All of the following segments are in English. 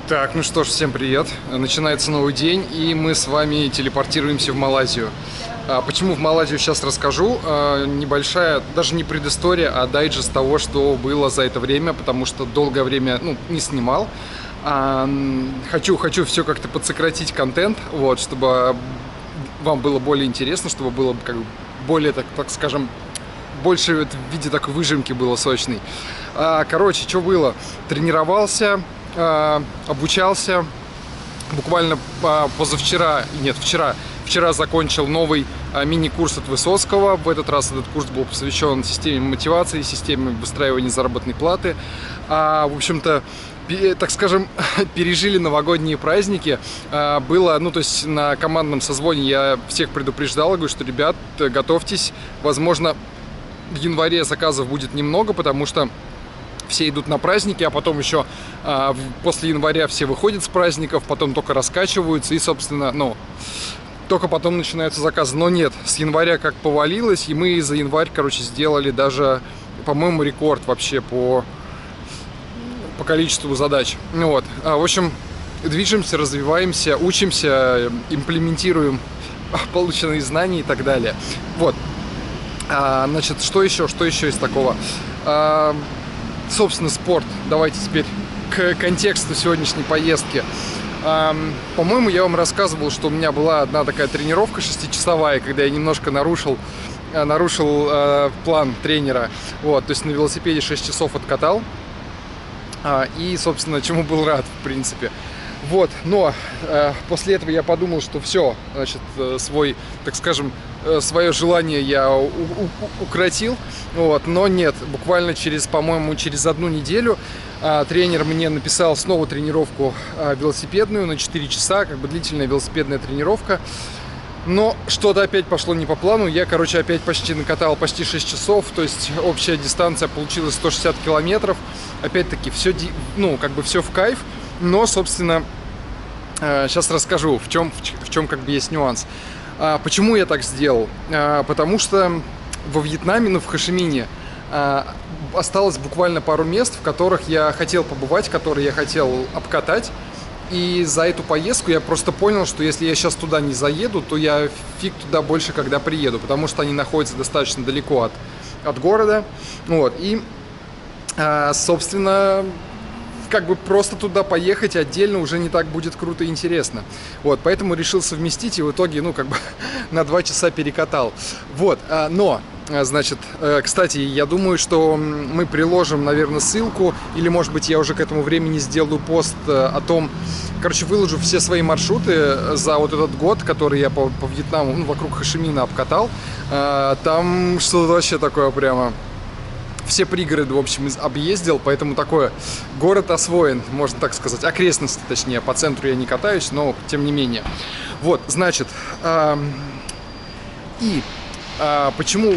Так, ну что ж, всем привет. Начинается новый день, и мы с вами телепортируемся в Малайзию. Почему в Малайзию, сейчас расскажу. Небольшая, даже не предыстория, а дайджест того, что было за это время, потому что долгое время не снимал. Хочу все как-то подсократить контент, вот, чтобы вам было более интересно, чтобы было как бы более, так скажем, больше в виде такой выжимки было сочной. Короче, что было? Тренировался, обучался. Буквально позавчера, нет, вчера закончил новый мини-курс от Высоцкого. В этот раз этот курс был посвящен системе мотивации, системе выстраивания заработной платы. В общем-то, так скажем, пережили новогодние праздники. Было, то есть на командном созвоне я всех предупреждал, говорю, что, ребят, готовьтесь, возможно, в январе заказов будет немного, потому что все идут на праздники, а потом еще после января все выходят с праздников, потом только раскачиваются и, собственно, только потом начинаются заказы. Но нет, с января как повалилось, и мы за январь, короче, сделали даже, по-моему, рекорд вообще по количеству задач. В общем, движемся, развиваемся, учимся, имплементируем полученные знания и так далее. Вот. Значит, что еще из такого? Собственно, спорт. Давайте теперь к контексту сегодняшней поездки. По-моему, я вам рассказывал, что у меня была одна такая тренировка 6-часовая, когда я немножко нарушил план тренера. Вот, то есть на велосипеде 6 часов откатал. И, собственно, чему был рад, в принципе. Вот, но после этого я подумал, что все, значит, свое желание я укротил, вот, но нет, буквально по-моему, через одну неделю тренер мне написал снова тренировку велосипедную на 4 часа, как бы длительная велосипедная тренировка, но что-то опять пошло не по плану, я, короче, опять почти накатал почти 6 часов, то есть общая дистанция получилась 160 километров, опять-таки все, все в кайф. Но, собственно, сейчас расскажу, в чем как бы есть нюанс. Почему я так сделал? Потому что во Вьетнаме, в Хошимине, осталось буквально пару мест, в которых я хотел побывать, которые я хотел обкатать. И за эту поездку я просто понял, что если я сейчас туда не заеду, то я фиг туда больше когда приеду, потому что они находятся достаточно далеко от города. Вот. И, собственно, как бы просто туда поехать отдельно уже не так будет круто и интересно. Вот, поэтому решил совместить и в итоге, на 2 часа перекатал. Вот, но, значит, кстати, я думаю, что мы приложим, наверное, ссылку, или, может быть, я уже к этому времени сделаю пост о том, выложу все свои маршруты за вот этот год, который я по Вьетнаму, вокруг Хошимина обкатал. Там что-то вообще такое прямо... Все пригороды, в общем, объездил, поэтому такое, город освоен, можно так сказать, окрестности, точнее, по центру я не катаюсь, но тем не менее. Вот, значит, почему,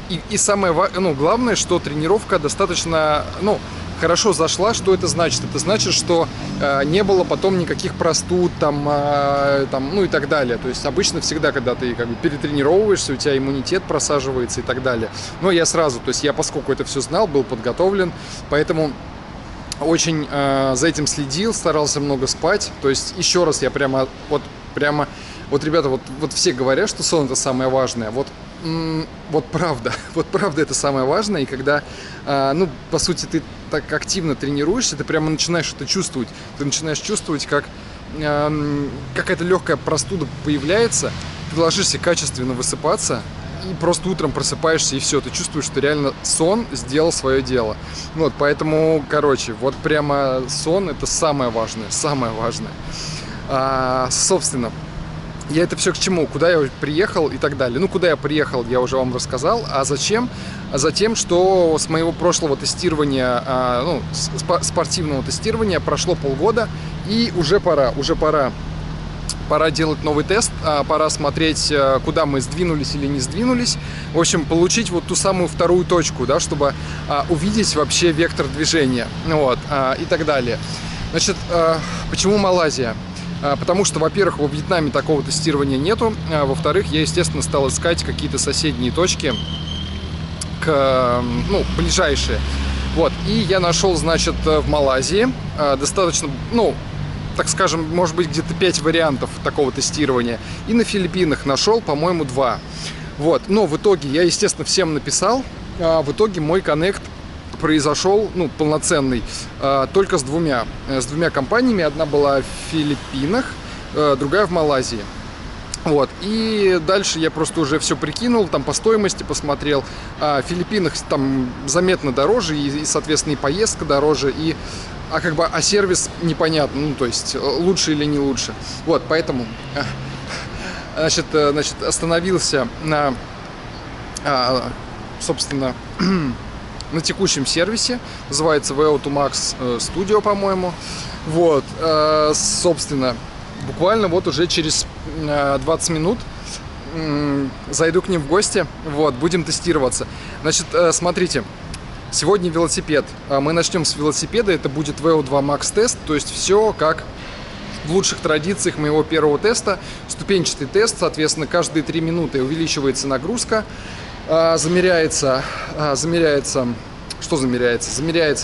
и самое главное, что тренировка достаточно, хорошо зашла. Что это значит? Это значит, что не было потом никаких простуд и так далее. То есть обычно всегда, когда ты как бы перетренировываешься, у тебя иммунитет просаживается и так далее. Но я сразу, то есть я, поскольку это все знал, был подготовлен, поэтому очень за этим следил, старался много спать. То есть еще раз я прямо, ребята, вот все говорят, что сон — это самое важное. Вот правда это самое важное. И когда, по сути, ты так активно тренируешься, ты прямо начинаешь это чувствовать. Ты начинаешь чувствовать, как какая-то легкая простуда появляется, ты ложишься качественно высыпаться, и просто утром просыпаешься, и все, ты чувствуешь, что реально сон сделал свое дело. Вот, поэтому, вот прямо сон — это самое важное. Собственно, я это все к чему? Куда я приехал и так далее. Куда я приехал, я уже вам рассказал. А зачем? Затем, что с моего прошлого тестирования, спортивного тестирования прошло полгода, и уже пора делать новый тест, пора смотреть, куда мы сдвинулись или не сдвинулись. В общем, получить вот ту самую вторую точку, да, чтобы увидеть вообще вектор движения, и так далее. Значит, почему Малайзия? Потому что, во-первых, во Вьетнаме такого тестирования нету, во-вторых, я, естественно, стал искать какие-то соседние точки, ближайшие. Вот, и я нашел, значит, в Малайзии достаточно, ну, так скажем, может быть, где-то 5 вариантов такого тестирования. И на Филиппинах нашел, по-моему, 2. Вот, но в итоге я, естественно, всем написал. В итоге мой коннект произошел, ну, полноценный, только с двумя компаниями. Одна была в Филиппинах, другая в Малайзии. Вот, и дальше я просто уже все прикинул, там по стоимости посмотрел. В Филиппинах там заметно дороже, и соответственно, и поездка дороже, а сервис непонятно, ну, то есть, лучше или не лучше. Вот, поэтому, значит, остановился на, собственно, на текущем сервисе, называется VO2max, по-моему. Вот, собственно, буквально вот уже через 20 минут зайду к ним в гости, вот, будем тестироваться. Значит, смотрите, сегодня велосипед. Мы начнем с велосипеда, это будет VO2max тест, то есть все как в лучших традициях моего первого теста. Ступенчатый тест, соответственно, каждые 3 минуты увеличивается нагрузка, замеряется,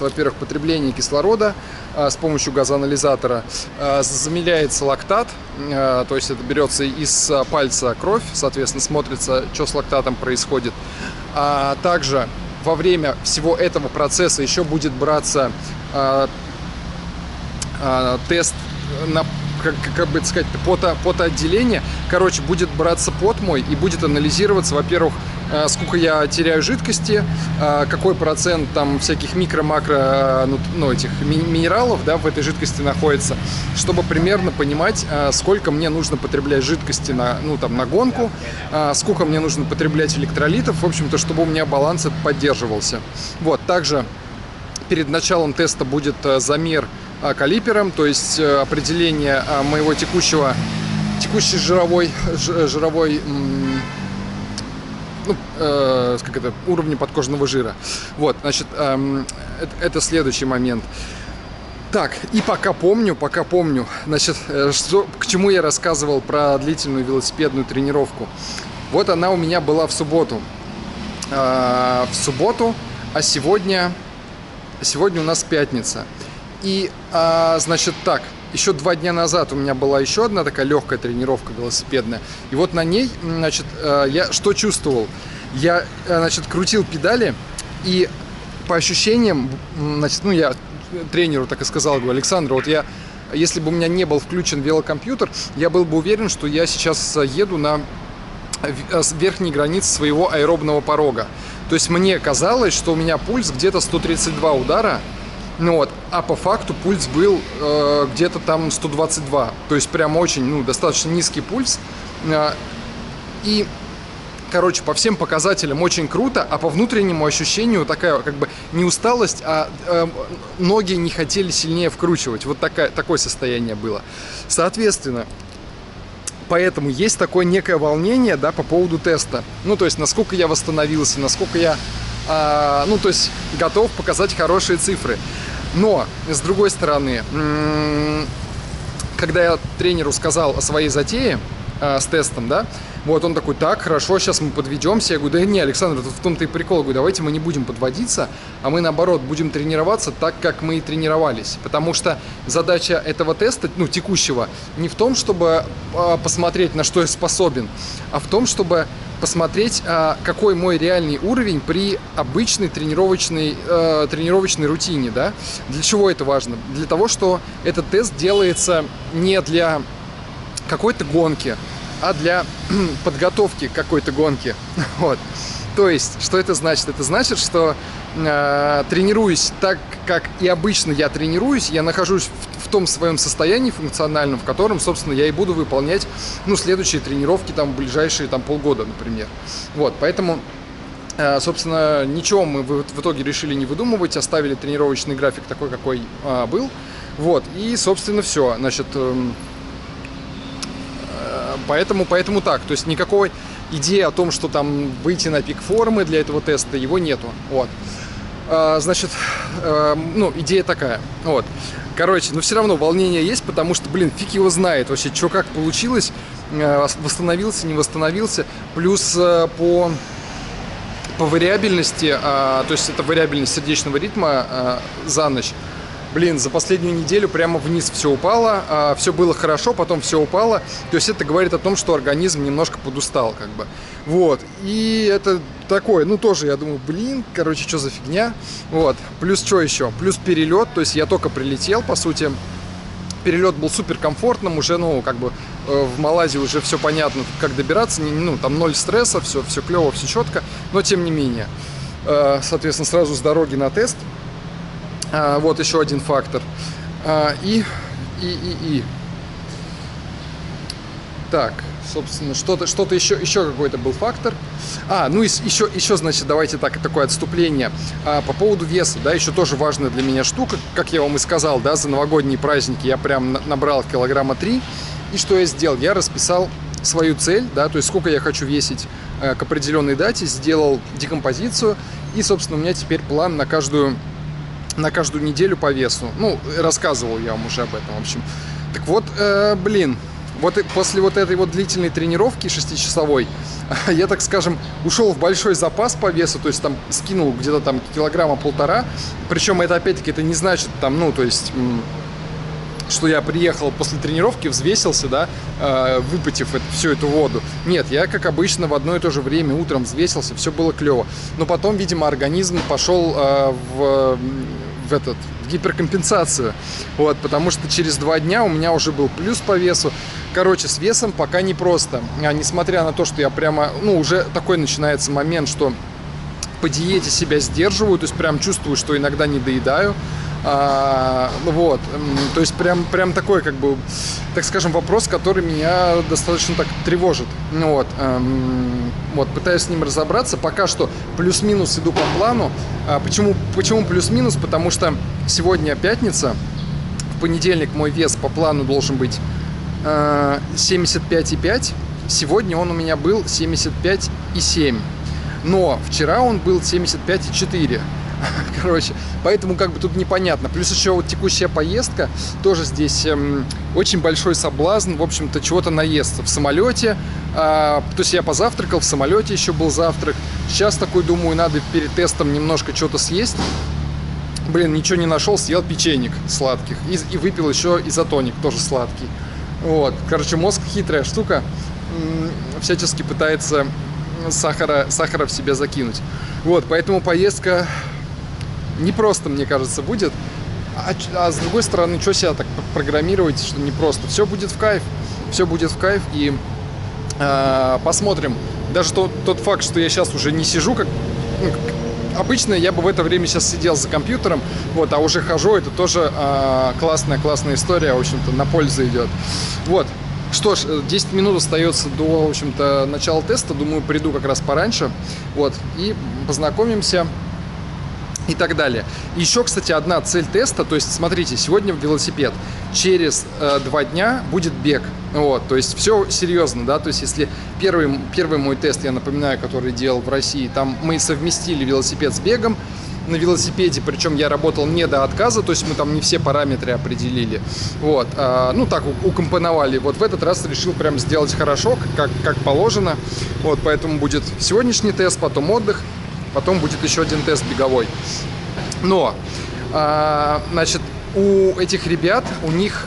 во-первых, потребление кислорода с помощью газоанализатора, замеряется лактат, то есть это берется из пальца кровь, соответственно, смотрится, что с лактатом происходит. А также во время всего этого процесса еще будет браться тест на, как бы сказать, потоотделение. Короче, будет браться пот мой и будет анализироваться, во-первых, сколько я теряю жидкости, какой процент там всяких микро-макро, этих минералов, да, в этой жидкости находится, чтобы примерно понимать, сколько мне нужно потреблять жидкости на гонку, сколько мне нужно потреблять электролитов, в общем-то, чтобы у меня баланс поддерживался. Вот, также перед началом теста будет замер калипером, то есть определение моего текущей жировой уровня подкожного жира. Вот, значит, это следующий момент. Так, и пока помню, значит, к чему я рассказывал про длительную велосипедную тренировку. Вот она у меня была в субботу. А сегодня у нас пятница. И, значит, так, еще 2 дня назад у меня была еще одна такая легкая тренировка велосипедная. И вот на ней, значит, я что чувствовал? Я, значит, крутил педали, и по ощущениям, значит, я тренеру так и сказал, говорю: Александр, вот если бы у меня не был включен велокомпьютер, я был бы уверен, что я сейчас еду на верхней границе своего аэробного порога. То есть мне казалось, что у меня пульс где-то 132 удара, а по факту пульс был где-то там 122. То есть прям очень, достаточно низкий пульс. И, короче, по всем показателям очень круто, а по внутреннему ощущению такая как бы не усталость, а ноги не хотели сильнее вкручивать. Вот такое состояние было. Соответственно, поэтому есть такое некое волнение, да, по поводу теста. То есть, насколько я восстановился, насколько я, то есть, готов показать хорошие цифры. Но, с другой стороны, когда я тренеру сказал о своей затее с тестом, да, вот он такой: так, хорошо, сейчас мы подведемся. Я говорю: да не, Александр, тут в том-то и прикол. Я говорю: давайте мы не будем подводиться, а мы, наоборот, будем тренироваться так, как мы и тренировались. Потому что задача этого теста, текущего, не в том, чтобы посмотреть, на что я способен, а в том, чтобы посмотреть, какой мой реальный уровень при обычной тренировочной рутине, да? Для чего это важно? Для того, что этот тест делается не для какой-то гонки, а для подготовки к какой-то гонке. Вот. То есть, что это значит? Это значит, что тренируюсь так, как и обычно я тренируюсь, я нахожусь в том своем состоянии функциональном, в котором, собственно, я и буду выполнять, следующие тренировки там в ближайшие полгода, например. Вот, поэтому, собственно, ничего мы в итоге решили не выдумывать, оставили тренировочный график такой, какой был. Вот, и, собственно, все. Значит, поэтому так, то есть никакой идеи о том, что там выйти на пик формы для этого теста, его нету. Вот. Значит, идея такая. Вот. Короче, но все равно волнение есть, потому что, фиг его знает вообще, что как получилось, восстановился, не восстановился. Плюс по По вариабельности, то есть это вариабельность сердечного ритма за ночь. Блин, за последнюю неделю прямо вниз все упало, все было хорошо, потом все упало. То есть это говорит о том, что организм немножко подустал, как бы. Вот, и это такое, ну тоже я думаю, блин, короче, что за фигня. Вот, плюс что еще? Плюс перелет, то есть я только прилетел, по сути. Перелет был супер комфортным, уже, ну, как бы в Малайзии уже все понятно, как добираться, ну, там 0 стресса, все клево, все четко, но тем не менее. Соответственно, сразу с дороги на тест. Вот еще один фактор. Так, собственно, что-то еще какой-то был фактор. Ну и еще, значит, давайте такое отступление. По поводу веса, да, еще тоже важная для меня штука, как я вам и сказал, да, за новогодние праздники я прям набрал килограмма 3. И что я сделал? Я расписал свою цель, да, то есть сколько я хочу весить к определенной дате, сделал декомпозицию, и, собственно, у меня теперь план на каждую неделю по весу. Ну, рассказывал я вам уже об этом, в общем. Так вот, блин, вот после вот этой вот длительной тренировки 6-часовой я, так скажем, ушел в большой запас по весу, то есть там скинул где-то там килограмма 1,5. Причем это, опять-таки, это не значит там, ну, то есть, что я приехал после тренировки, взвесился, да, выпотив всю эту воду. Нет, я, как обычно, в одно и то же время утром взвесился, все было клево. Но потом, видимо, организм пошел в гиперкомпенсацию. Вот, потому что через 2 дня у меня уже был плюс по весу. Короче, с весом пока непросто. Несмотря на то, что я прямо, ну, уже такой начинается момент, что по диете себя сдерживаю, то есть прям чувствую, что иногда не доедаю. Вот, то есть прям такой, как бы, так скажем, вопрос, который меня достаточно так тревожит. Вот, пытаюсь с ним разобраться. Пока что плюс-минус иду по плану. Почему плюс-минус? Потому что сегодня пятница, в понедельник мой вес по плану должен быть 75,5. Сегодня он у меня был 75,7. Но вчера он был 75,4. Короче, поэтому как бы тут непонятно. Плюс еще вот текущая поездка, тоже здесь очень большой соблазн, в общем-то, чего-то наесться в самолете. То есть я позавтракал, в самолете еще был завтрак. Сейчас такой думаю, надо перед тестом немножко что-то съесть. Блин, ничего не нашел, съел печенек сладких и выпил еще изотоник, тоже сладкий. Вот, короче, мозг хитрая штука, всячески пытается сахара в себя закинуть. Вот, поэтому поездка непросто, мне кажется, будет. А с другой стороны, что себя так программировать, что непросто. Все будет в кайф. Все будет в кайф. И посмотрим. Даже тот факт, что я сейчас уже не сижу, как обычно, я бы в это время сейчас сидел за компьютером, вот, а уже хожу, это тоже классная история, в общем-то, на пользу идет. Вот. Что ж, 10 минут остается до, в общем-то, начала теста. Думаю, приду как раз пораньше. Вот. И познакомимся. И так далее. Еще, кстати, одна цель теста. То есть, смотрите, сегодня велосипед. Через 2 дня будет бег. Вот. То есть, все серьезно, да. То есть, если первый мой тест, я напоминаю, который делал в России, там мы совместили велосипед с бегом. На велосипеде, причем я работал не до отказа, то есть мы там не все параметры определили. Вот, ну так укомпоновали. Вот в этот раз решил прям сделать хорошо, как положено. Вот, поэтому будет сегодняшний тест, потом отдых, потом будет еще один тест беговой. Но, значит, у этих ребят, у них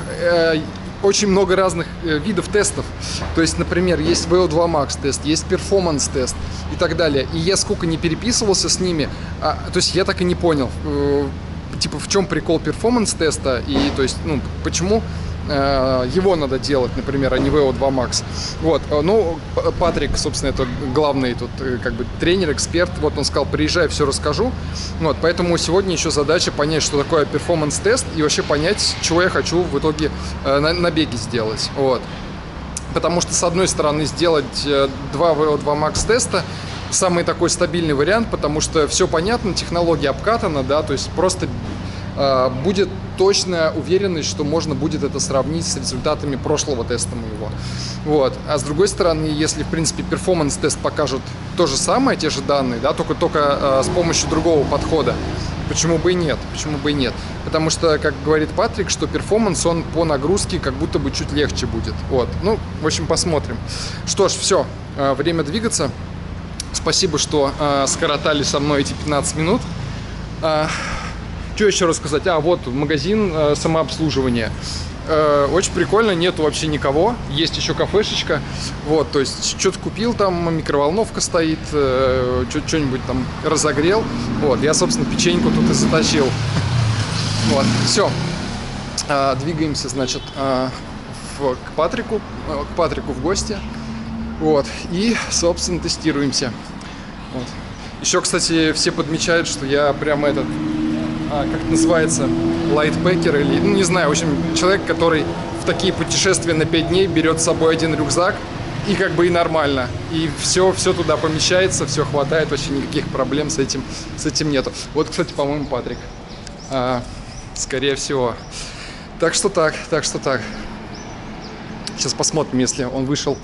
очень много разных видов тестов. То есть, например, есть VO2max тест, есть перформанс-тест и так далее. И я сколько не переписывался с ними, то есть я так и не понял, типа, в чем прикол перформанс-теста и, то есть, ну, почему его надо делать, например, а не VO2max. Вот, ну, Патрик, собственно, это главный тут, как бы, тренер, эксперт, вот он сказал, приезжай, все расскажу. Вот, поэтому сегодня еще задача понять, что такое перформанс-тест и вообще понять, чего я хочу в итоге на беге сделать. Вот. Потому что, с одной стороны, сделать 2 VO2max теста самый такой стабильный вариант, потому что все понятно, технология обкатана, да, то есть просто будет точная уверенность, что можно будет это сравнить с результатами прошлого теста моего. Вот. А с другой стороны, если, в принципе, перформанс-тест покажет то же самое, те же данные, да, только с помощью другого подхода, почему бы и нет? Почему бы и нет? Потому что, как говорит Патрик, что перформанс, он по нагрузке как будто бы чуть легче будет. Вот. Ну, в общем, посмотрим. Что ж, все, время двигаться. Спасибо, что скоротали со мной эти 15 минут. Что еще рассказать? Вот магазин самообслуживания. Очень прикольно, нету вообще никого. Есть еще кафешечка. Вот, то есть что-то купил, там микроволновка стоит, что-нибудь там разогрел. Вот, я, собственно, печеньку тут и затащил. Вот, все. Двигаемся, значит, к Патрику в гости. Вот, и, собственно, тестируемся. Вот. Еще, кстати, все подмечают, что я прямо этот, как это называется, лайтпекер или, ну, не знаю, в общем, человек, который в такие путешествия на 5 дней берет с собой один рюкзак, и как бы и нормально. И все туда помещается, все хватает, вообще никаких проблем с этим нету. Вот, кстати, по-моему, Патрик. Скорее всего. Так что так. Сейчас посмотрим, если он вышел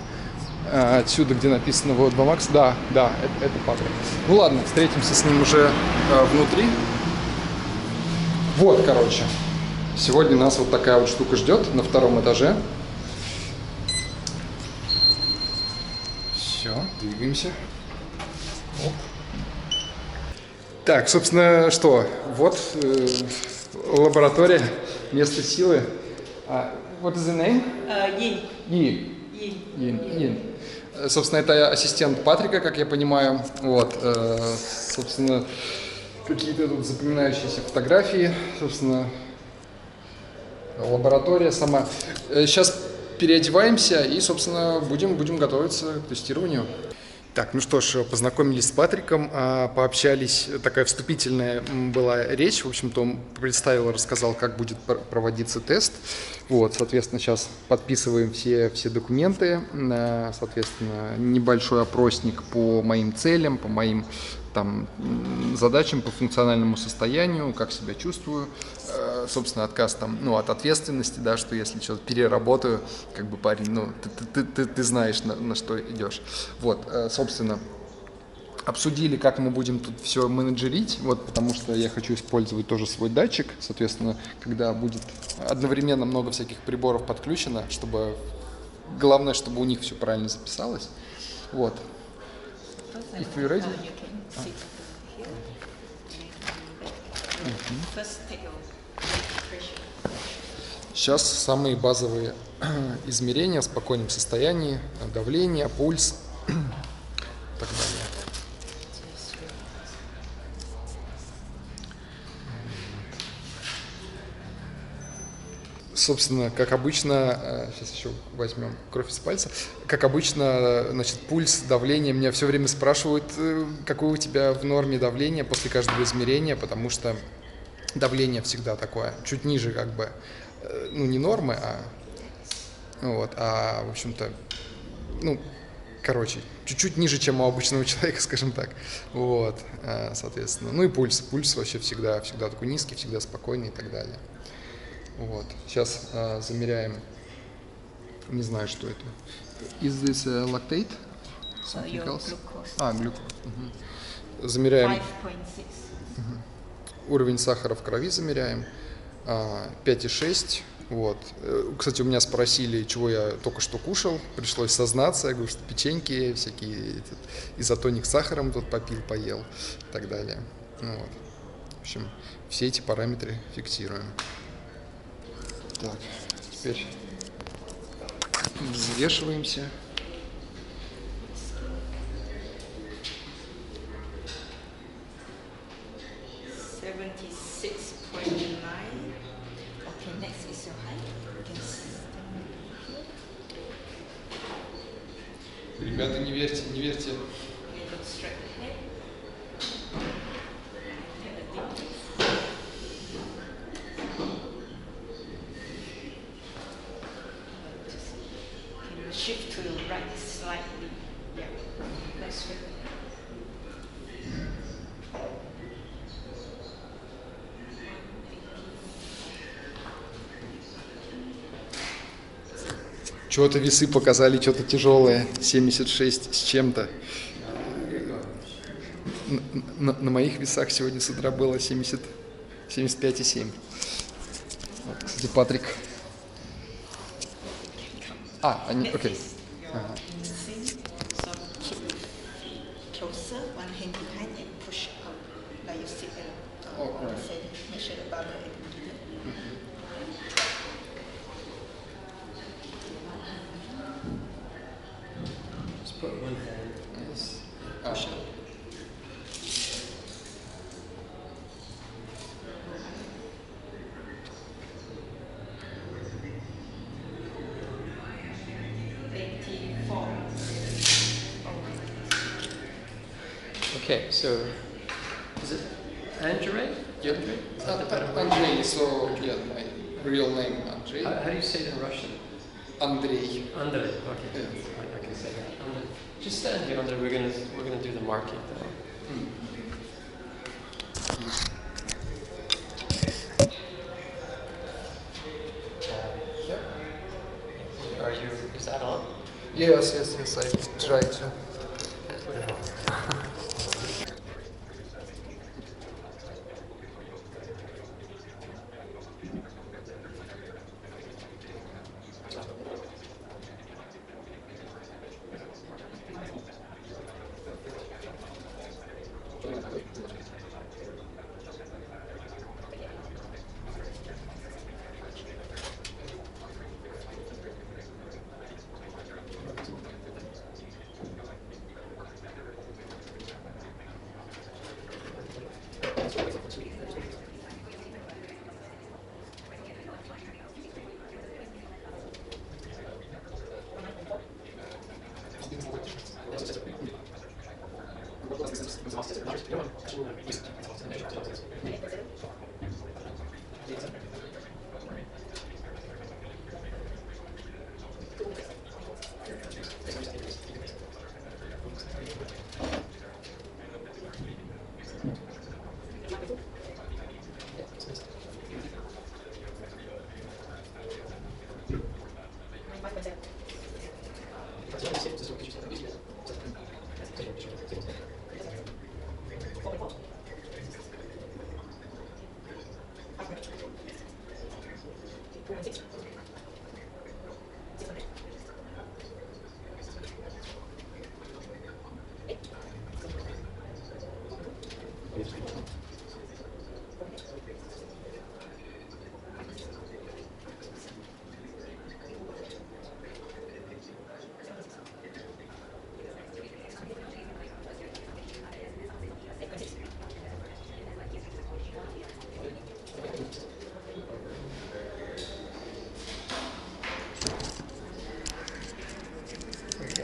отсюда, где написано VO2max. Да, это Патрик. Ну ладно, встретимся с ним уже внутри. Вот, короче. Сегодня нас вот такая вот штука ждет на 2-м этаже. Все, двигаемся. Оп. Так, собственно, что? Вот лаборатория, место силы. What is the name? Yin. Собственно, это ассистент Патрика, как я понимаю. Вот, собственно, какие-то тут запоминающиеся фотографии. Собственно, лаборатория сама. Сейчас переодеваемся и, собственно, будем готовиться к тестированию. Так, ну что ж, познакомились с Патриком, пообщались, такая вступительная была речь, в общем-то он представил, рассказал, как будет проводиться тест. Вот, соответственно, сейчас подписываем все документы, соответственно, небольшой опросник по моим целям, по моим там задачам, по функциональному состоянию, как себя чувствую, собственно, отказ там, ну, от ответственности, да, что если что-то переработаю, как бы, парень, ну, ты знаешь, на что идешь. Вот, собственно, обсудили, как мы будем тут все менеджерить, вот, потому что я хочу использовать тоже свой датчик, соответственно, когда будет одновременно много всяких приборов подключено, чтобы, главное, чтобы у них все правильно записалось, вот. If you're ready. Сейчас самые базовые измерения в спокойном состоянии, давление, пульс и так далее. Собственно, как обычно, сейчас еще возьмем кровь из пальца, как обычно, значит, пульс, давление, меня все время спрашивают, какое у тебя в норме давление после каждого измерения, потому что давление всегда такое, чуть ниже как бы, ну не нормы, в общем-то, ну, короче, чуть-чуть ниже, чем у обычного человека, скажем так, вот, соответственно, ну и пульс вообще всегда такой низкий, всегда спокойный и так далее. Вот. Сейчас замеряем, не знаю, что это. Is this lactate? Something else? Глюкоза. Угу. Замеряем 5.6. Уровень сахара в крови замеряем. 5,6. Вот. Кстати, у меня спросили, чего я только что кушал. Пришлось сознаться. Я говорю, что печеньки, всякие изотоник с сахаром тут попил, поел и так далее. Вот. В общем, все эти параметры фиксируем. Так, теперь взвешиваемся. Ребята, не верьте. Shift to the right slightly. Yeah, that's good. Чего-то весы показали, что-то тяжелое, 76 с чем-то. На моих весах сегодня с утра было 75,7. Вот, кстати, Патрик. Окей. Ага. Okay, so is it Andre? Andre? Is that the better way? Andrei, so yeah, my real name Andrei. How do you say it in Russian? Andrei. Andre. Okay, I can say that. Andre. Just stand here, Andre. We're gonna do the marking now. Are you? Is that on? Yes, I try to.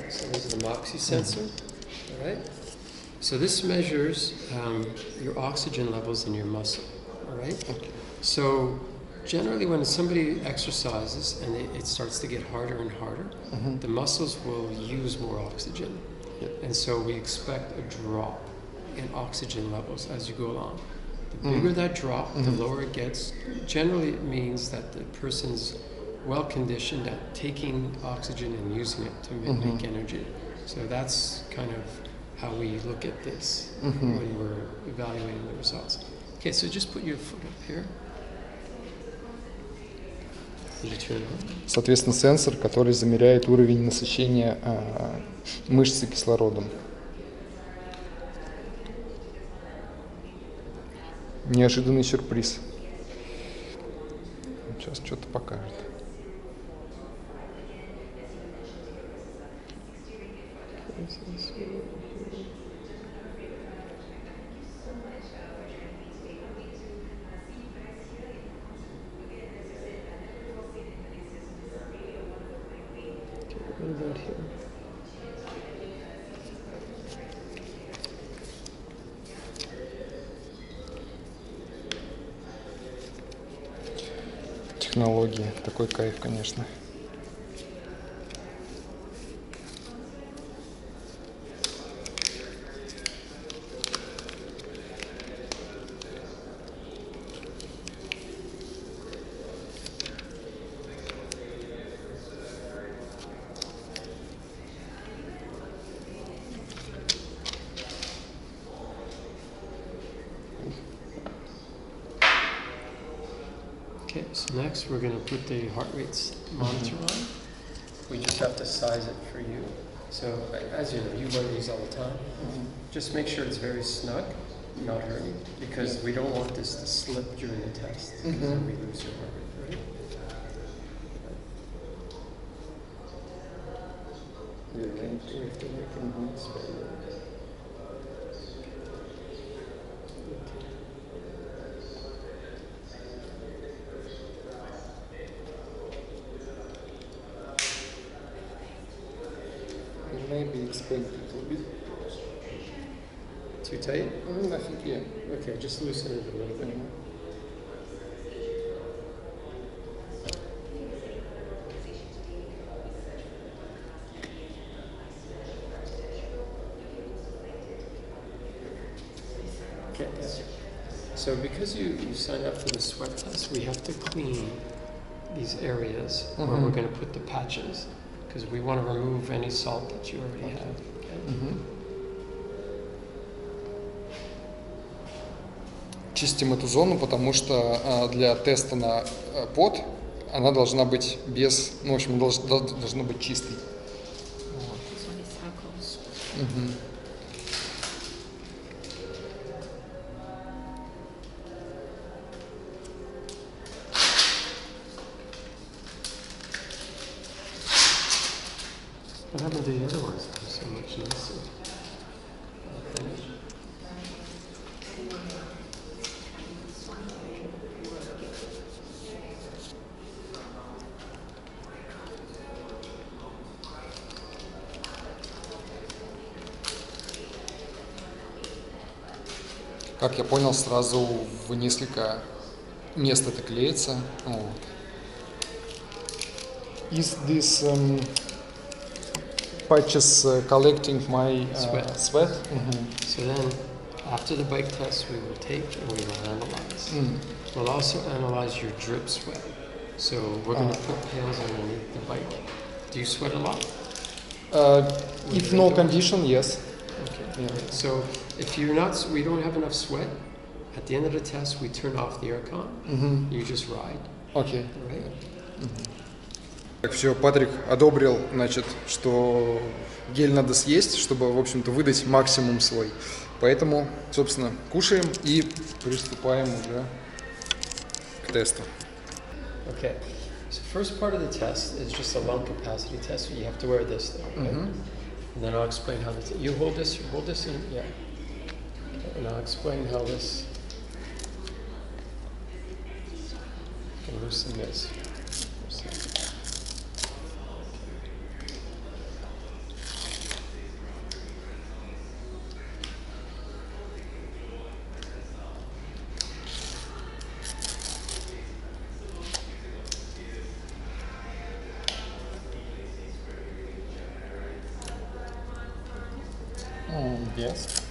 So this is the MOXIE sensor, all right? So this measures your oxygen levels in your muscle, all right? Okay. So generally when somebody exercises and it starts to get harder and harder, the muscles will use more oxygen. And so we expect a drop in oxygen levels as you go along. The bigger that drop, the lower it gets. Generally it means that the person's well conditioned at taking oxygen and using it to make energy. So that's kind of how we look at this when we're evaluating the results. Okay, so just put your foot up here. Соответственно, сенсор, который замеряет уровень насыщения мышцы кислородом. Неожиданный сюрприз. Сейчас что-то покажет. What about here? Технологии. Такой кайф, конечно. Okay, so next we're going to put the heart rate monitor on. We just have to size it for you. So as you know, you wear these all the time. Just make sure it's very snug, not hurting, because we don't want this to slip during the test, because then we lose your heart rate, Maybe expand a little bit. To Too tight? I think, yeah. Okay, just loosen it a little bit. Okay, so because you sign up for the sweat test, we have to clean these areas where we're going to put the patches, because we want to remove any salt that you already have. Okay? Чистим эту зону, потому что для теста на пот она должна быть без, ну, в общем, должна быть чистой. This one is circles. What happened to the other ones? There's so much nicer. Как я понял, сразу в несколько мест это клеится. Вот. Is this patches collecting my sweat? So then, after the bike test, we will take and we will analyze. We'll also analyze your drip sweat. So we're going to put pails underneath the bike. Do you sweat a lot? If no condition, yes. Okay. Yeah. So if you're not, we don't have enough sweat. At the end of the test, we turn off the aircon. You just ride. Окей. Right? Так, все, Патрик одобрил, значит, что гель надо съесть, чтобы, в общем-то, выдать максимум свой. Поэтому, собственно, кушаем и приступаем уже к тесту. Okay. So first part of the test is just a lung capacity test. So you have to wear this though. Okay? And then I'll explain how this. You hold this in, yeah. And I'll explain how this. You can loosen this. Yes.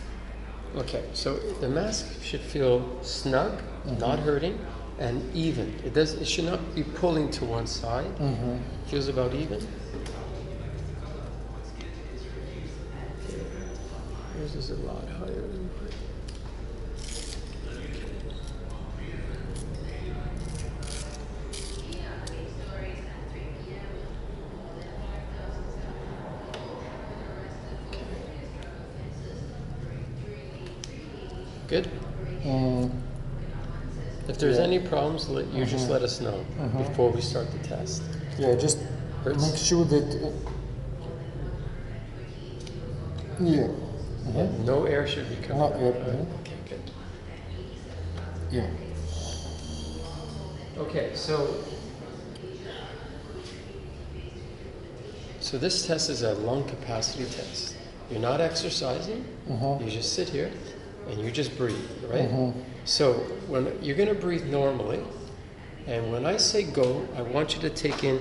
Okay, so the mask should feel snug, not hurting, and even. It should not be pulling to one side. Feels about even. Yours is a lot higher than mine. Good? If there's any problems, you just let us know before we start the test. Yeah, just make sure that. Yeah. No air should be coming out. air. Okay, good. Yeah. Okay, so this test is a lung capacity test. You're not exercising. You just sit here and you just breathe, right? So when you're going to breathe normally, and when I say go, I want you to take in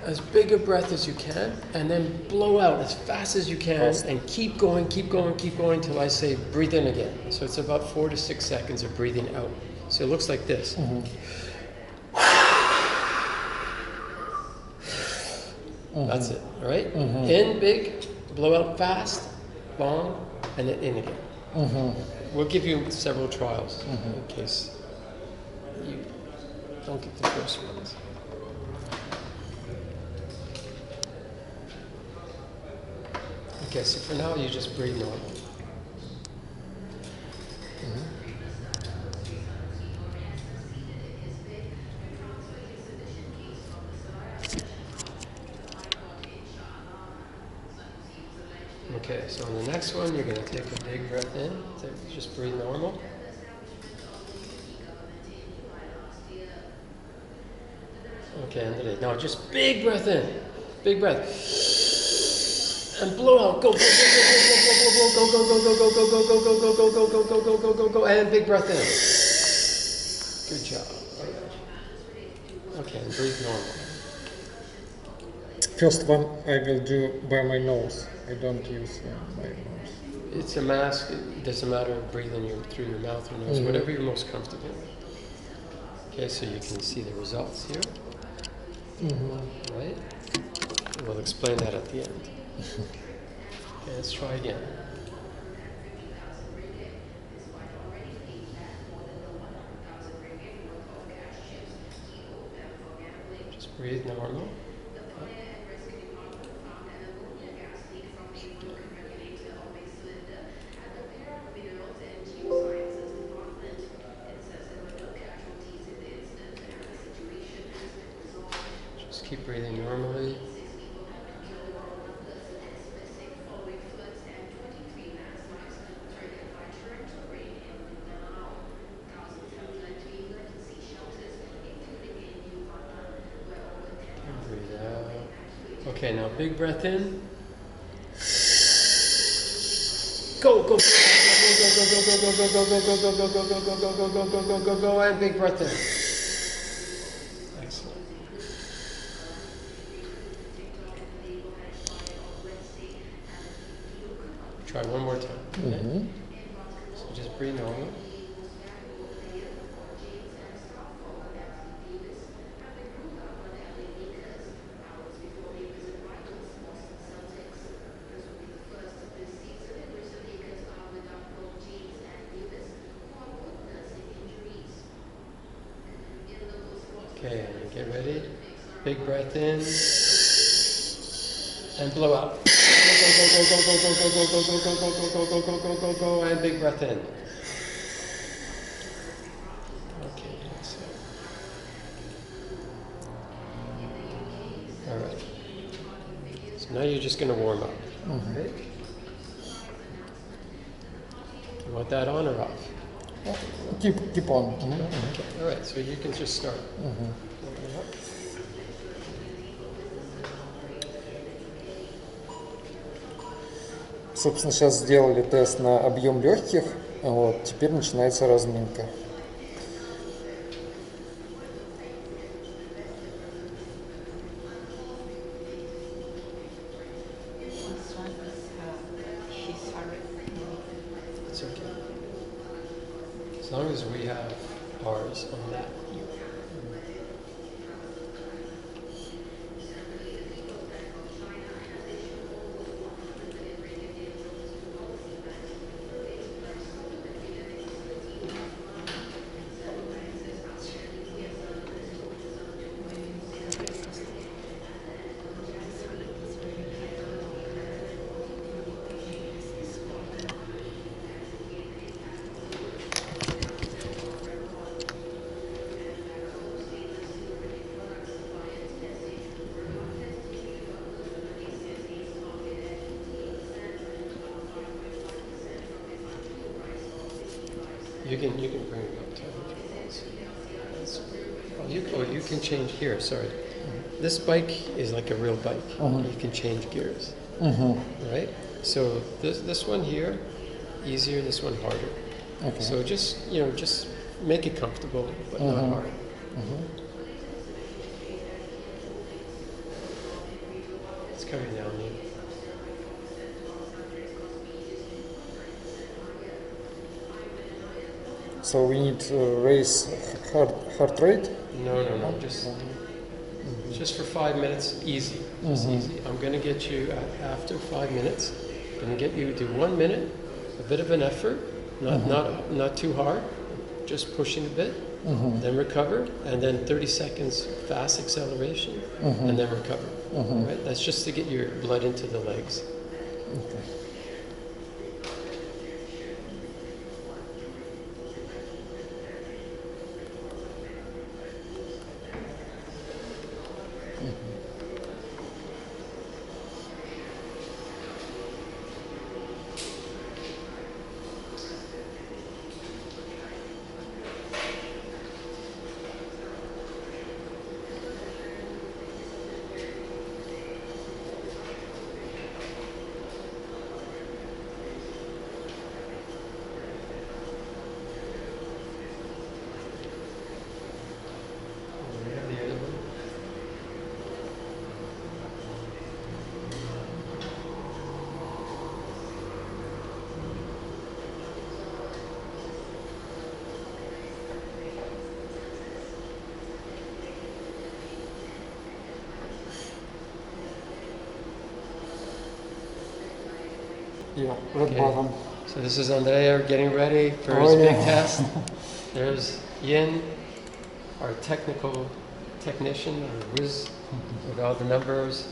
as big a breath as you can, and then blow out as fast as you can, and keep going till I say breathe in again. So it's about 4 to 6 seconds of breathing out. So it looks like this. That's it, right? In big, blow out fast, long, and then in again. We'll give you several trials in case you don't get the first ones. Okay, so for now you just breathe normal. Okay, so on the next one, you're going to take a big breath in. Just breathe normal. Okay, and now just big breath in. Big breath. And blow out. Go, go, go, go, go, go, go, go, go, go, go, go, go, go, go, go, go, go, go, go, and big breath in. Good job. Okay, and breathe normal. First one I will do by my nose. I don't use my nose. It's a mask. It doesn't matter breathing through your mouth or nose, whatever you're most comfortable with. Okay, so you can see the results here. Right? We'll explain that at the end. Okay, let's try again. Just breathe normal. Just keep breathing normally. Breathe out. Okay, now big breath in. Go, go, go, go, and big breath in. Excellent. Try one more time. Okay? So just breathe normal. Okay, get ready. Big breath in and blow out. Go, go, go, go, go, go, go, go, go, go, go, go, go, go, go, go, go, and big breath in. Okay, so. All right. So now you're just going to warm up. Right? You want that on or off? Keep on. Okay. All right, so you can just start. Собственно, сейчас сделали тест на объем легких. Вот, теперь начинается разминка. It's okay. As long as we have ours on that. You can bring it up to you can change here, sorry. This bike is like a real bike. You can change gears. Right? So this one here, easier, this one harder. Okay. So just make it comfortable, but not hard. It's coming down here. So we need to raise heart rate? No, just for 5 minutes, easy. Just easy. I'm going to get you, after 5 minutes, I'm going to get you to 1 minute, a bit of an effort, not too hard, just pushing a bit, then recover, and then 30 seconds fast acceleration, and then recover. Right? That's just to get your blood into the legs. Okay. Yeah, red Okay. button. So this is Andrea getting ready for Oh, his yeah. big test. There's Yin, our technician, our whiz, with all the numbers.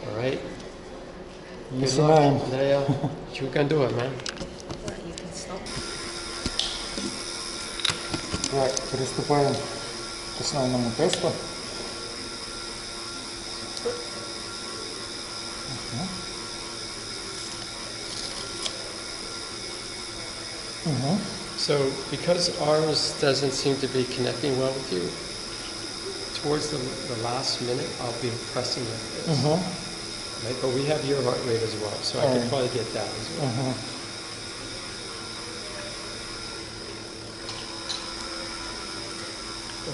All right. Good luck, Начинаем. Andrea. You can do it, man. Right, you can stop. Так, приступаем к основному тесту. So because ours doesn't seem to be connecting well with you, towards the last minute, I'll be pressing like this. Right? But we have your heart rate as well, so I can Alright. probably get that as well.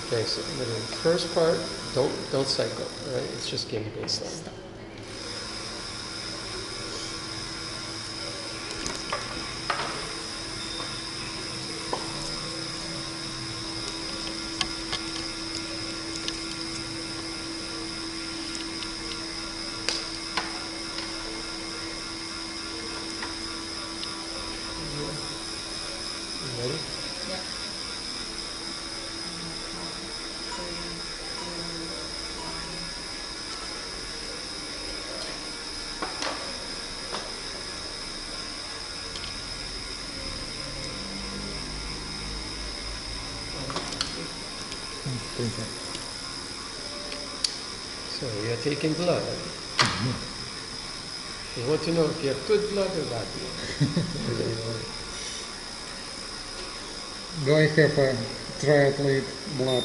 Okay, so the first part, don't cycle, right? It's just getting baseline. You ready? Yeah. So you're taking blood. You want to know if you have good blood or bad blood. Do I have a triathlete blood?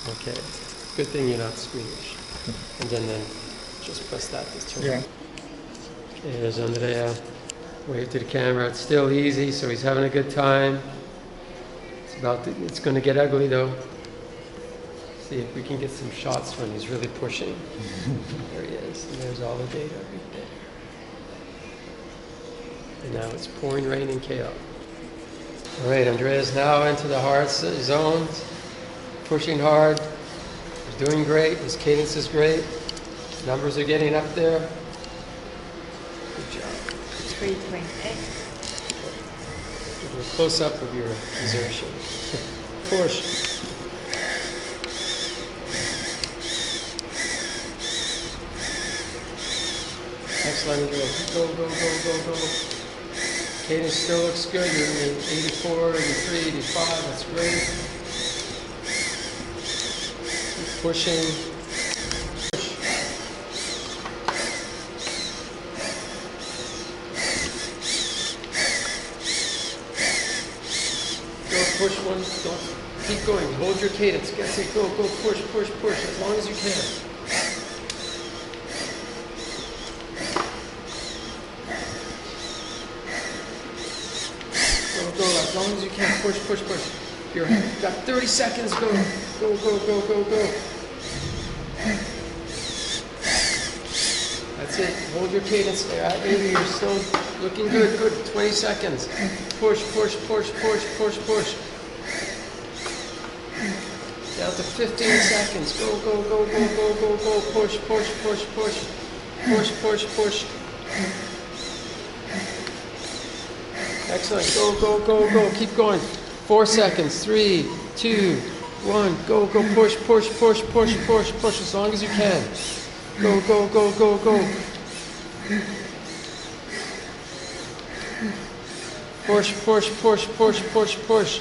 Okay. Good thing you're not squeamish. And then just press that to turn. Yeah. Okay, there's Andrea. Wave to the camera. It's still easy, so he's having a good time. It's going to get ugly though. See if we can get some shots when he's really pushing. There he is. And there's all the data right there. And now it's pouring rain in KL. All right, Andrea's now into the hard zones, pushing hard. He's doing great. His cadence is great. Numbers are getting up there. Good job. 3.8. Give you a close-up of your exertion. Push. Excellent, Andrea. Go, go, go, go, go. Cadence still looks good. You're in 84, 83, 85. That's great. Keep pushing. Go push one. Don't keep going. Hold your cadence. That's it. Go, go, push, push, push. As long as you can. Go, as long as you can. Push, push, push. You've got 30 seconds. Go, go, go, go, go, go. That's it. Hold your cadence there. Maybe you're still looking good. Good. 20 seconds. Push, push, push, push, push, push. Down to 15 seconds. Go, go, go, go, go, go, go. Push, push, push, push. Push, push, push. Excellent. Go, go, go, go. Keep going. 4 seconds. 3, 2, 1. Go, go. Push, push, push, push, push, push. As long as you can. Go, go, go, go, go. Push, push, push, push, push, push.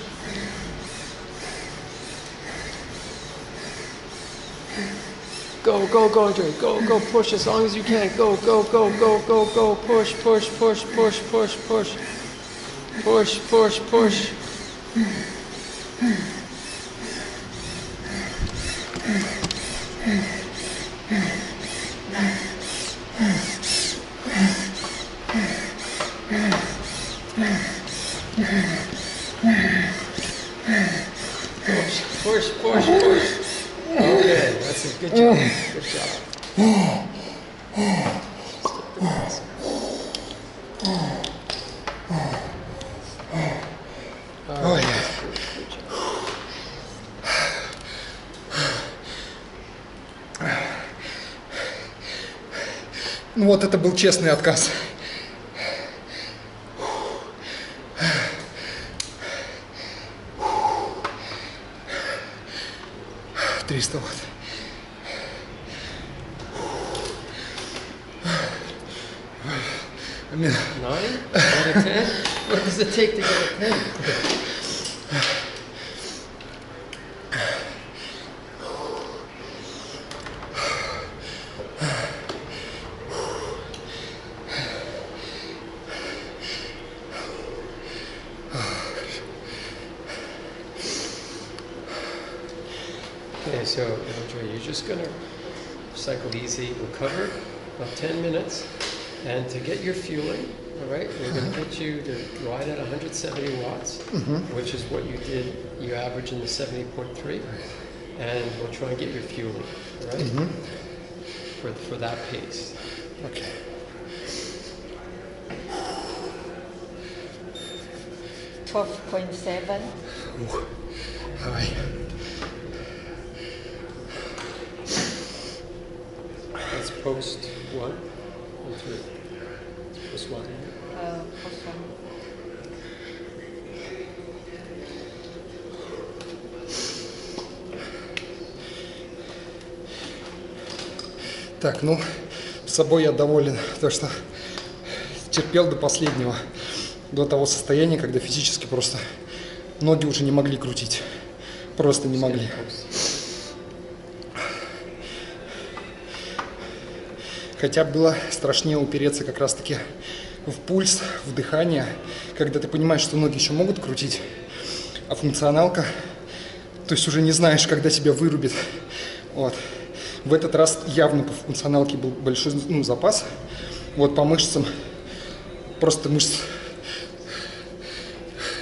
Go, go, go, Andre. Go, go, push as long as you can. Go, go, go, go, go, go. Push, push, push, push, push, push. Push, push, push. Push, push, push. Okay, that's a good job. Good job. Skip the pass. All right. Good job. Ну вот это был честный отказ. 300 Вт. Nine out of 10? What does it take to get a 10? Okay, so Andrea, you're just going to cycle easy. We'll cover about 10 minutes. And to get your fueling, all right, we're going to get you to ride at 170 watts, which is what you did, you average in the 70.3. And we'll try and get your fueling, all right, for that pace. Okay. $12.7. Давай. That's post one. Post one. Post one. Так, ну, с собой я доволен, то что терпел до последнего, до того состояния, когда физически просто ноги уже не могли крутить, просто не могли. Хотя было страшнее упереться как раз-таки в пульс, в дыхание, когда ты понимаешь, что ноги еще могут крутить, а функционалка, то есть уже не знаешь, когда тебя вырубит. Вот. В этот раз явно по функционалке был большой запас. Вот по мышцам, просто мышц,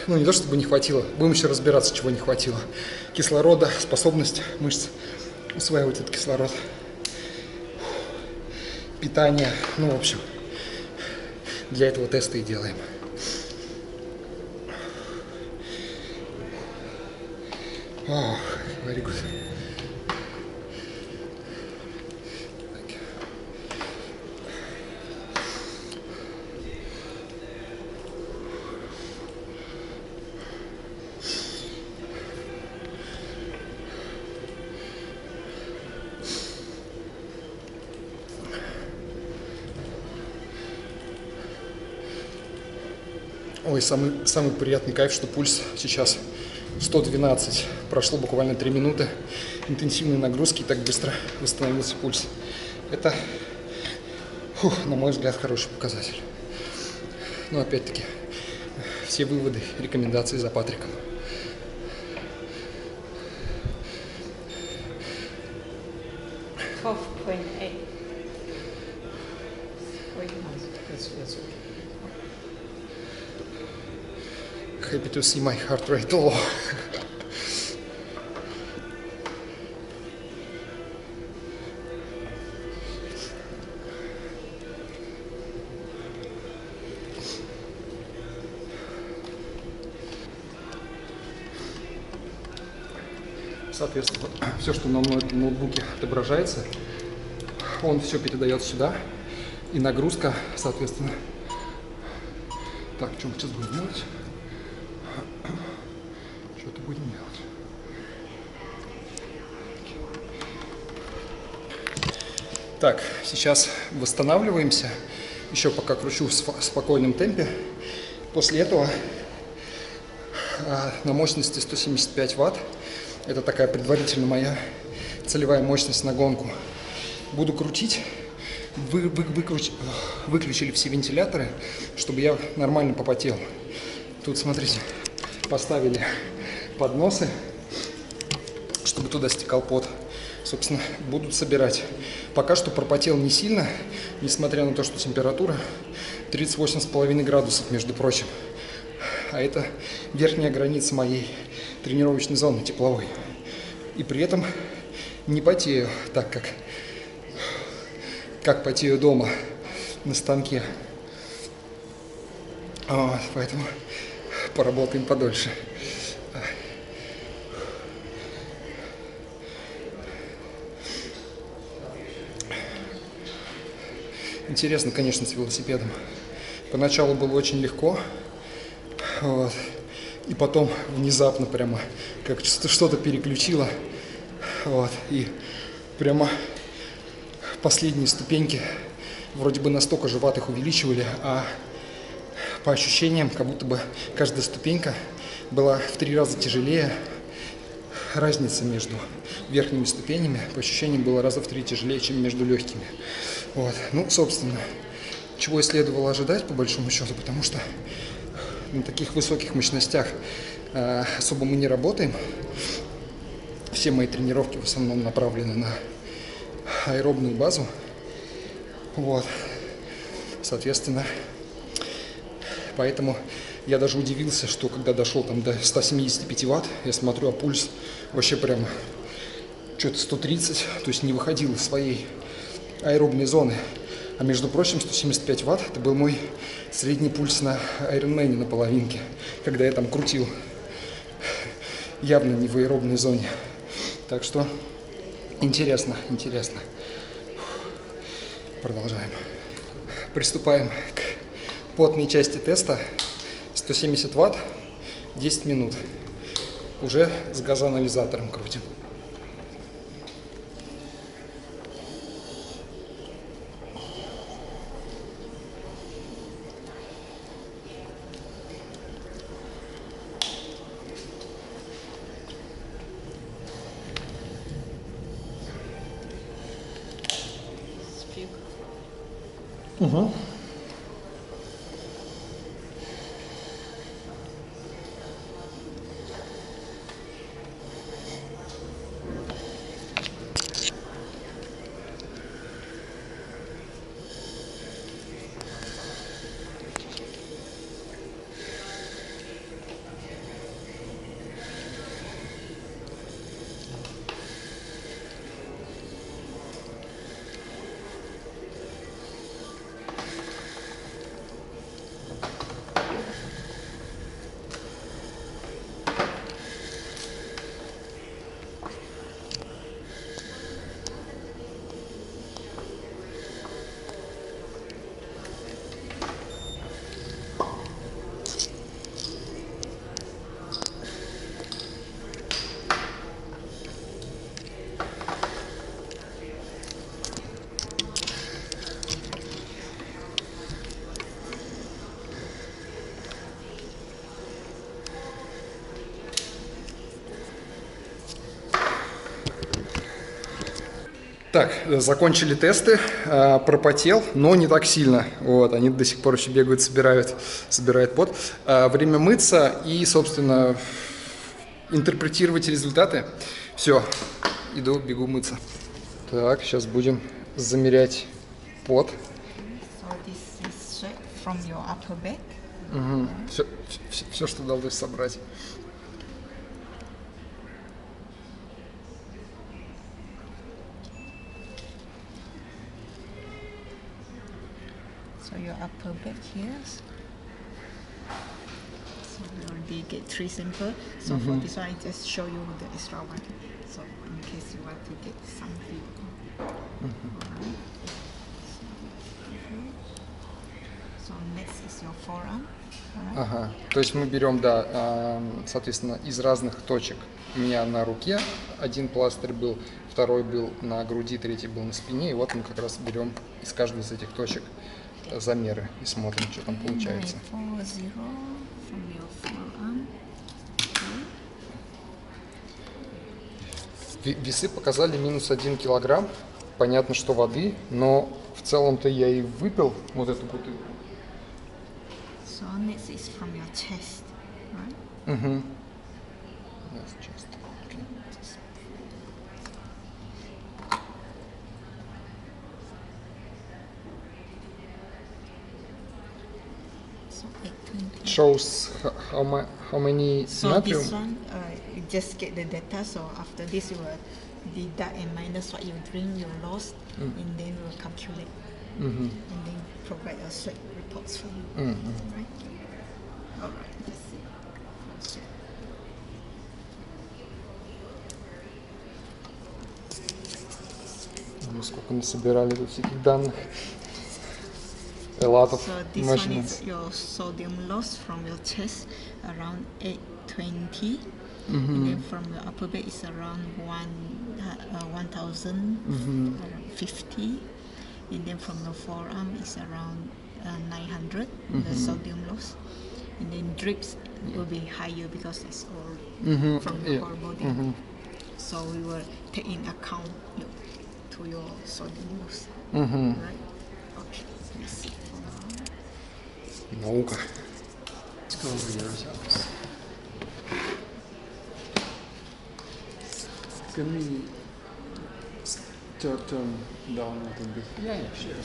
не то чтобы не хватило, будем еще разбираться, чего не хватило. Кислорода, способность мышц усваивать этот кислород. Питание, в общем, для этого теста и делаем. Oh, very good. Ой, самый приятный кайф, что пульс сейчас 112. Прошло буквально 3 минуты интенсивной нагрузки, и так быстро восстановился пульс. Это, на мой взгляд, хороший показатель. Но опять-таки, все выводы, рекомендации за Патриком. Happy to see my heart rate low. Соответственно, все, что на ноутбуке отображается, он все передает сюда. И нагрузка, соответственно. Так, что мы сейчас будем делать? Что-то будем делать. Так, сейчас восстанавливаемся. Еще пока кручу в спокойном темпе. После этого на мощности 175 Вт, это такая предварительно моя целевая мощность на гонку, буду крутить. Выключили все вентиляторы, чтобы я нормально попотел. Тут, смотрите, поставили подносы, чтобы туда стекал пот. Собственно, будут собирать. Пока что пропотел не сильно, несмотря на то, что температура 38,5 градусов, между прочим. А это верхняя граница моей тренировочной зоны тепловой. И при этом не потею так, как потею дома на станке. Вот, поэтому поработаем подольше. Интересно, конечно, с велосипедом. Поначалу было очень легко, вот. И потом внезапно прямо как что-то переключило, вот. И прямо последние ступеньки вроде бы настолько же ват их увеличивали, а по ощущениям, как будто бы каждая ступенька была в 3 раза тяжелее. Разница между верхними ступенями, по ощущениям, была раза в 3 тяжелее, чем между легкими. Вот. Ну, собственно, чего и следовало ожидать, по большому счету, потому что на таких высоких мощностях особо мы не работаем. Все мои тренировки в основном направлены на аэробную базу. Вот. Соответственно, поэтому я даже удивился, что когда дошел там до 175 ватт, я смотрю, а пульс вообще прям что-то 130, то есть не выходил из своей аэробной зоны. А между прочим, 175 ватт это был мой средний пульс на Ironman на половинке, когда я там крутил. Явно не в аэробной зоне. Так что интересно, интересно. Продолжаем. Приступаем к потной части теста. 170 ватт, 10 минут. Уже с газоанализатором крутим. Угу. Так, закончили тесты, пропотел, но не так сильно. Вот, они до сих пор еще бегают, собирают пот. Время мыться и, собственно, интерпретировать результаты. Все, бегу мыться. Так, сейчас будем замерять пот. So this is sweat from your upper back. Угу. Все, что удалось собрать. So your upper back here. So we already get 3 samples. So for this one, I just show you the extra one. So in case you want to get some view. Alright. So next is your forearm. Alright. Ага, то есть мы берем, да, соответственно, из разных точек. У меня на руке один пластырь был, второй был на груди, третий был на спине. И вот мы как раз берем из каждой из этих точек замеры и смотрим, что там получается. 940 from your forearm. Весы показали -1 килограмм. Понятно, что воды, но в целом-то я и выпил вот эту бутылку. So next is from your chest, right? Угу. Yes, chest. Okay. So 820. Shows how many So natrium. this one, you just get the data. So after this, you will deduct and minus what you drink, you lost, and then we'll calculate, and then provide a sweat reports for you. Right? All right. Let's see. Sweat. Мы сколько насобирали тут всяких данных. A lot of So this one measurements. is your sodium loss from your chest, around 820. And then from your upper back is around 1050. And then from your forearm is around 900, the sodium loss. And then drips will be higher because it's all from your whole body. So we will take in account to your sodium loss. Right? Okay. Let's see. Наука. Let's go over your results. Can we turn down a little bit? Yeah, sure.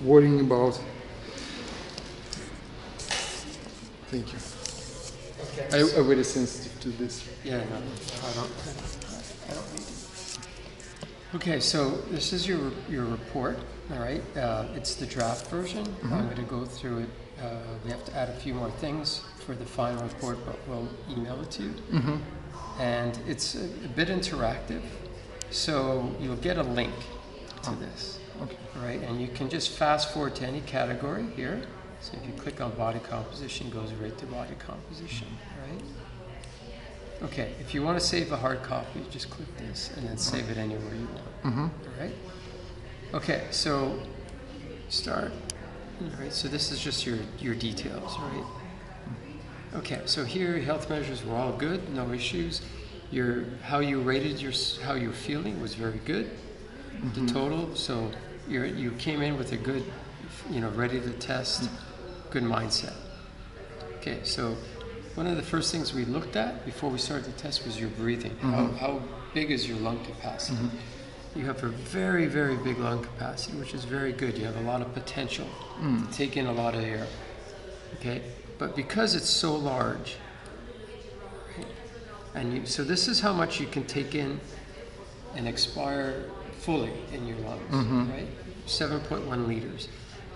Worrying about. Thank you. Okay. I'm very sensitive to this. Yeah, no, I don't need it. Okay, so this is your report, all right? It's the draft version. I'm going to go through it. We have to add a few more things for the final report, but we'll email it to you. And it's a bit interactive, so you'll get a link to this, Okay. all right? And you can just fast forward to any category here. So if you click on body composition, it goes right to body composition, right? Okay, if you want to save a hard copy, just click this and then save it anywhere you want. All right? Okay, so start. All right, so this is just your details, right? Okay, so here your health measures were all good, no issues. How you rated how you're feeling was very good. The total, so you came in with a good, ready to test, good mindset. Okay, so one of the first things we looked at before we started the test was your breathing. How big is your lung capacity? You have a very, very big lung capacity, which is very good. You have a lot of potential to take in a lot of air. Okay, but because it's so large, right, so this is how much you can take in and expire fully in your lungs, right? 7.1 liters.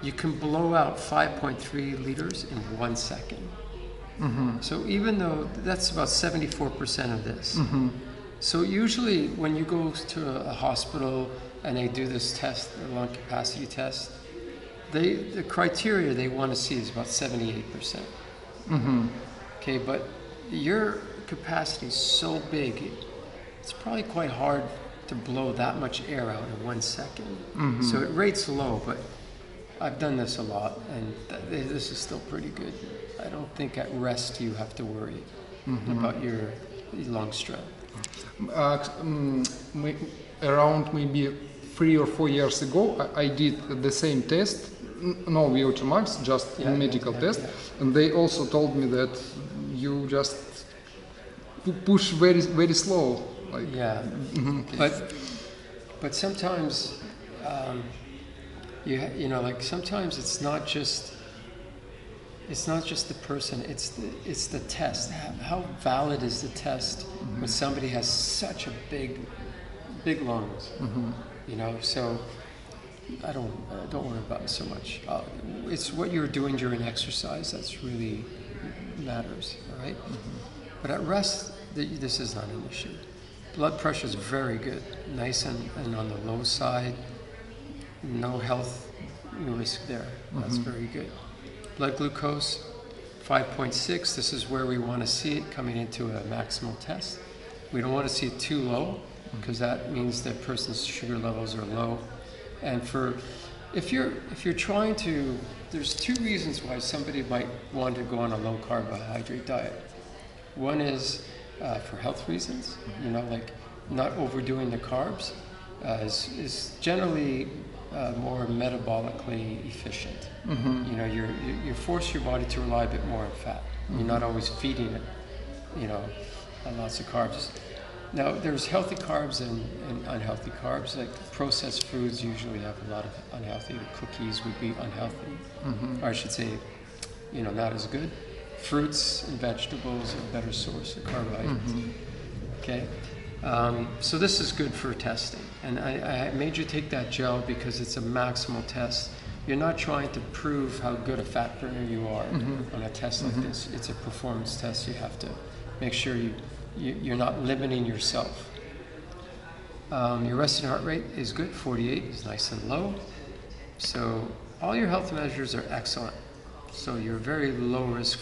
You can blow out 5.3 liters in 1 second. So even though that's about 74% of this. So usually when you go to a hospital and they do this test, the lung capacity test, the criteria they want to see is about 78%. Okay, but your capacity is so big, it's probably quite hard to blow that much air out in 1 second. So it rates low, but I've done this a lot, and this is still pretty good. I don't think at rest you have to worry about your lung strength. Around maybe 3 or 4 years ago, I did the same test, no VO2max, just medical test, and they also told me that you just push very, very slow. Like, but sometimes sometimes it's not just the person, it's the test. How valid is the test when somebody has such a big lungs? So I don't worry about it so much. It's what you're doing during exercise that's really matters, all right? But at rest, this is not an issue. Blood pressure is very good, nice and on the low side. No health risk there. That's very good. Blood glucose, 5.6. This is where we want to see it coming into a maximal test. We don't want to see it too low because that means that person's sugar levels are low. And if you're trying to, there's 2 reasons why somebody might want to go on a low carbohydrate diet. One is for health reasons, like not overdoing the carbs is generally more metabolically efficient. You force your body to rely a bit more on fat. You're not always feeding it, lots of carbs. Now, there's healthy carbs and unhealthy carbs. Like processed foods usually have a lot of unhealthy. The cookies would be unhealthy, or I should say, not as good. Fruits and vegetables are a better source of carbohydrates. Okay, so this is good for testing. And I made you take that gel because it's a maximal test. You're not trying to prove how good a fat burner you are on a test like this. It's a performance test. You have to make sure you're not limiting yourself. Your resting heart rate is good. 48 is nice and low. So all your health measures are excellent. So you're very low risk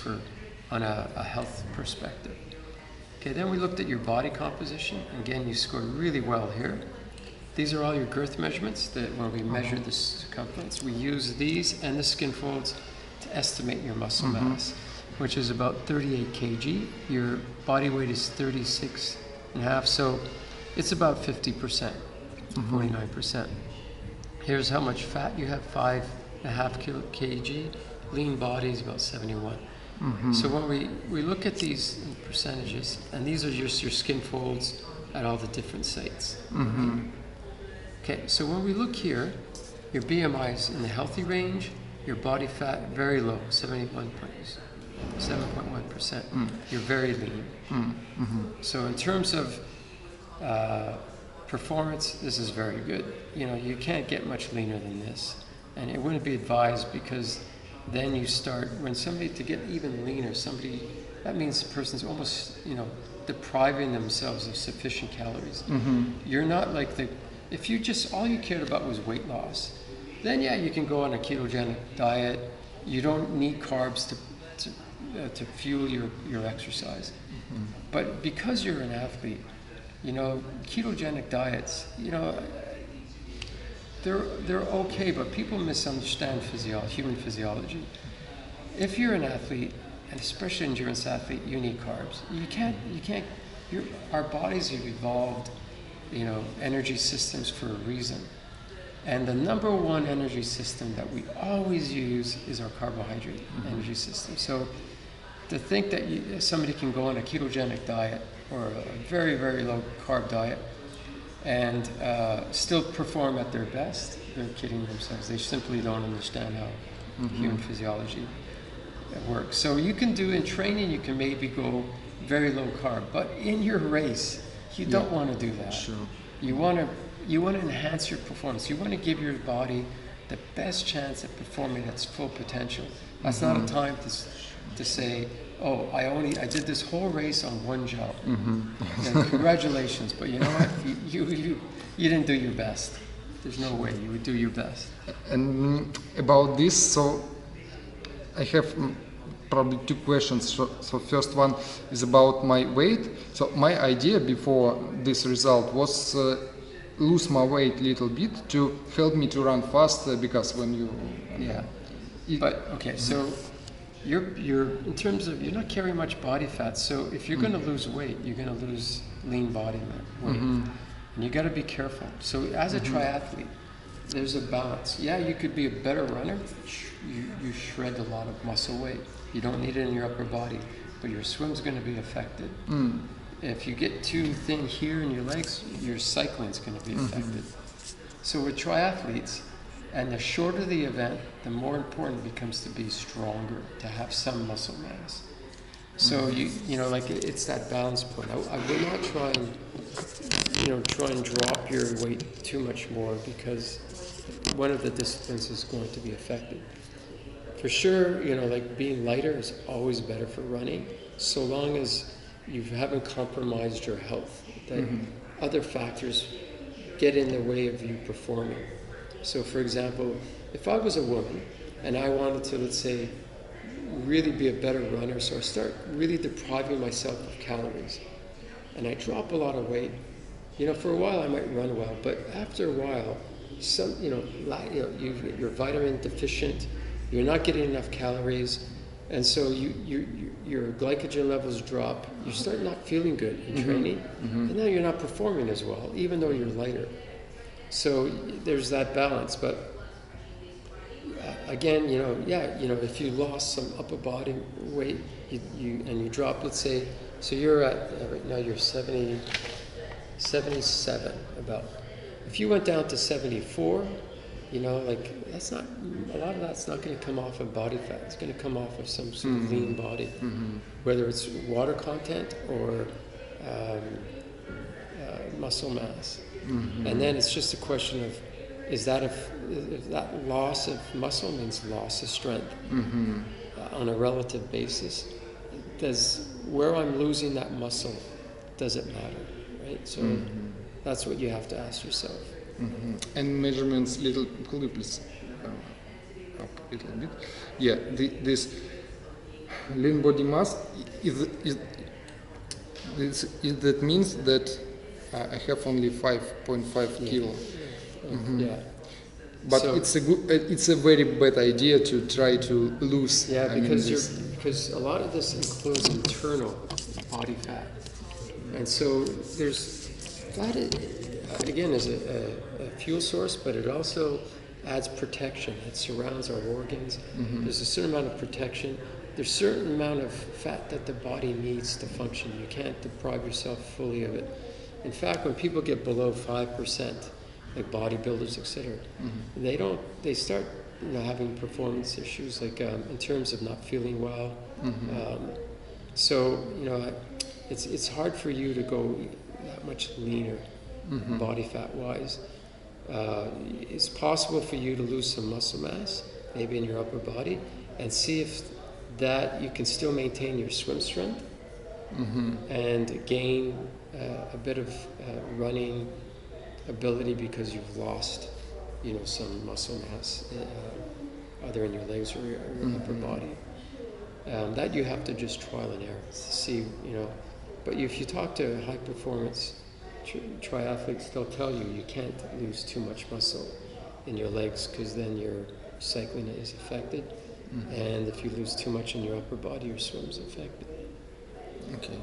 on a health perspective. Okay, then we looked at your body composition. Again, you scored really well here. These are all your girth measurements that when we measured the circumference, we use these and the skin folds to estimate your muscle mass, which is about 38 kg. Your body weight is 36.5, so it's about 50%, 49%. Here's how much fat you have, 5.5 kg. Lean body is about 71. So when we look at these percentages, and these are just your skin folds at all the different sites. Okay, so when we look here, your BMI is in the healthy range, your body fat very low, 7.1%. You're very lean. So in terms of performance, this is very good. You know, you can't get much leaner than this, and it wouldn't be advised because then you start, when somebody, to get even leaner, that means the person's almost, you know, depriving themselves of sufficient calories. You're not like if you just, all you cared about was weight loss, then yeah, you can go on a ketogenic diet. You don't need carbs to fuel your exercise. But because you're an athlete, you know, ketogenic diets, you know, they're okay, but people misunderstand human physiology. If you're an athlete, and especially an endurance athlete, you need carbs. Our bodies have evolved, you know, energy systems for a reason. And the number one energy system that we always use is our carbohydrate energy system. So to think that somebody can go on a ketogenic diet or a very, very low carb diet and still perform at their best, they're kidding themselves. They simply don't understand how human physiology works. So you can do, in training, you can maybe go very low carb, but in your race, you don't want to do that. Sure. You want to enhance your performance. You want to give your body the best chance at performing at its full potential. That's not a time to say, oh, I did this whole race on one jump. Yeah, congratulations, but you know what? You didn't do your best. There's no way you would do your best. And about this, so I have probably two questions. So first one is about my weight. So my idea before this result was lose my weight a little bit to help me to run faster, because when you so you're in terms of, you're not carrying much body fat, so if you're going to lose weight, you're going to lose lean body weight, and you got to be careful. So as a triathlete, there's a balance. Yeah, you could be a better runner. You shred a lot of muscle weight. You don't need it in your upper body, but your swim's going to be affected. If you get too thin here in your legs, your cycling's going to be affected. So with triathletes, and the shorter the event, the more important it becomes to be stronger, to have some muscle mass. So you know, like it's that balance point. I would not try and drop your weight too much more, because one of the disciplines is going to be affected. For sure, you know, like being lighter is always better for running, so long as you haven't compromised your health, that other factors get in the way of you performing. So for example, if I was a woman and I wanted to, let's say, really be a better runner, so I start really depriving myself of calories, and I drop a lot of weight, you know, for a while I might run well, but after a while, you're vitamin deficient, you're not getting enough calories, and so your glycogen levels drop, you start not feeling good in training, and now you're not performing as well, even though you're lighter. So there's that balance, but again, if you lost some upper body weight, you drop, let's say, so you're at, right now you're 77 about. If you went down to 74, you know, like that's not, a lot of that's not going to come off of body fat. It's going to come off of some sort of lean body, whether it's water content or muscle mass. And then it's just a question of, is that if that loss of muscle means loss of strength on a relative basis, does where I'm losing that muscle, does it matter, right? So that's what you have to ask yourself. And measurements, little, could you please up a little bit. Yeah, this lean body mass that means that I have only 5.5 kilo. Yeah. But So- it's a very bad idea to try to lose. Yeah, I mean, because a lot of this includes internal body fat, and so there's fat. Again, is a fuel source, but it also adds protection. It surrounds our organs. There's a certain amount of protection. There's a certain amount of fat that the body needs to function. You can't deprive yourself fully of it. In fact, when people get below 5%, like bodybuilders, etc., they start having performance issues, like in terms of not feeling well. So it's hard for you to go that much leaner, body fat wise. It's possible for you to lose some muscle mass, maybe in your upper body, and see if that you can still maintain your swim strength and gain a bit of running ability because you've lost, some muscle mass, either in your legs or your upper body. That you have to just trial and error to see, But if you talk to high performance triathletes, they'll tell you you can't lose too much muscle in your legs because then your cycling is affected, and if you lose too much in your upper body, your swim is affected. Okay.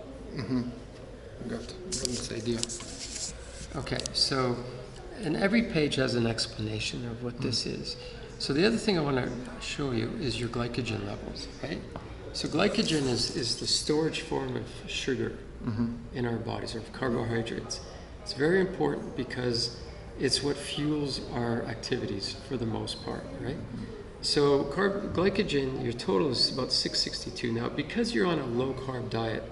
Got this idea. Okay, so, and every page has an explanation of what this is. So the other thing I want to show you is your glycogen levels, right? So glycogen is the storage form of sugar in our bodies, or carbohydrates. It's very important because it's what fuels our activities for the most part, right? So glycogen, your total is about 662. Now, because you're on a low-carb diet,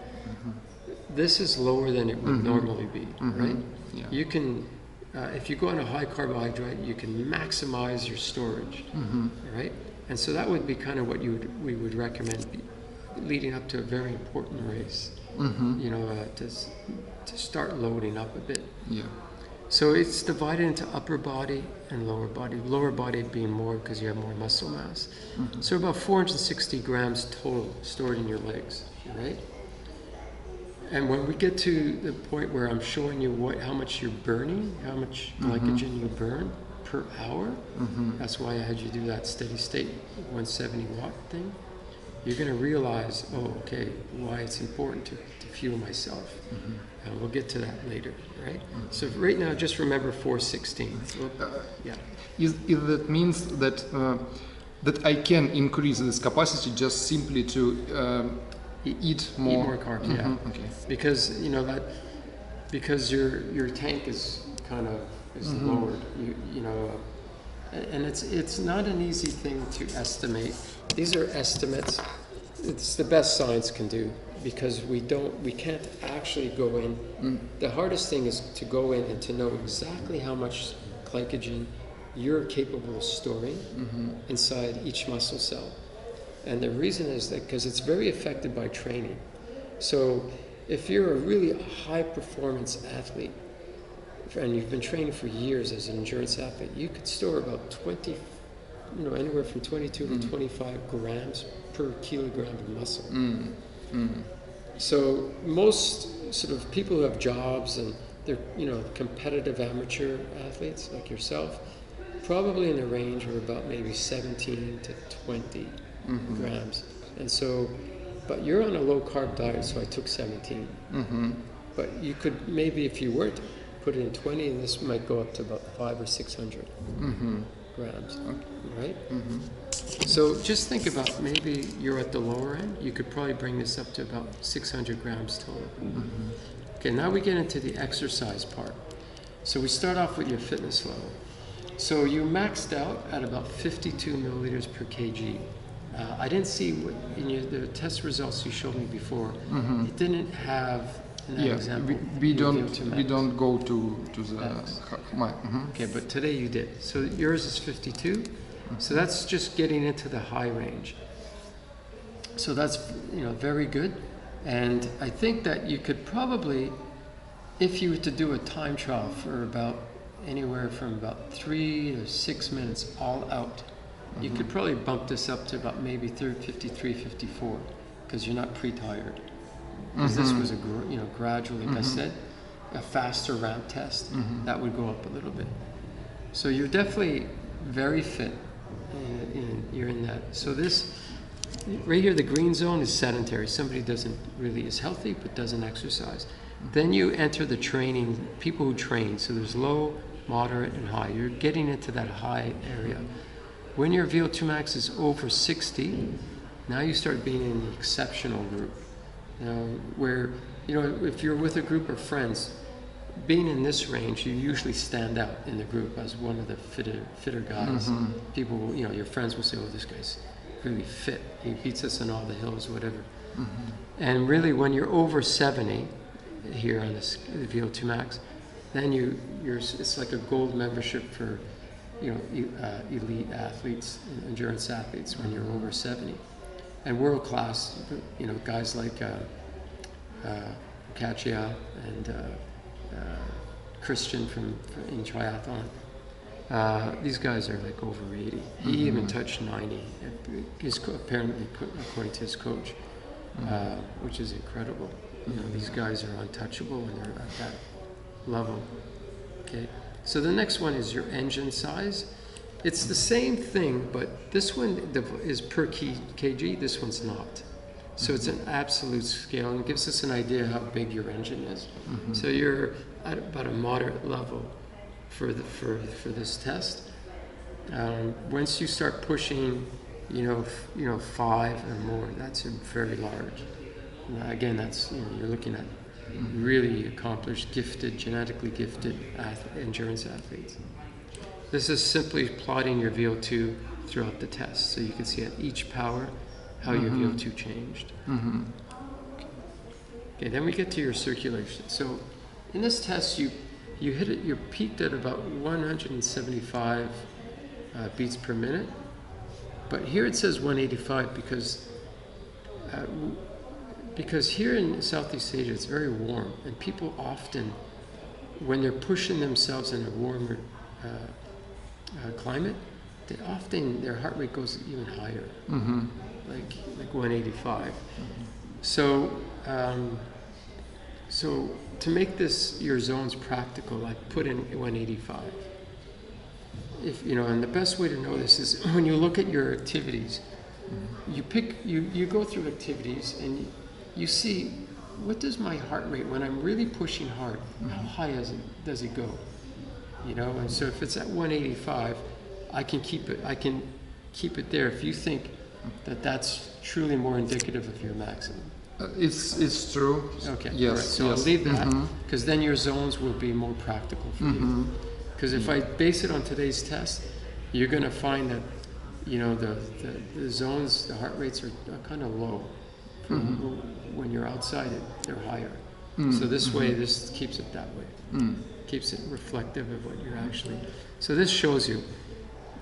this is lower than it would normally be, right? Yeah. You can, if you go on a high carbohydrate, you can maximize your storage, right? And so that would be kind of what we would recommend leading up to a very important race, to start loading up a bit. Yeah. So it's divided into upper body and lower body. Lower body being more because you have more muscle mass. So about 460 grams total stored in your legs, right? And when we get to the point where I'm showing you how much you're burning, how much glycogen you burn per hour, that's why I had you do that steady state 170 watt thing, you're going to realize, why it's important to fuel myself. And we'll get to that later, right? So right now, just remember 416. Is that means that that I can increase this capacity just simply to eat more? Eat more carbs, yeah. Okay. Because because your tank is kind of lowered. And it's not an easy thing to estimate. These are estimates. It's the best science can do because we can't actually go in. The hardest thing is to go in and to know exactly how much glycogen you're capable of storing inside each muscle cell. And the reason is that because it's very affected by training. So if you're a really high performance athlete and you've been training for years as an endurance athlete, you could store about 20, anywhere from 22 to 25 grams per kilogram of muscle. So most sort of people who have jobs and they're, competitive amateur athletes like yourself, probably in the range of about maybe 17 to 20 grams. And so, but you're on a low carb diet, so I took 17. But you could maybe, if you were to put it in 20, and this might go up to about 500 or 600 grams, right? So just think about maybe you're at the lower end. You could probably bring this up to about 600 grams total. Okay, now we get into the exercise part. So we start off with your fitness level. So you maxed out at about 52 milliliters per kg. I didn't see what in the test results you showed me before. It didn't have in that example. We don't go to the Okay, but today you did. So yours is 52. So that's just getting into the high range. So that's very good. And I think that you could probably, if you were to do a time trial for about anywhere from about 3 to 6 minutes all out, You could probably bump this up to about maybe 53, 54, because you're not pre-tired. Because this was a gradual, like I said, a faster ramp test, that would go up a little bit. So you're definitely very fit. You're in that. So this, right here, the green zone is sedentary. Somebody is healthy but doesn't exercise. Then you enter the training, people who train. So there's low, moderate, and high. You're getting into that high area. When your VO2 max is over 60, now you start being in the exceptional group. Where, if you're with a group of friends, being in this range, you usually stand out in the group as one of the fitter guys. People, your friends will say, "Oh, this guy's really fit. He beats us on all the hills, whatever." And really, when you're over 70 here on this VO2 max, then it's like a gold membership for elite athletes, endurance athletes, when you're over 70. And world class, guys like Katia and Christian in triathlon. These guys are like over 80. He even touched 90. He's apparently, according to his coach, which is incredible. These guys are untouchable when they're at that level. Okay. So the next one is your engine size. It's the same thing, but this one is per kg, this one's not. So it's an absolute scale, and it gives us an idea how big your engine is. So you're at about a moderate level for this test. Once you start pushing, 5 or more, that's very large. Again, that's you're looking at really accomplished, genetically gifted endurance athletes. This is simply plotting your VO2 throughout the test, so you can see at each power how your VO2 changed. Okay, then we get to your circulation. So in this test, you hit it. You're peaked at about 175 beats per minute, but here it says 185 because here in Southeast Asia it's very warm, and people often, when they're pushing themselves in a warmer climate, their heart rate goes even higher, like 185. So to make your zones practical, I put in 185. And the best way to know this is when you look at your activities, you go through activities and you see, what does my heart rate, when I'm really pushing hard, how high does it go? And so if it's at 185, I can keep it there if you think that that's truly more indicative of your maximum. It's true. Okay. Yes. Right. So I'll leave that, because then your zones will be more practical for you. Because if I base it on today's test, you're going to find that the zones, the heart rates are kind of low. When you're outside it, they're higher. So this way, this keeps it that way. Keeps it reflective of what you're actually. So this shows you.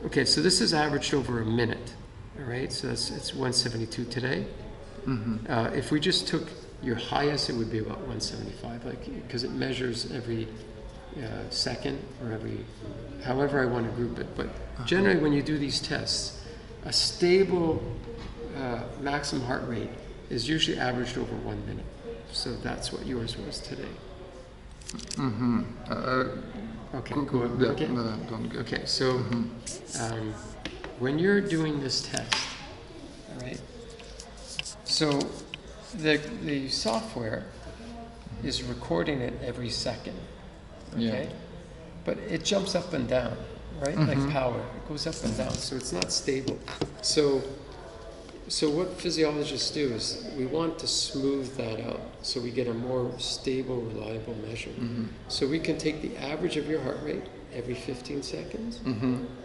Okay, so this is averaged over a minute. All right, so it's 172 today. If we just took your highest, it would be about 175, because it measures every second or however I want to group it. But generally, when you do these tests, a stable maximum heart rate is usually averaged over 1 minute. So that's what yours was today. Okay, go ahead. Okay, so when you're doing this test, all right, so the software is recording it every second, okay? But it jumps up and down, right? Like power, it goes up and down, so it's not stable. So what physiologists do is we want to smooth that out so we get a more stable, reliable measure. So we can take the average of your heart rate every 15 seconds,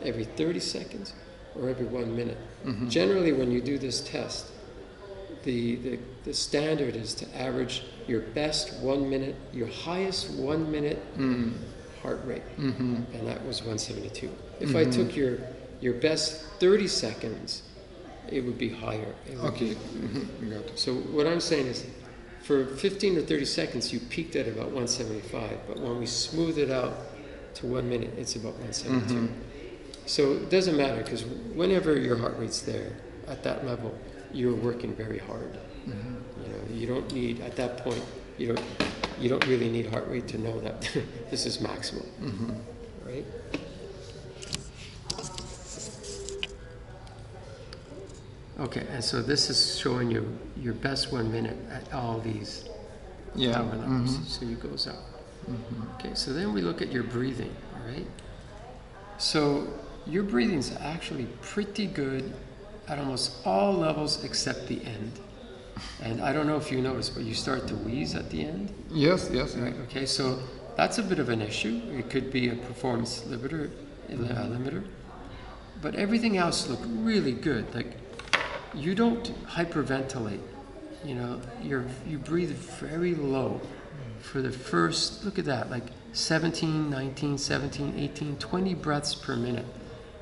every 30 seconds, or every 1 minute. Generally, when you do this test, the standard is to average your best 1 minute, your highest 1 minute heart rate, and that was 172. If I took your best 30 seconds, it would be higher. Okay. So what I'm saying is, for 15 or 30 seconds, you peaked at about 175, but when we smooth it out to 1 minute, it's about 172. So it doesn't matter, because whenever your heart rate's there, at that level, you're working very hard. You don't need, at that point, you don't really need heart rate to know that this is maximal, right? Okay, and so this is showing you your best 1 minute at all these power levels. So it goes up. Okay, so then we look at your breathing, all right? So your breathing's actually pretty good at almost all levels except the end. And I don't know if you noticed, but you start to wheeze at the end. Yes. Right, okay, so that's a bit of an issue. It could be a performance limiter. But everything else looked really good. Like, you don't hyperventilate. You breathe very low for the first, look at that, like 17, 19, 17, 18, 20 breaths per minute.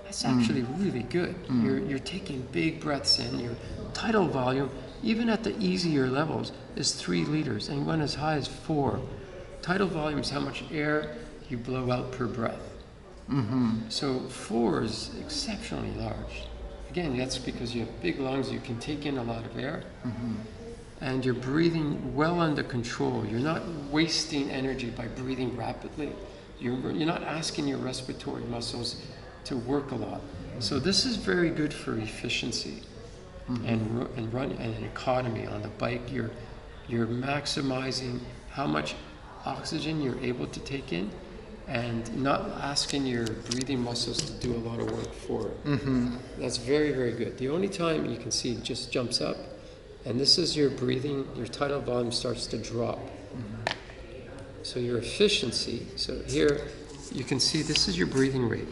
That's actually really good. You're taking big breaths in. Your tidal volume, even at the easier levels, is 3 liters and went as high as 4. Tidal volume is how much air you blow out per breath. So 4 is exceptionally large. Again, that's because you have big lungs, you can take in a lot of air, and you're breathing well under control. You're not wasting energy by breathing rapidly. You're not asking your respiratory muscles to work a lot. So this is very good for efficiency and run and economy on the bike. You're maximizing how much oxygen you're able to take in, and not asking your breathing muscles to do a lot of work for it. That's very, very good. The only time you can see it just jumps up, and this is your breathing, your tidal volume starts to drop. So your efficiency, so here you can see this is your breathing rate.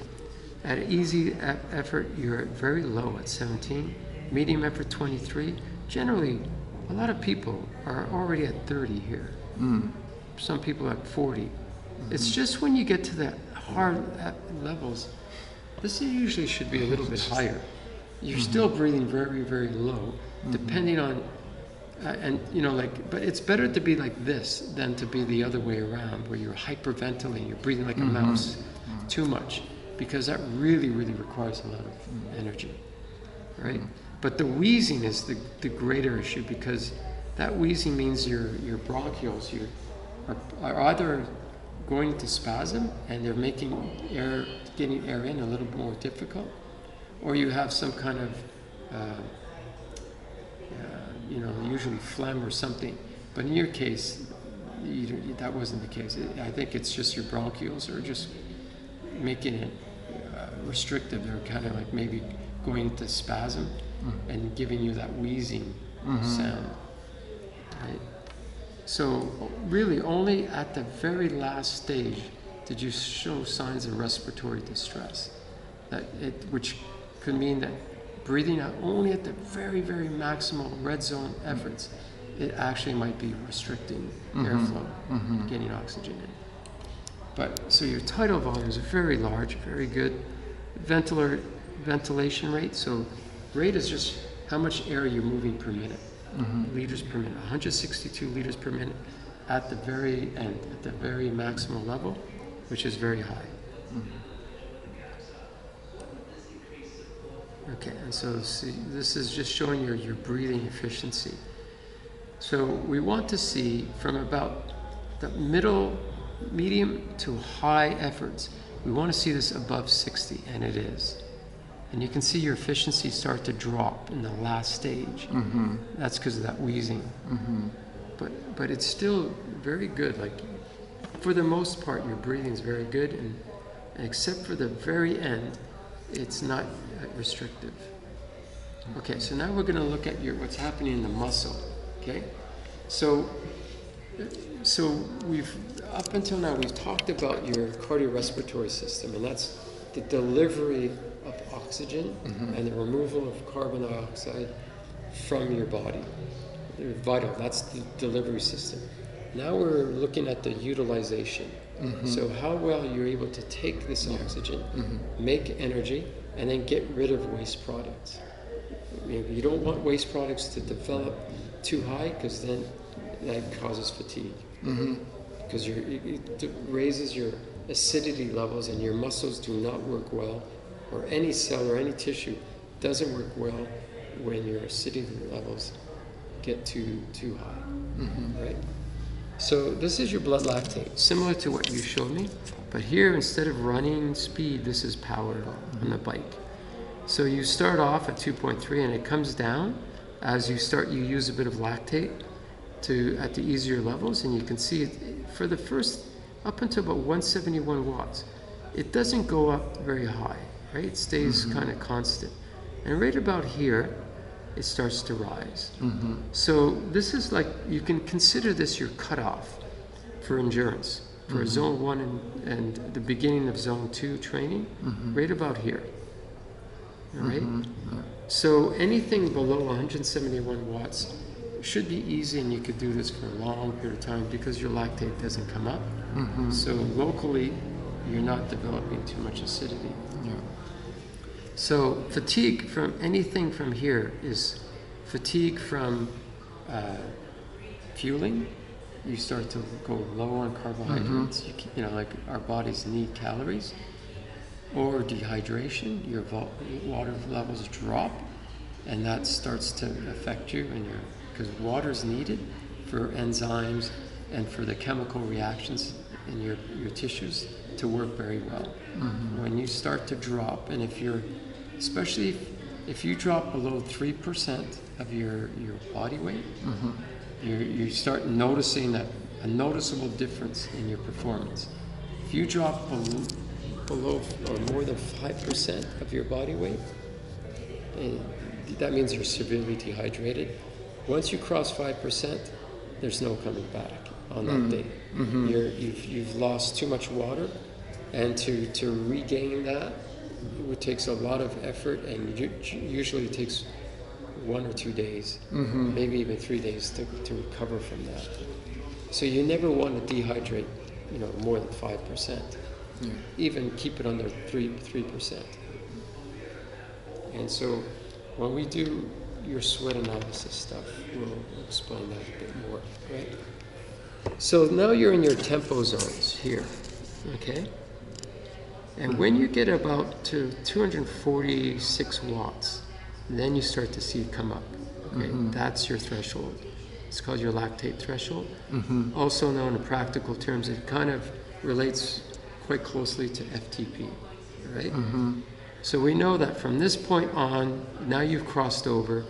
At easy effort, you're very low at 17, medium effort 23. Generally, a lot of people are already at 30 here. Some people at 40. It's just when you get to the hard levels, this usually should be a little bit higher. You're still breathing very, very low, depending on, but it's better to be like this than to be the other way around, where you're hyperventilating, you're breathing like a mouse too much, because that really, really requires a lot of energy, right? But the wheezing is the greater issue, because that wheezing means your bronchioles are either going into spasm and they're making getting air in a little more difficult, or you have some kind of, usually phlegm or something. But in your case, that wasn't the case. I think it's just your bronchioles are just making it restrictive. They're kind of like maybe going into spasm and giving you that wheezing sound, right? So really only at the very last stage did you show signs of respiratory distress, which could mean that breathing out only at the very, very maximal red zone efforts, it actually might be restricting airflow, getting oxygen in. But so your tidal volume is very large, very good. Ventilation rate, so rate is just how much air you're moving per minute. Liters per minute, 162 liters per minute at the very end, at the very maximal level, which is very high. Okay, and so see, this is just showing your breathing efficiency. So we want to see from about the medium to high efforts, we want to see this above 60, and it is. And you can see your efficiency start to drop in the last stage. That's because of that wheezing. But it's still very good. Like, for the most part, your breathing is very good, and except for the very end, it's not restrictive. Okay, so now we're going to look at what's happening in the muscle. Okay, so we've up until now we've talked about your cardiorespiratory system, and that's the delivery of oxygen and the removal of carbon dioxide from your body. They're vital. That's the delivery system. Now we're looking at the utilization. So how well you're able to take this oxygen, make energy, and then get rid of waste products. You don't want waste products to develop too high, because then that causes fatigue. Because it raises your acidity levels, and your muscles do not work well or any cell or any tissue doesn't work well when your acidity levels get too high, right? So this is your blood lactate, similar to what you showed me, but here instead of running speed, this is power on the bike. So you start off at 2.3 and it comes down as you use a bit of lactate at the easier levels, and you can see it for the first, up until about 171 watts. It doesn't go up very high, right? It stays kind of constant. And right about here, it starts to rise. So this is like, you can consider this your cutoff for endurance, for zone 1 and the beginning of zone 2 training, right about here. All right? So anything below 171 watts should be easy, and you could do this for a long period of time because your lactate doesn't come up. So locally, you're not developing too much acidity. So fatigue from anything from here is fatigue from fueling. You start to go low on carbohydrates. You know, like our bodies need calories. Or dehydration, your water levels drop, and that starts to affect you, because water is needed for enzymes and for the chemical reactions in your tissues to work very well. When you start to drop, and especially if you drop below 3% of your body weight, you start noticing a noticeable difference in your performance. If you drop below or more than 5% of your body weight, that means you're severely dehydrated. Once you cross 5%, there's no coming back on that day. You've lost too much water, and to regain that, it takes a lot of effort, and usually it takes 1 or 2 days, maybe even 3 days to recover from that. So you never want to dehydrate, more than 5%. Even keep it under 3%. And so when we do your sweat analysis stuff, we'll explain that a bit more, right? So now you're in your tempo zones here, okay? And when you get about to 246 watts, then you start to see it come up, okay? That's your threshold. It's called your lactate threshold. Also known in practical terms, it kind of relates quite closely to FTP, right? So we know that from this point on, now you've crossed over,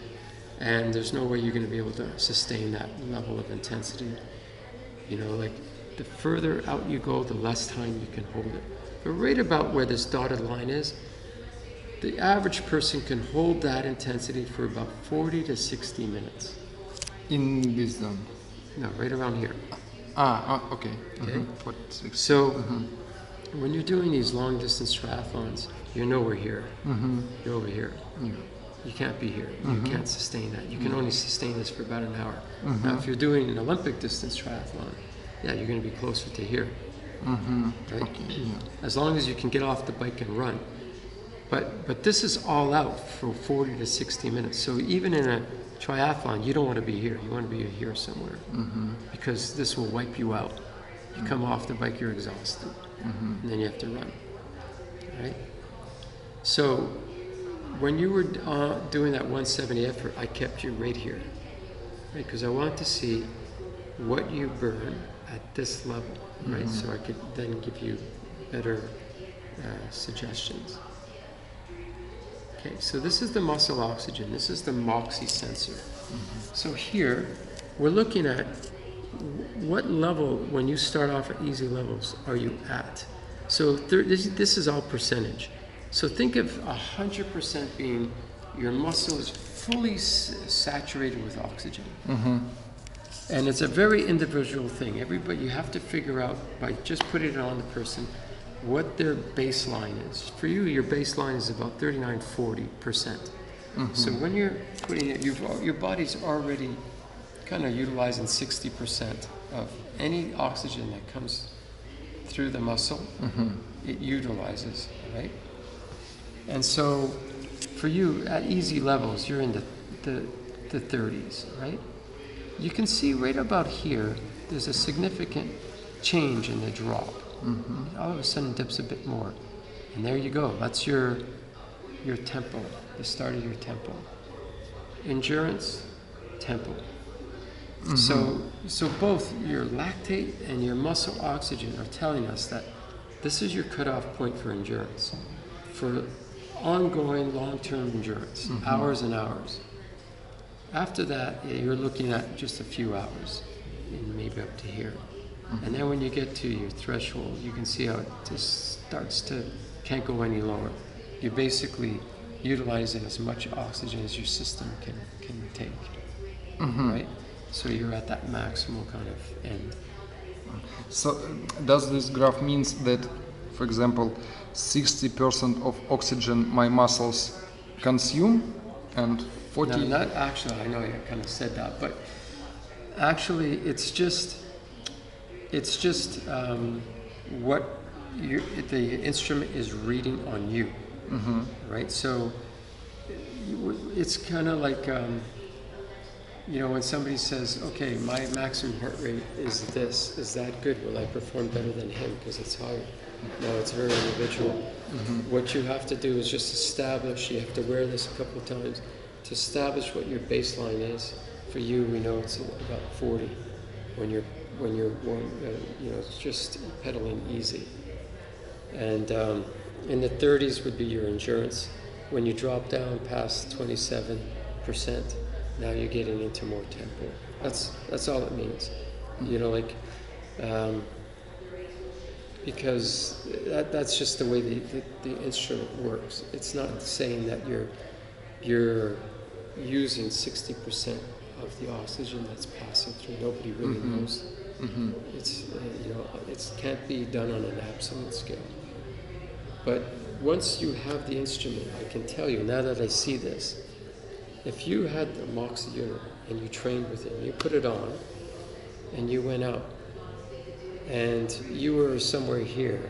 and there's no way you're going to be able to sustain that level of intensity. Like the further out you go, the less time you can hold it. But right about where this dotted line is, the average person can hold that intensity for about 40 to 60 minutes. In this zone? No, right around here. Okay. So when you're doing these long distance triathlons, you're nowhere here. You're over here. You can't be here. You can't sustain that. You can only sustain this for about an hour. Now, if you're doing an Olympic distance triathlon, you're going to be closer to here. Right? As long as you can get off the bike and run. But this is all out for 40 to 60 minutes. So even in a triathlon, you don't want to be here. You want to be here somewhere, because this will wipe you out. You come off the bike, you're exhausted, and then you have to run, right? So when you were doing that 170 effort, I kept you right here, right? Because I want to see what you burn at this level, right? So I could then give you better suggestions. Okay, so this is the muscle oxygen. This is the MOXY sensor. So here, we're looking at what level, when you start off at easy levels, are you at? So this is all percentage. So think of 100% being your muscle is fully saturated with oxygen. And it's a very individual thing. Everybody, you have to figure out, by just putting it on the person, what their baseline is. For you, your baseline is about 39-40%. So when you're putting it, your body's already kind of utilizing 60% of any oxygen that comes through the muscle. It utilizes, right? And so for you, at easy levels, you're in the 30s, right? You can see right about here, there's a significant change in the drop. All of a sudden dips a bit more. And there you go. That's your your tempo, the start of your tempo. Endurance, tempo. So both your lactate and your muscle oxygen are telling us that this is your cutoff point for endurance, for ongoing long-term endurance, hours and hours. After that, you're looking at just a few hours, and maybe up to here. And then when you get to your threshold, you can see how it just starts to, can't go any lower. You're basically utilizing as much oxygen as your system can take, right? So you're at that maximal kind of end. So does this graph means that, for example, 60% of oxygen my muscles consume and 40? No, not actually, I know you kind of said that, but actually it's just what the instrument is reading on you, right? So it's kind of like, you know, when somebody says, okay, my maximum heart rate is this, is that good? Will I perform better than him because it's higher? No, it's very individual. What you have to do is just establish, you have to wear this a couple of times, to establish what your baseline is. For you, we know it's about 40 when you're you know, it's just pedaling easy. And in the 30s would be your endurance. When you drop down past 27%, now you're getting into more tempo. That's all it means. You know, like, because that's just the way the instrument works. It's not saying that you're using 60% of the oxygen that's passing through. Nobody really knows. It's you know, it can't be done on an absolute scale. But once you have the instrument, I can tell you now that I see this. If you had the Moxie unit and you trained with it, and you put it on, and you went out, and you were somewhere here,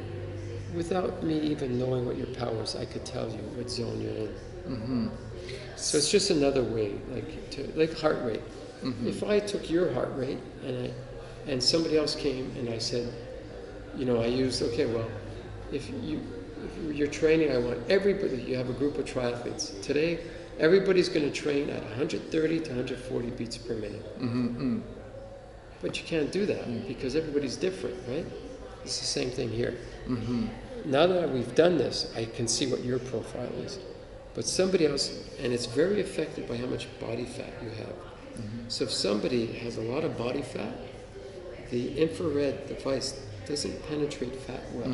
without me even knowing what your power is, I could tell you what zone you're in. So it's just another way, like heart rate. If I took your heart rate and somebody else came and I said, you know, I used, okay, well, if you're training, I want everybody, you have a group of triathletes. Today, everybody's going to train at 130 to 140 beats per minute. But you can't do that because everybody's different, right? It's the same thing here. Now that we've done this, I can see what your profile is. But somebody else, and it's very affected by how much body fat you have. So if somebody has a lot of body fat, the infrared device doesn't penetrate fat well.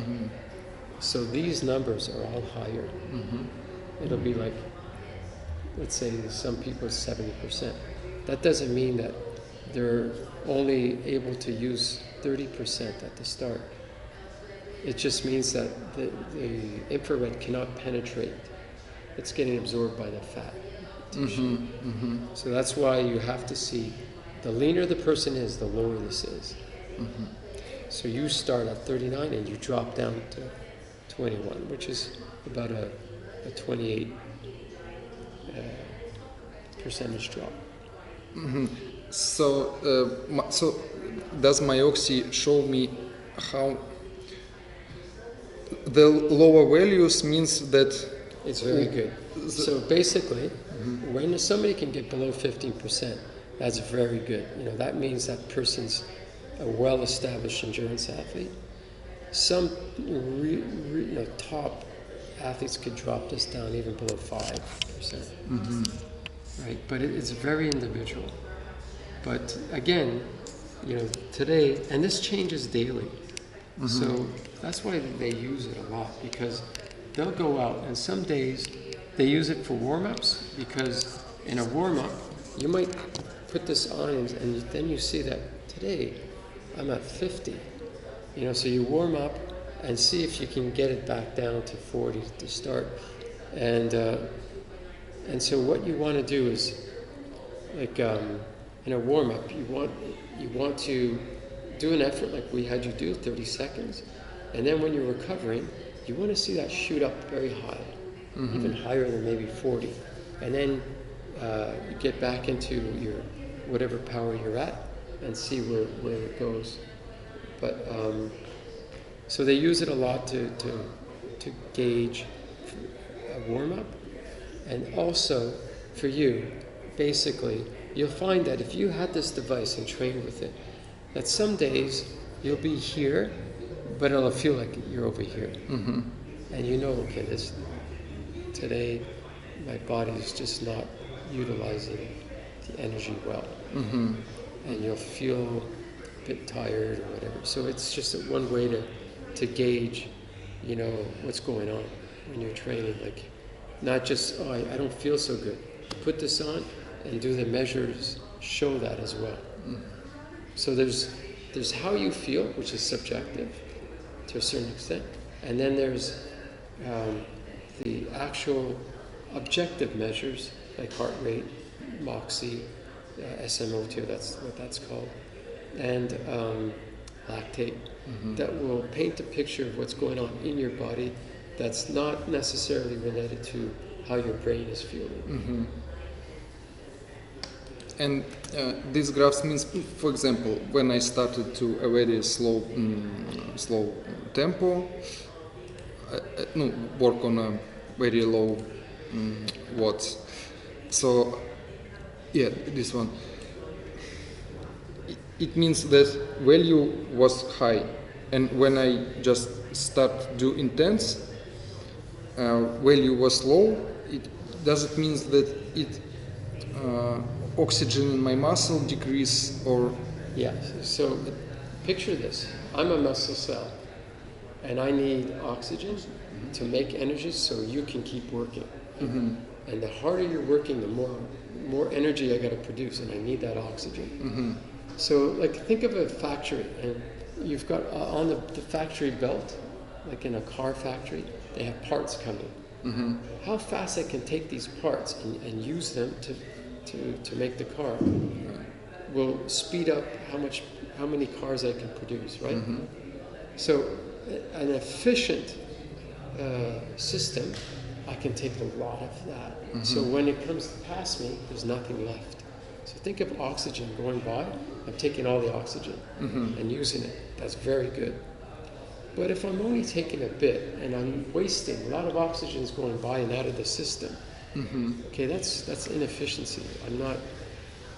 So these numbers are all higher. It'll be like, let's say some people 70%. That doesn't mean that they're only able to use 30% at the start. It just means that the infrared cannot penetrate. It's getting absorbed by the fat tissue. So that's why you have to see, the leaner the person is, the lower this is. So you start at 39 and you drop down to 21, which is about a 28 percentage drop. So does my Oxy show me how the lower values means that it's very good. So basically, when somebody can get below 15%, that's very good. You know, that means that person's a well-established endurance athlete. Some top athletes could drop this down even below 5%. Right? But it's very individual. But again, you know, today, and this changes daily. So that's why they use it a lot, because they'll go out and some days they use it for warm-ups, because in a warm-up, you might put this on and then you see that today I'm at 50. You know, so you warm up and see if you can get it back down to 40 to start. And so what you want to do is, like in a warm-up, you want to do an effort like we had you do, 30 seconds, and then when you're recovering, you want to see that shoot up very high, even higher than maybe 40, and then you get back into your whatever power you're at and see where it goes. But so they use it a lot to gauge a warm-up, And also, for you, basically, you'll find that if you had this device and trained with it, that some days you'll be here, but it'll feel like you're over here. And you know, okay, today my body is just not utilizing the energy well. And you'll feel a bit tired or whatever. So it's just one way to gauge, you know, what's going on when you're training. Like, not just, oh, I don't feel so good. Put this on and do the measures, show that as well. So there's how you feel, which is subjective to a certain extent, and then there's the actual objective measures like heart rate, moxie, SMO2, that's what that's called, and lactate, that will paint a picture of what's going on in your body that's not necessarily related to how your brain is feeling. And these graphs means, for example, when I started to a very slow tempo, work on a very low watts. So, yeah, this one. It means that value was high, and when I just start do intense, value was low. Does it mean that it oxygen in my muscle decrease or? Yeah, so picture this. I'm a muscle cell and I need oxygen to make energy so you can keep working. And the harder you're working, the more energy I got to produce, and I need that oxygen. So like think of a factory, and you've got on the factory belt, like in a car factory, they have parts coming. How fast I can take these parts and use them to make the car will speed up how many cars I can produce, right? So an efficient system, I can take a lot of that. So when it comes past me, there's nothing left. So think of oxygen going by. I'm taking all the oxygen and using it. That's very good. But if I'm only taking a bit and I'm wasting a lot of oxygen is going by and out of the system, okay, that's inefficiency. I'm not,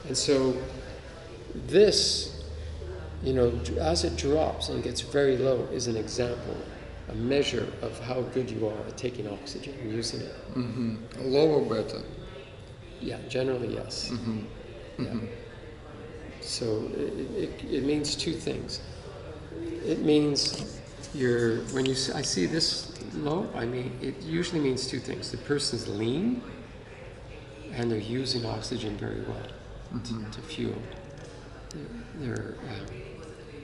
and so this, you know, as it drops and gets very low, is an example, a measure of how good you are at taking oxygen and using it. Low or better? Yeah, generally yes. Yeah. So it means two things. It means I see this low, I mean, it usually means two things. The person's lean and they're using oxygen very well to fuel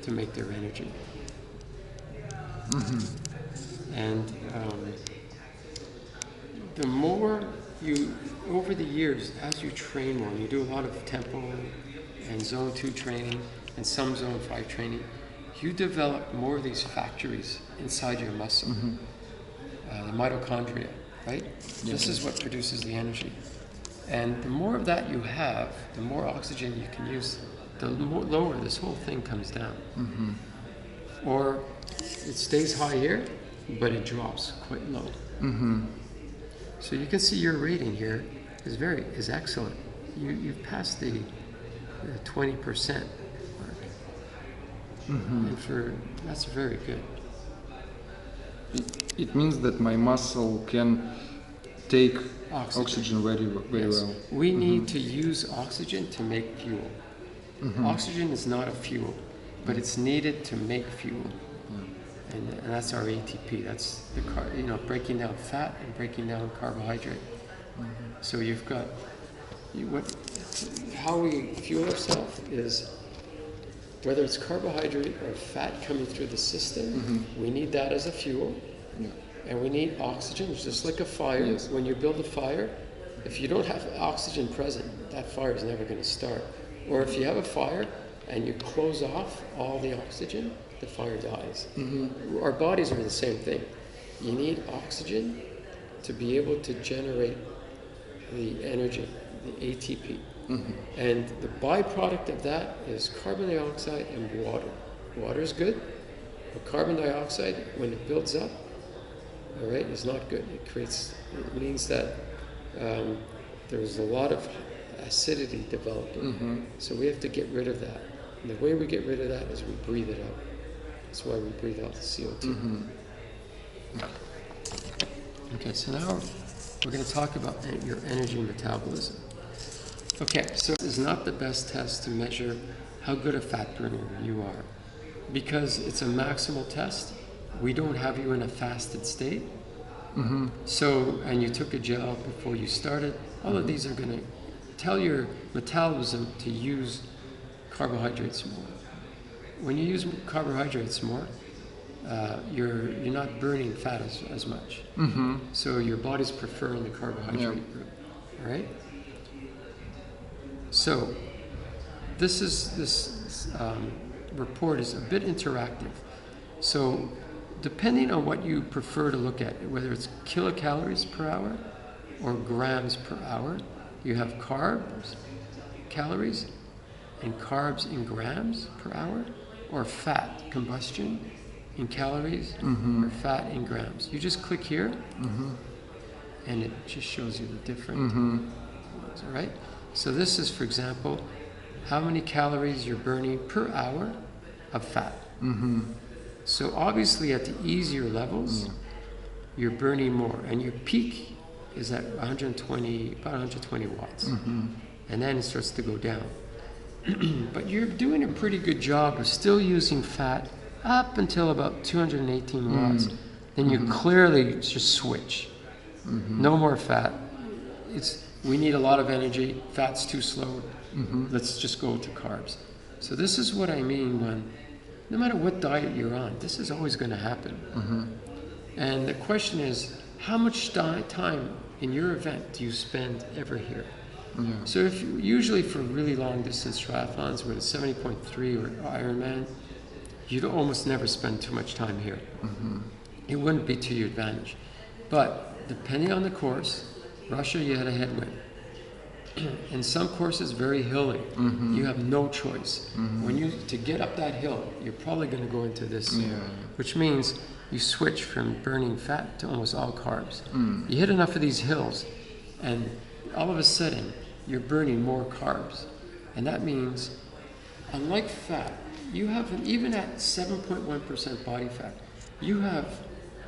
to make their energy. And the more you, over the years, as you train more, and you do a lot of tempo and zone 2 training and some zone 5 training, you develop more of these factories inside your muscle. The mitochondria, right? This is what produces the energy. And the more of that you have, the more oxygen you can use, the lower this whole thing comes down. Or it stays high here, but it drops quite low. So you can see your rating here is excellent. You've passed the 20% mark. And that's very good. It means that my muscle can take oxygen very well. We need to use oxygen to make fuel. Oxygen is not a fuel, but it's needed to make fuel. And that's our ATP. That's the breaking down fat and breaking down carbohydrate. So you've got how we fuel ourselves is whether it's carbohydrate or fat coming through the system. We need that as a fuel, and we need oxygen. It's just like a fire. When you build a fire, if you don't have oxygen present, that fire is never going to start. Or if you have a fire and you close off all the oxygen, the fire dies. Our bodies are the same thing. You need oxygen to be able to generate the energy, the ATP. And the byproduct of that is carbon dioxide and water. Water is good, but carbon dioxide, when it builds up, all right, is not good. It means that there's a lot of acidity developing. So we have to get rid of that. And the way we get rid of that is we breathe it out. That's why we breathe out the CO2. Okay, so now we're going to talk about your energy metabolism. Okay, so it's not the best test to measure how good a fat burner you are. Because it's a maximal test, we don't have you in a fasted state. So, and you took a gel before you started, all of these are going to tell your metabolism to use carbohydrates more. When you use carbohydrates more, you're not burning fat as much. So your body's preferring the carbohydrate group, all right? So this report is a bit interactive. So depending on what you prefer to look at, whether it's kilocalories per hour or grams per hour, you have carbs, calories, and carbs in grams per hour, or fat, combustion, in calories, or fat in grams. You just click here, and it just shows you the different ones, all right? So this is, for example, how many calories you're burning per hour of fat. So obviously at the easier levels, you're burning more, and your peak is at about 120 watts. And then it starts to go down. But you're doing a pretty good job of still using fat up until about 218 watts. Then you clearly just switch. No more fat. We need a lot of energy. Fat's too slow. Let's just go to carbs. So this is what I mean when, no matter what diet you're on, this is always going to happen. And the question is, how much time in your event do you spend ever here? So if usually for really long distance triathlons, where it's 70.3 or Ironman, you'd almost never spend too much time here. It wouldn't be to your advantage. But depending on the course, Russia, you had a headwind. In some courses, very hilly, you have no choice. To get up that hill, you're probably going to go into this, which means you switch from burning fat to almost all carbs. You hit enough of these hills, and all of a sudden, you're burning more carbs. And that means, unlike fat, you have, even at 7.1% body fat, you have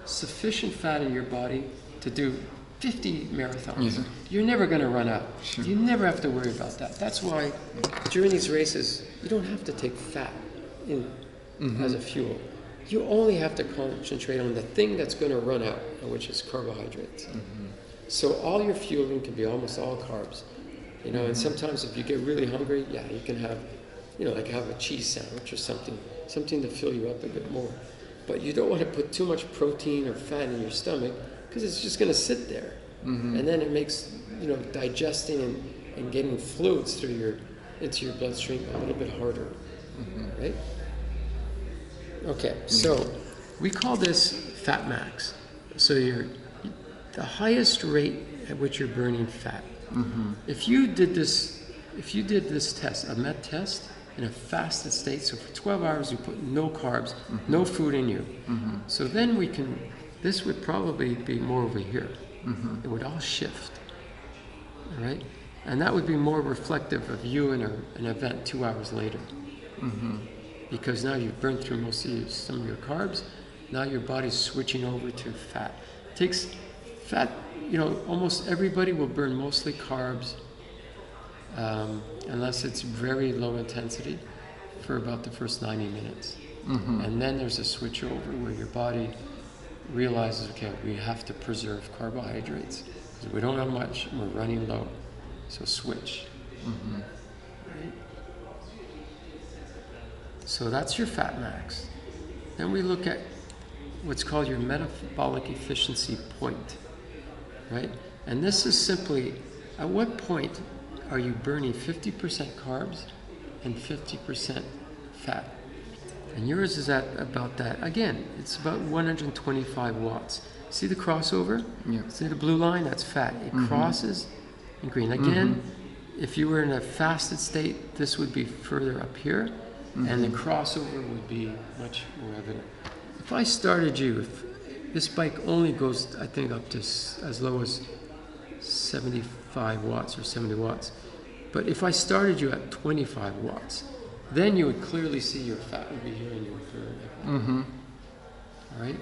sufficient fat in your body to do 50 marathons. You're never going to run out. You never have to worry about that. That's why during these races, you don't have to take fat in as a fuel. You only have to concentrate on the thing that's going to run out, which is carbohydrates. So all your fueling can be almost all carbs. And sometimes if you get really hungry, you can have, like have a cheese sandwich or something to fill you up a bit more. But you don't want to put too much protein or fat in your stomach, because it's just going to sit there. And then it makes, digesting and getting fluids into your bloodstream a little bit harder, right? Okay, so we call this fat max. So the highest rate at which you're burning fat. If you did this test, a MET test, in a fasted state, so for 12 hours you put no carbs, no food in you. So then this would probably be more over here. It would all shift, all right? And that would be more reflective of you in an event 2 hours later. Because now you've burned through some of your carbs, now your body's switching over to fat. It takes fat, almost everybody will burn mostly carbs, unless it's very low intensity, for about the first 90 minutes. And then there's a switch over where your body realizes, okay, we have to preserve carbohydrates because we don't have much, we're running low. So switch. Right? So that's your fat max. Then we look at what's called your metabolic efficiency point, right? And this is simply, at what point are you burning 50% carbs and 50% fat? And yours is at about that. Again, it's about 125 watts. See the crossover? See the blue line? That's fat. It crosses in green. Again, if you were in a fasted state, this would be further up here, and the crossover would be much more evident. If I started you, if this bike only goes, I think, up to as low as 75 watts or 70 watts. But if I started you at 25 watts, then you would clearly see your fat would be here and you would burn it. Mm-hmm. All right?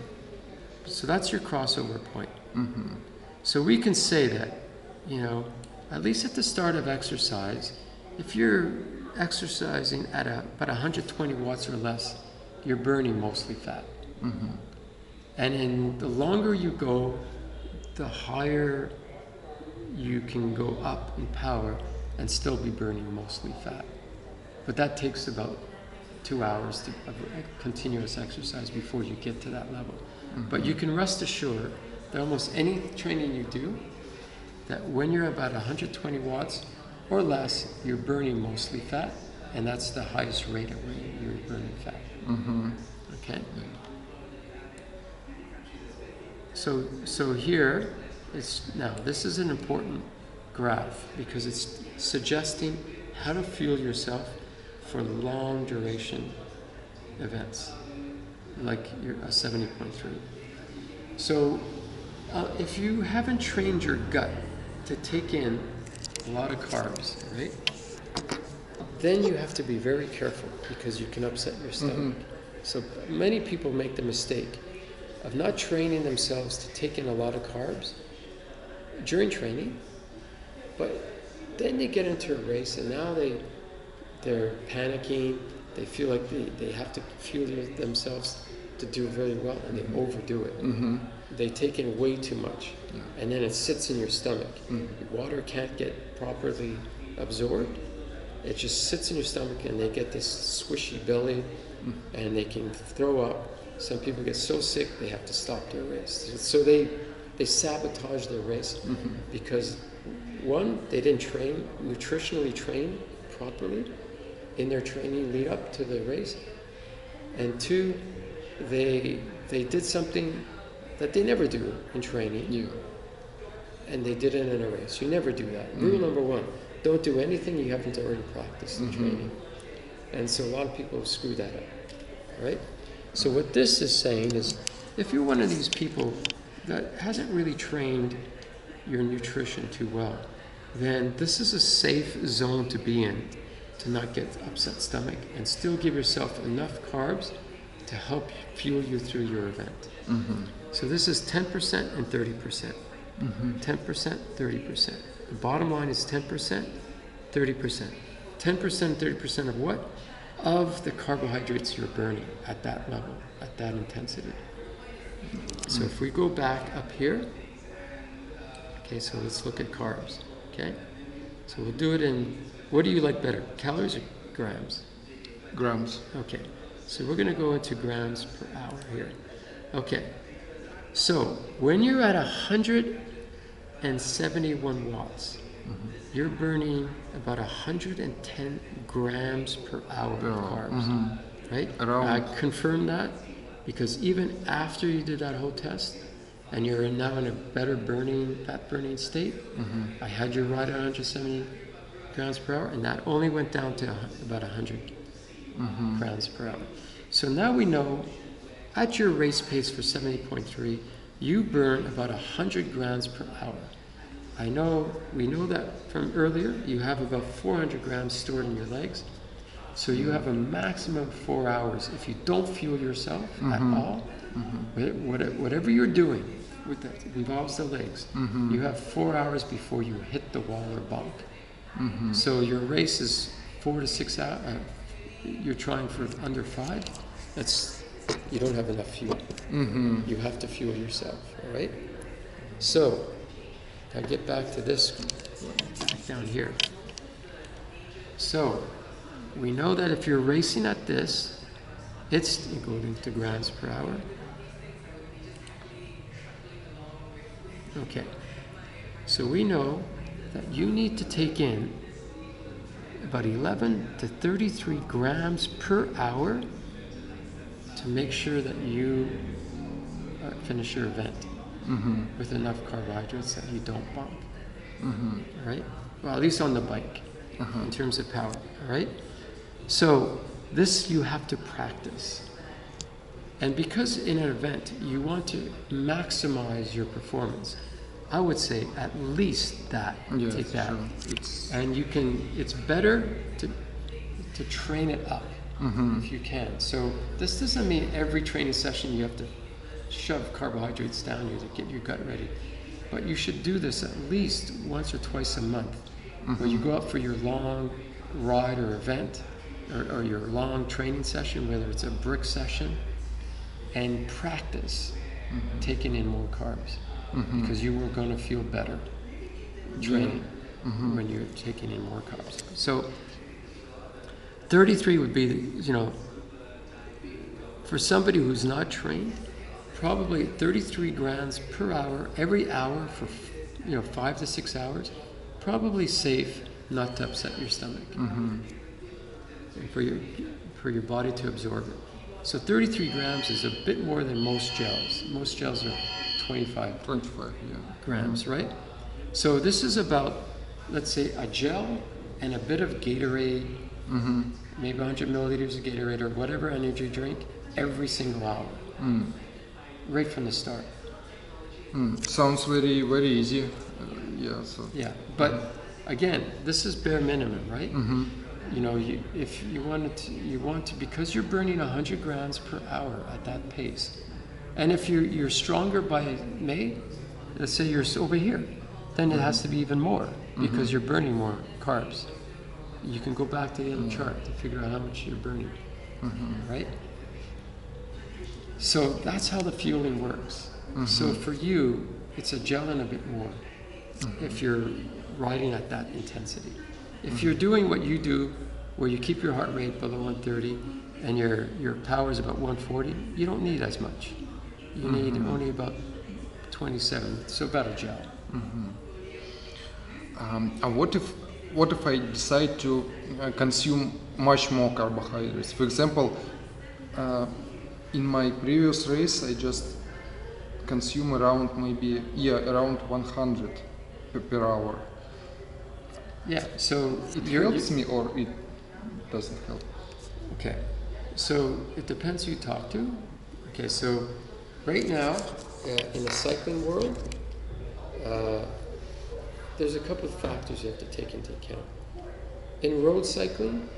So that's your crossover point. Mm-hmm. So we can say that, you know, at least at the start of exercise, if you're exercising at about 120 watts or less, you're burning mostly fat. Mm-hmm. And in the longer you go, the higher you can go up in power and still be burning mostly fat. But that takes about 2 hours of continuous exercise before you get to that level. Mm-hmm. But you can rest assured that almost any training you do, that when you're about 120 watts or less, you're burning mostly fat, and that's the highest rate at where you're burning fat. Mm-hmm. Okay? So here, now this is an important graph because it's suggesting how to fuel yourself for long duration events, like your 70.3. So if you haven't trained your gut to take in a lot of carbs, right, then you have to be very careful because you can upset your stomach. Mm-hmm. So many people make the mistake of not training themselves to take in a lot of carbs during training, but then they get into a race and now they're panicking, they feel like they have to fuel themselves to do very well, and they overdo it. Mm-hmm. They take in way too much, and then it sits in your stomach. Mm-hmm. Water can't get properly absorbed. It just sits in your stomach and they get this squishy belly, and they can throw up. Some people get so sick they have to stop their race. So they sabotage their race because, one, they didn't nutritionally train properly in their training lead up to the race, and two, they did something that they never do in training, and they did it in a race. You never do that. Rule number one: don't do anything you haven't already practiced in training. And so a lot of people screw that up. All right? So what this is saying is, if you're one of these people that hasn't really trained your nutrition too well, then this is a safe zone to be in, to not get upset stomach and still give yourself enough carbs to help fuel you through your event. Mm-hmm. So this is 10% and 30%. 10%, 30%. The bottom line is 10%, 30%. 10% and 30% of what? Of the carbohydrates you're burning at that level, at that intensity. So if we go back up here, okay, so let's look at carbs, okay? So we'll do it in, what do you like better, calories or grams? Grams. Okay, so we're gonna go into grams per hour here. Okay, so when you're at 171 watts, you're burning about 110 grams per hour of carbs, right? I confirm that because even after you did that whole test and you're now in a better fat burning state, I had you right at 170 grams per hour, and that only went down to about 100 grams per hour. So now we know at your race pace for 70.3, you burn about 100 grams per hour. We know that from earlier, you have about 400 grams stored in your legs. So you have a maximum of 4 hours. If you don't fuel yourself at all, whatever you're doing that involves the legs, you have 4 hours before you hit the wall or bump. So your race is 4 to 6 hours. You're trying for under 5. You don't have enough fuel. You have to fuel yourself, all right? So I get back to this, back down here. So we know that if you're racing at this, it's going to grams per hour. Okay, so we know that you need to take in about 11 to 33 grams per hour to make sure that you finish your event with enough carbohydrates that you don't bump. All right? Well, at least on the bike, in terms of power. All right? So this you have to practice. And because in an event you want to maximize your performance, I would say at least that. Yes, take that. sure. And you can, it's better to train it up if you can. So this doesn't mean every training session you have to shove carbohydrates down you to get your gut ready. But you should do this at least once or twice a month. Where you go out for your long ride or event or your long training session, whether it's a brick session, and practice taking in more carbs. Because you are going to feel better training when you're taking in more carbs. So 33 would be, you know, for somebody who's not trained, probably 33 grams per hour, every hour for, you know, 5 to 6 hours, probably safe not to upset your stomach. And for your body to absorb it. So 33 grams is a bit more than most gels. Most gels are 25 grams, right? So this is about, let's say, a gel and a bit of Gatorade, maybe 100 milliliters of Gatorade or whatever energy drink every single hour, right from the start. Sounds very, very easy. Yeah, but again, this is bare minimum, right? You know, if you want to, because you're burning 100 grams per hour at that pace. And if you're stronger by May, let's say you're over here, then it has to be even more because you're burning more carbs. You can go back to the other chart to figure out how much you're burning, right? So that's how the fueling works. So for you, it's a gel and a bit more if you're riding at that intensity. If you're doing what you do, where you keep your heart rate below 130 and your power is about 140, you don't need as much. You need only about 27, so about a gel. What if I decide to consume much more carbohydrates? For example, in my previous race, I just consume around around 100 per hour. Yeah, so It helps me or it doesn't help? Okay, so it depends who you talk to. Okay, so right now in the cycling world, there's a couple of factors you have to take into account. In road cycling,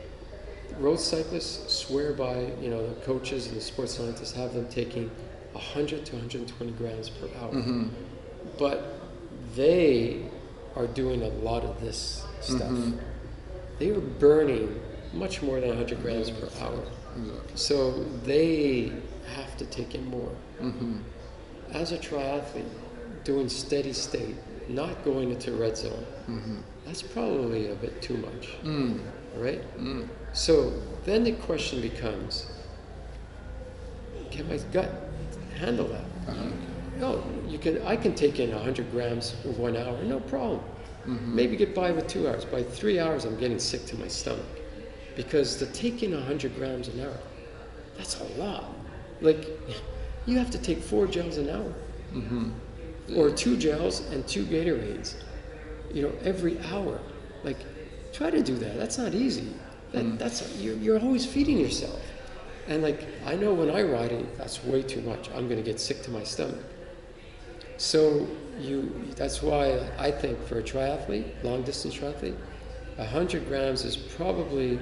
road cyclists swear by, you know, the coaches and the sports scientists have them taking 100 to 120 grams per hour. But they are doing a lot of this stuff. They are burning much more than 100 grams per hour. So they have to take in more. As a triathlete, doing steady state, not going into red zone, that's probably a bit too much, right? So then the question becomes, can my gut handle that? No, I can take in 100 grams in 1 hour, no problem. Maybe get by with 2 hours. By 3 hours, I'm getting sick to my stomach. Because to take in 100 grams an hour, that's a lot. Like, you have to take 4 gels an hour. Or 2 gels and 2 Gatorades, you know, every hour. Like, try to do that. That's not easy. You're always feeding yourself. And like, I know when I ride it, that's way too much. I'm going to get sick to my stomach. So that's why I think for a triathlete, long distance triathlete, 100 grams is probably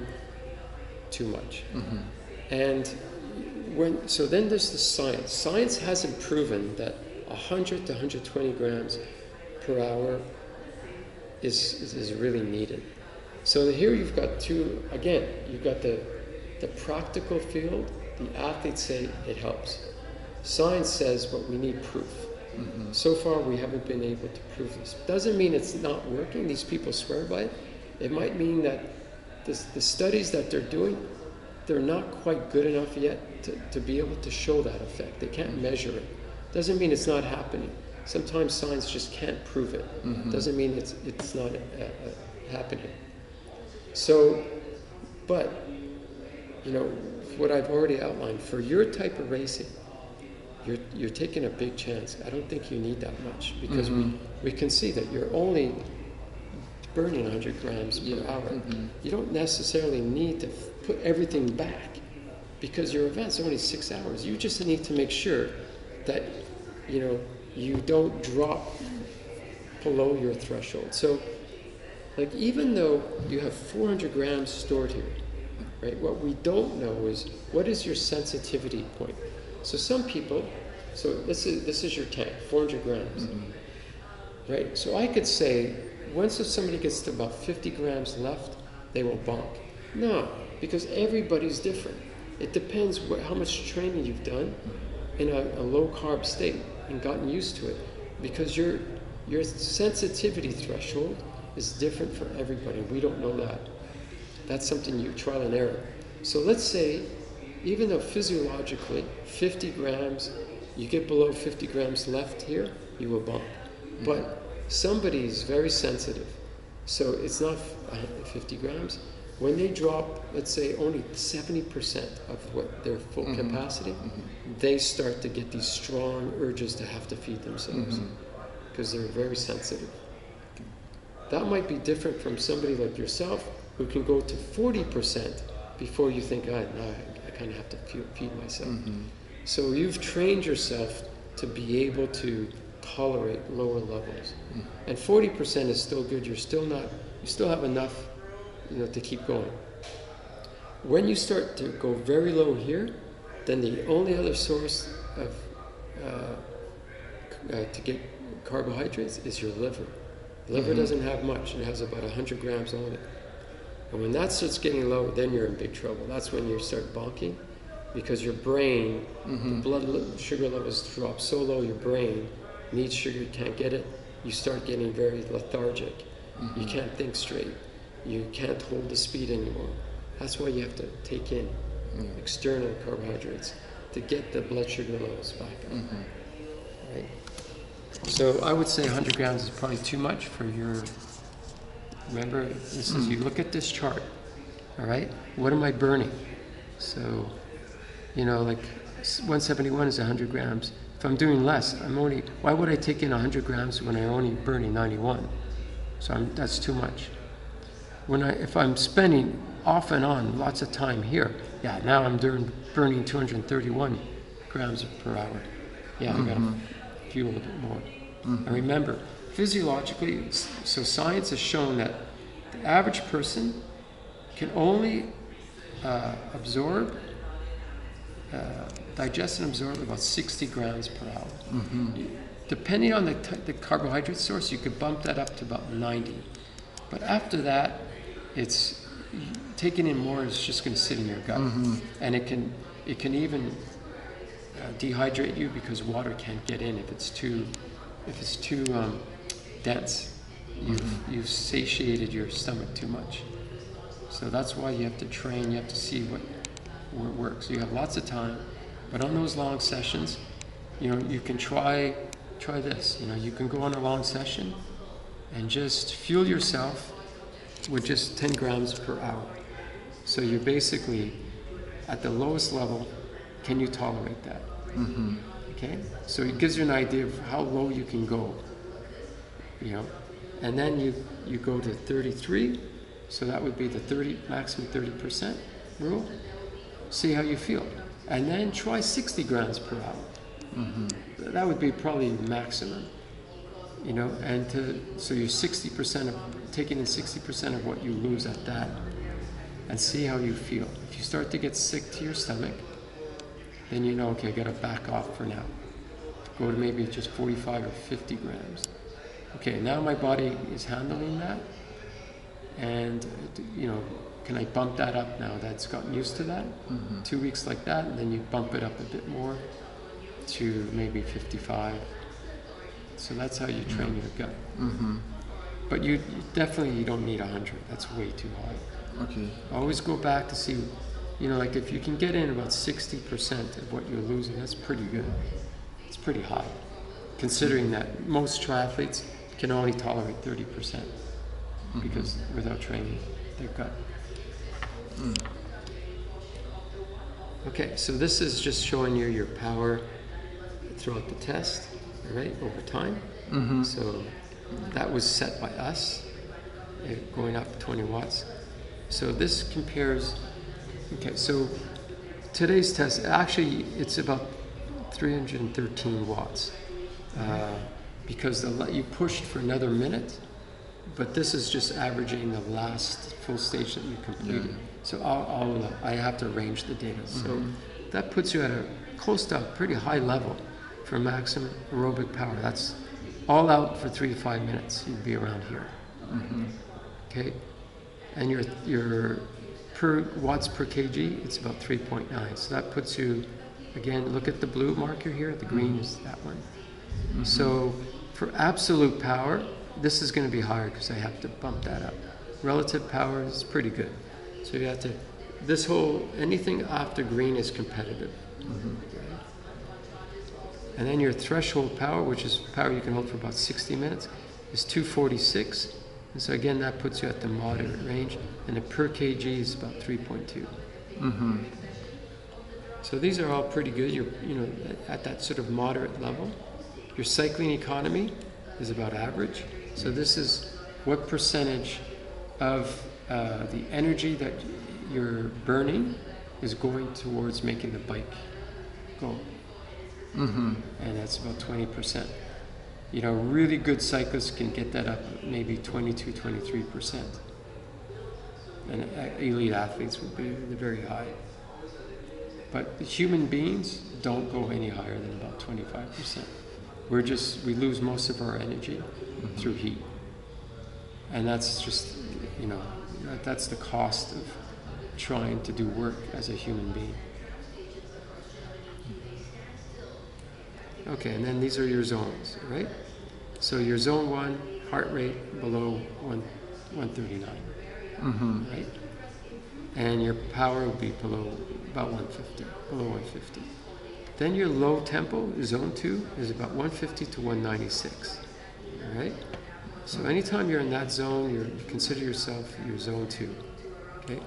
too much. And so then there's the science. Science hasn't proven that 100 to 120 grams per hour is really needed. So here you've got you've got the practical field. The athletes say it helps. Science says, but we need proof. So far we haven't been able to prove this. Doesn't mean it's not working. These people swear by it. It might mean that the studies that they're doing, they're not quite good enough yet to be able to show that effect. They can't measure it. Doesn't mean it's not happening. Sometimes science just can't prove it. Doesn't mean it's not happening. So, but, you know, what I've already outlined, for your type of racing, you're taking a big chance. I don't think you need that much because we can see that you're only burning 100 grams per hour. You don't necessarily need to put everything back because your event's only 6 hours. You just need to make sure that, you know, you don't drop below your threshold. So, like, even though you have 400 grams stored here, right, what we don't know is what is your sensitivity point. So some people, so this is your tank, 400 grams, right? So I could say, once if somebody gets to about 50 grams left, they will bonk. No, because everybody's different. It depends how much training you've done in a low carb state and gotten used to it, because your sensitivity threshold is different for everybody. We don't know that. That's something you trial and error. So let's say, even though physiologically 50 grams, you get below 50 grams left here, you will bump. But somebody's very sensitive, so it's not 50 grams. When they drop, let's say, only 70% of what their full capacity, they start to get these strong urges to have to feed themselves because they're very sensitive. That might be different from somebody like yourself who can go to 40% before you think, I kind of have to feed myself. So you've trained yourself to be able to tolerate lower levels. And 40% is still good. You still have enough, to keep going. When you start to go very low here, then the only other source of to get carbohydrates is your liver. The liver doesn't have much. It has about 100 grams on it. And when that starts getting low, then you're in big trouble. That's when you start bonking, because your brain, the blood sugar levels drop so low, your brain needs sugar, you can't get it. You start getting very lethargic. You can't think straight. You can't hold the speed anymore. That's why you have to take in external carbohydrates to get the blood sugar levels back up. Right? So I would say 100 grams is probably too much for your, remember, this is, you look at this chart, all right? What am I burning? So, like 171 is 100 grams. If I'm doing less, why would I take in 100 grams when I'm only burning 91? So that's too much. If I'm spending off and on lots of time here, now I'm burning 231 grams per hour. I gotta fuel a bit more. And remember, physiologically, so science has shown that the average person can only digest and absorb about 60 grams per hour. Depending on the carbohydrate source, you could bump that up to about 90. But after that, it's taking in more is just going to sit in your gut, and it can even dehydrate you because water can't get in if it's too dense. You've satiated your stomach too much. So that's why you have to train. You have to see what works. You have lots of time, but on those long sessions, you can try this. You can go on a long session and just fuel yourself with just 10 grams per hour. So you're basically at the lowest level. Can you tolerate that? Okay, so it gives you an idea of how low you can go. And then you go to 33. So that would be the maximum 30% rule. See how you feel, and then try 60 grams per hour. That would be probably maximum. And so you're 60% taking in 60% of what you lose at that, and see how you feel. If you start to get sick to your stomach, then okay, I gotta back off for now. Go to maybe just 45 or 50 grams. Okay, now my body is handling that, and can I bump that up now that's gotten used to that? 2 weeks like that, and then you bump it up a bit more to maybe 55. So that's how you train your gut. But you definitely don't need 100. That's way too high. Okay. Always go back to see, like if you can get in about 60% of what you're losing, that's pretty good. It's pretty high, considering that most triathletes can only tolerate 30% because without training their gut. Okay, so this is just showing you your power throughout the test, all right, over time. So that was set by us, going up 20 watts. So this compares, okay, so today's test, actually it's about 313 watts. because you pushed for another minute, but this is just averaging the last full stage that you completed. Yeah. So I have to arrange the data. So that puts you at a close to a pretty high level for maximum aerobic power. That's all out for 3 to 5 minutes. You'd be around here. Okay, and your per watts per kg, it's about 3.9. So that puts you, again, look at the blue marker here. The green is that one. So for absolute power, this is going to be higher because I have to bump that up. Relative power is pretty good. So you have to, anything after green is competitive. And then your threshold power, which is power you can hold for about 60 minutes, is 246. And so again, that puts you at the moderate range. And the per kg is about 3.2. So these are all pretty good. You're at that sort of moderate level. Your cycling economy is about average. So this is what percentage of the energy that you're burning is going towards making the bike go. And that's about 20%. You know, really good cyclists can get that up maybe 22, 23%. And elite athletes would be very high. But human beings don't go any higher than about 25%. We lose most of our energy through heat. And that's just, that's the cost of trying to do work as a human being. Okay, and then these are your zones, right? So your zone 1, heart rate below 139, right? And your power will be below about 150, below 150. Then your low tempo, zone 2, is about 150 to 196, all right? So anytime you're in that zone, you consider yourself your zone 2, okay?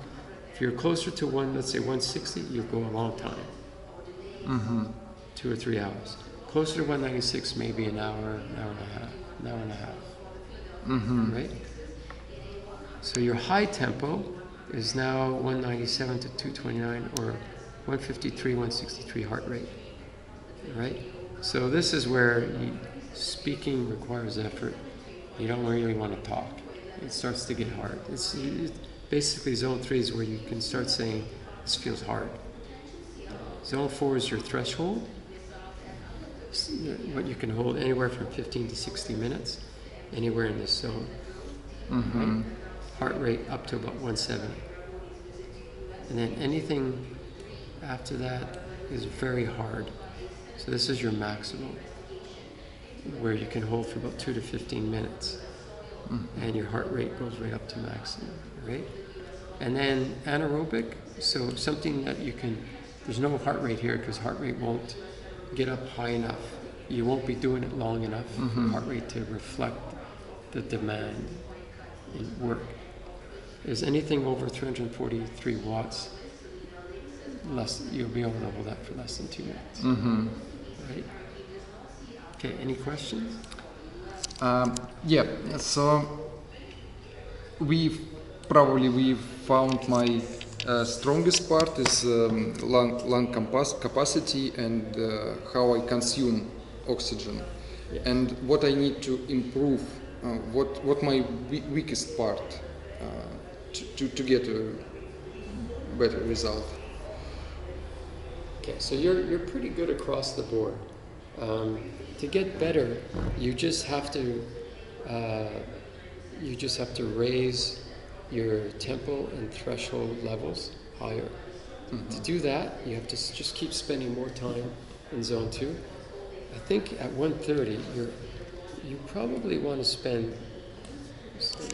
If you're closer to let's say 160, you'll go a long time, 2 or 3 hours. Closer to 196, maybe an hour, an hour and a half, right? So your high tempo is now 197 to 229 or 153, 163 heart rate, right? So this is where speaking requires effort. You don't really want to talk. It starts to get hard. It's basically zone 3 is where you can start saying, this feels hard. Zone 4 is your threshold, what you can hold anywhere from 15 to 60 minutes, anywhere in this zone. Right? Heart rate up to about 170. And then anything after that is very hard. So this is your maximum, where you can hold for about 2 to 15 minutes. And your heart rate goes right up to maximum, right? And then anaerobic, so something that there's no heart rate here because heart rate won't get up high enough. You won't be doing it long enough for heart rate to reflect the demand in work. Is anything over 343 watts, you'll be able to hold that for less than 2 minutes. Right? Okay, any questions? Yeah, so we've found my strongest part is lung capacity and how I consume oxygen. Yes. And what I need to improve, what my weakest part to get a better result. Okay, so you're pretty good across the board. To get better, you just have to raise your tempo and threshold levels higher. To do that, you have to just keep spending more time in zone 2. I think at 130, you probably want to spend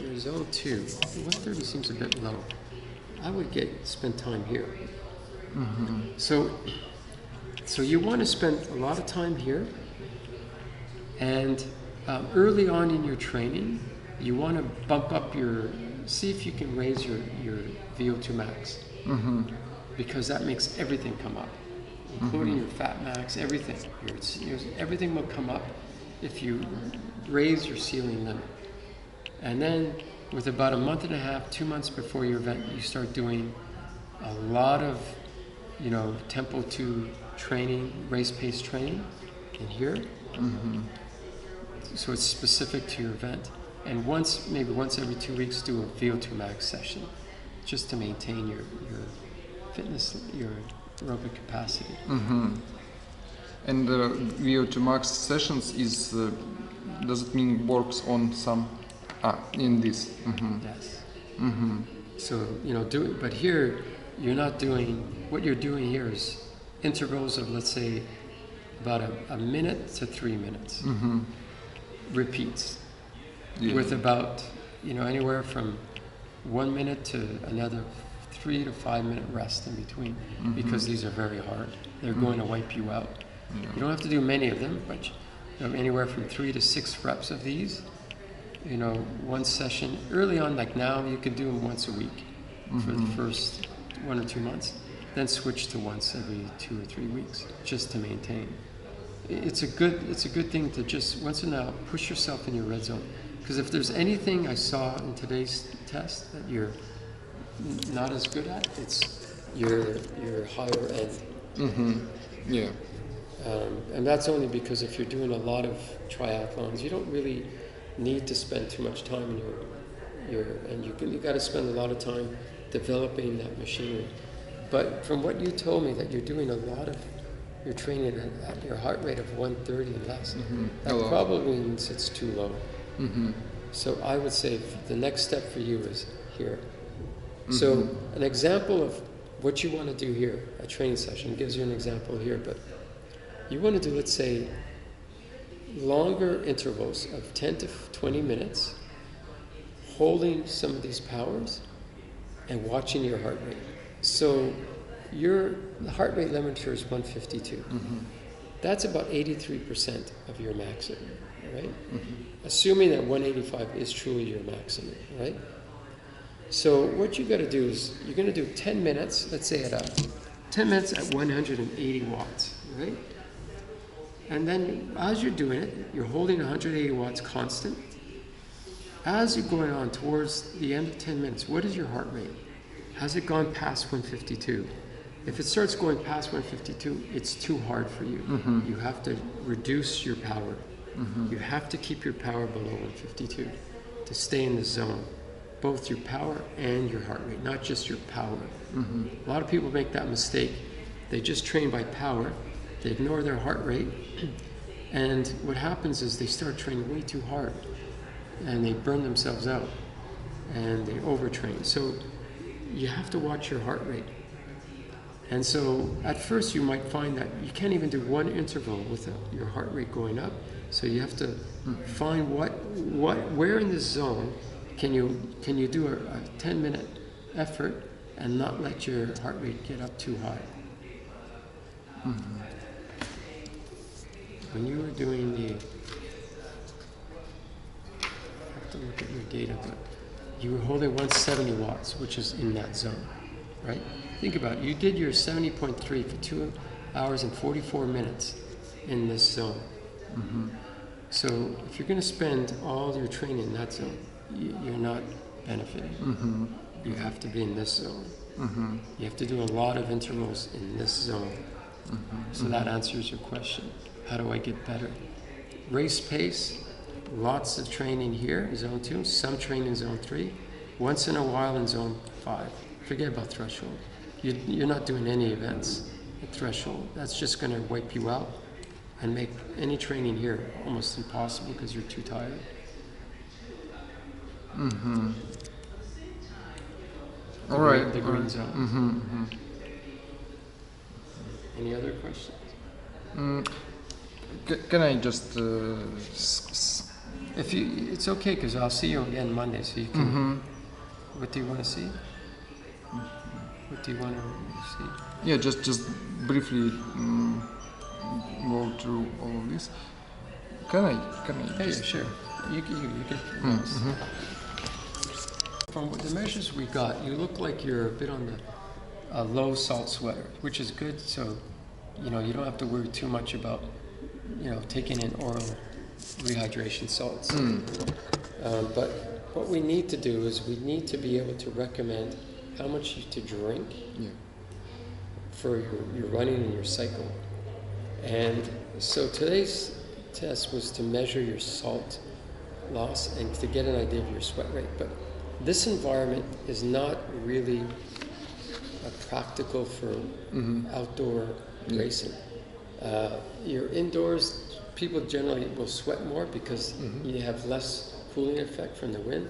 your zone 2. 130 seems a bit low. I would spend time here. So you want to spend a lot of time here, and early on in your training, you want to bump up see if you can raise your VO2max, because that makes everything come up, including your fat max, everything. Everything will come up if you raise your ceiling limit. And then with about a month and a half, 2 months before your event, you start doing a lot of tempo 2 training, race pace training in here. so it's specific to your event. And maybe once every 2 weeks, do a VO2max session, just to maintain your fitness, your aerobic capacity. And VO2max sessions is, does it mean works on some, in this? Yes. So, but here, you're not doing, what you're doing here is intervals of, let's say, about a minute to 3 minutes. Repeats. Yeah. With about, anywhere from 1 minute to another 3 to 5 minute rest in between, because these are very hard. They're going to wipe you out. You don't have to do many of them, but anywhere from 3 to 6 reps of these. One session early on, like now, you can do them once a week for the first 1 or 2 months, then switch to once every 2 or 3 weeks, just to maintain. It's a good thing to just once in a while push yourself in your red zone. Because if there's anything I saw in today's test that you're not as good at, it's your higher end. Yeah. And that's only because if you're doing a lot of triathlons, you don't really need to spend too much time in you got to spend a lot of time developing that machinery. But from what you told me, that you're doing a lot of your training at your heart rate of 130 and less, that probably means it's too low. So I would say the next step for you is here. So an example of what you want to do here, a training session, gives you an example here, but you want to do, let's say, longer intervals of 10 to 20 minutes, holding some of these powers and watching your heart rate. So the heart rate limiter is 152. That's about 83% of your maximum, right? Assuming that 185 is truly your maximum, right? So what you got to do is you're going to do 10 minutes, let's say 10 minutes at 180 watts, right? And then as you're doing it, you're holding 180 watts constant. As you're going on towards the end of 10 minutes, what is your heart rate? Has it gone past 152? If it starts going past 152, it's too hard for you. You have to reduce your power. You have to keep your power below 152 to stay in the zone. Both your power and your heart rate, not just your power. A lot of people make that mistake. They just train by power. They ignore their heart rate. And what happens is they start training way too hard. And they burn themselves out. And they overtrain. So you have to watch your heart rate. And so at first you might find that you can't even do one interval with your heart rate going up. So you have to find where in this zone can you do a 10-minute effort and not let your heart rate get up too high. When you were doing I have to look at your data, but you were holding 170 watts, which is in that zone, right? Think about it. You did your 70.3 for 2 hours and 44 minutes in this zone. So if you're going to spend all your training in that zone, you're not benefiting. You have to be in this zone. You have to do a lot of intervals in this zone. So that answers your question. How do I get better? Race pace, lots of training here in zone 2, some training in zone 3, once in a while in zone 5. Forget about threshold. You're not doing any events at threshold. That's just going to wipe you out and make any training here almost impossible because you're too tired. All right. The green zone. Any other questions? Can I just? It's okay because I'll see you again Monday, so you can. What do you want to see? What do you want to see? Yeah, just briefly go through all of this. Can I? Yeah, just, sure. You get. From the measures we got, you look like you're a bit on the low salt sweater, which is good. So, you don't have to worry too much about, taking in oral rehydration salts. But what we need to do is we need to be able to recommend how much to drink for your running and your cycle. And so today's test was to measure your salt loss and to get an idea of your sweat rate. But this environment is not really practical for outdoor racing. You're indoors, people generally will sweat more because you have less cooling effect from the wind.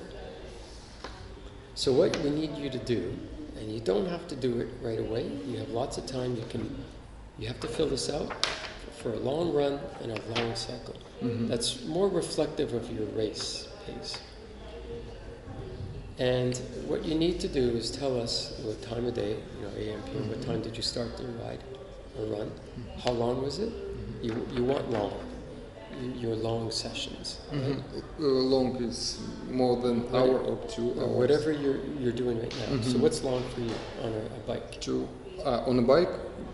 So what we need you to do, and you don't have to do it right away, you have lots of time, you have to fill this out for a long run and a long cycle. That's more reflective of your race pace. And what you need to do is tell us what time of day, AM, PM, what time did you start the ride or run? How long was it? You want long. Your long sessions, right? Long is more than hour or 2 hours. Whatever you're doing right now. So what's long for you on a bike? On a bike,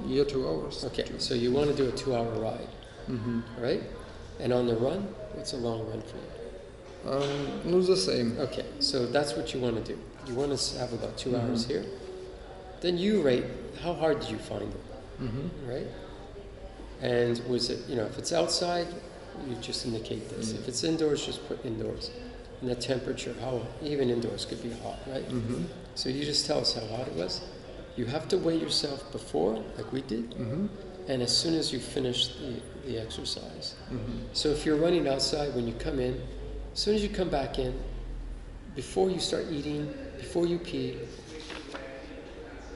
2 hours. Okay, so you want to do a 2-hour ride, right? And on the run, what's a long run for you? No, the same. Okay, so that's what you want to do. You want to have about 2 hours here. Then you rate how hard did you find it, right? And was it, if it's outside, you just indicate this. If it's indoors, just put indoors. And the temperature, even indoors could be hot, right? So you just tell us how hot it was. You have to weigh yourself before, like we did, and as soon as you finish the exercise. So if you're running outside, when you come in, as soon as you come back in, before you start eating, before you pee,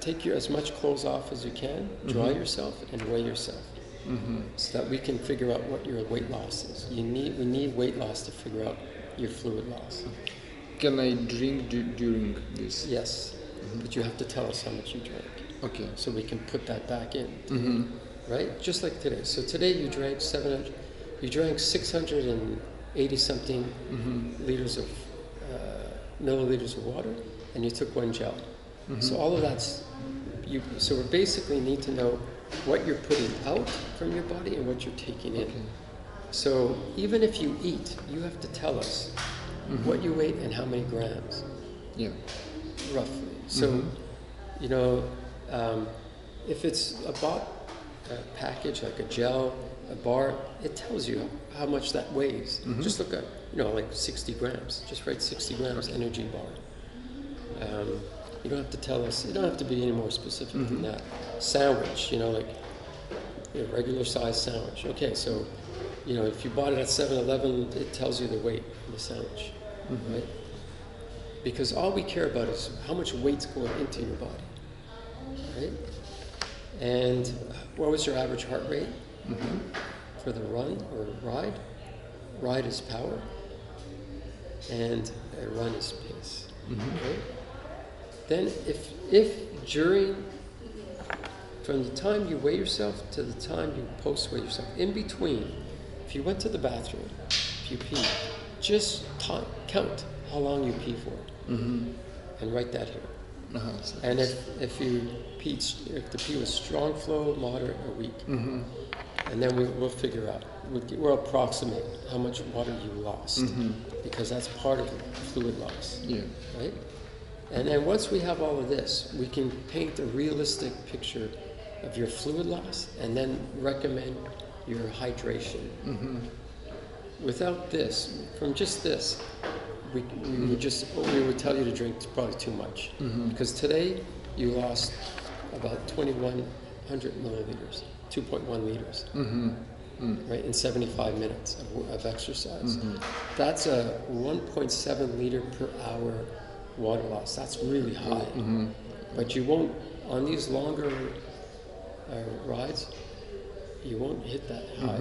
take as much clothes off as you can, dry yourself, and weigh yourself. So that we can figure out what your weight loss is. We need weight loss to figure out your fluid loss. Can I drink during this? Yes, but you have to tell us how much you drank. Okay. So we can put that back in. Right? Just like today. So today you drank 680 something liters of milliliters of water, and you took 1 gel. So all of that's so we basically need to know what you're putting out from your body and what you're taking in. So even if you eat, you have to tell us what you ate and how many grams. Yeah. Roughly. So, if it's a bought package, like a gel, a bar, it tells you how much that weighs. Just look at, like 60 grams. Just write 60 grams energy bar. You don't have to tell us, you don't have to be any more specific than that. Sandwich, like a regular size sandwich. Okay, so, if you bought it at 7-Eleven, it tells you the weight of the sandwich, right? Because all we care about is how much weight's going into your body, right? And what was your average heart rate for the run or ride? Ride is power, and a run is pace, right? Then if during, from the time you weigh yourself to the time you post-weigh yourself, in between, if you went to the bathroom, if you peed, just count how long you pee for, and write that here. And if the pee was strong flow, moderate, or weak, and then we'll figure out, we'll approximate how much water you lost, because that's part of the fluid loss, right? And then once we have all of this, we can paint a realistic picture of your fluid loss and then recommend your hydration. Without this, from just this, we would tell you to drink probably too much. Because today you lost about 2,100 milliliters, 2.1 liters, right, in 75 minutes of exercise. That's a 1.7 liter per hour water loss. That's really high. But you won't, on these longer rides, you won't hit that high.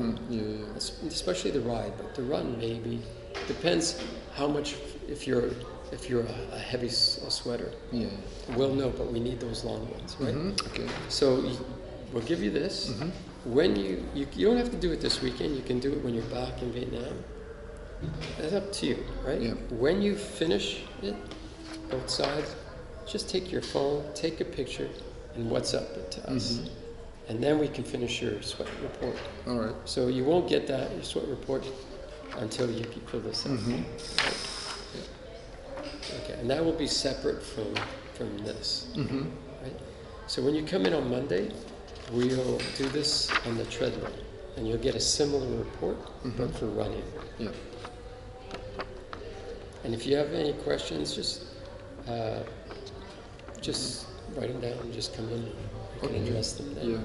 Especially the ride, but the run maybe. Depends how much, if you're a heavy sweater. We'll know, but we need those long ones, right? Okay. So we'll give you this. When you don't have to do it this weekend, you can do it when you're back in Vietnam. That's up to you, right? When you finish it, both sides, just take your phone, take a picture, and WhatsApp it to us. And then we can finish your sweat report. All right. So you won't get your sweat report until you fill this out. Right? Okay, and that will be separate from this. Right? So when you come in on Monday, we'll do this on the treadmill. and you'll get a similar report, but for running. Yeah. And if you have any questions, just write them down and just come in. We can address them then. Yeah.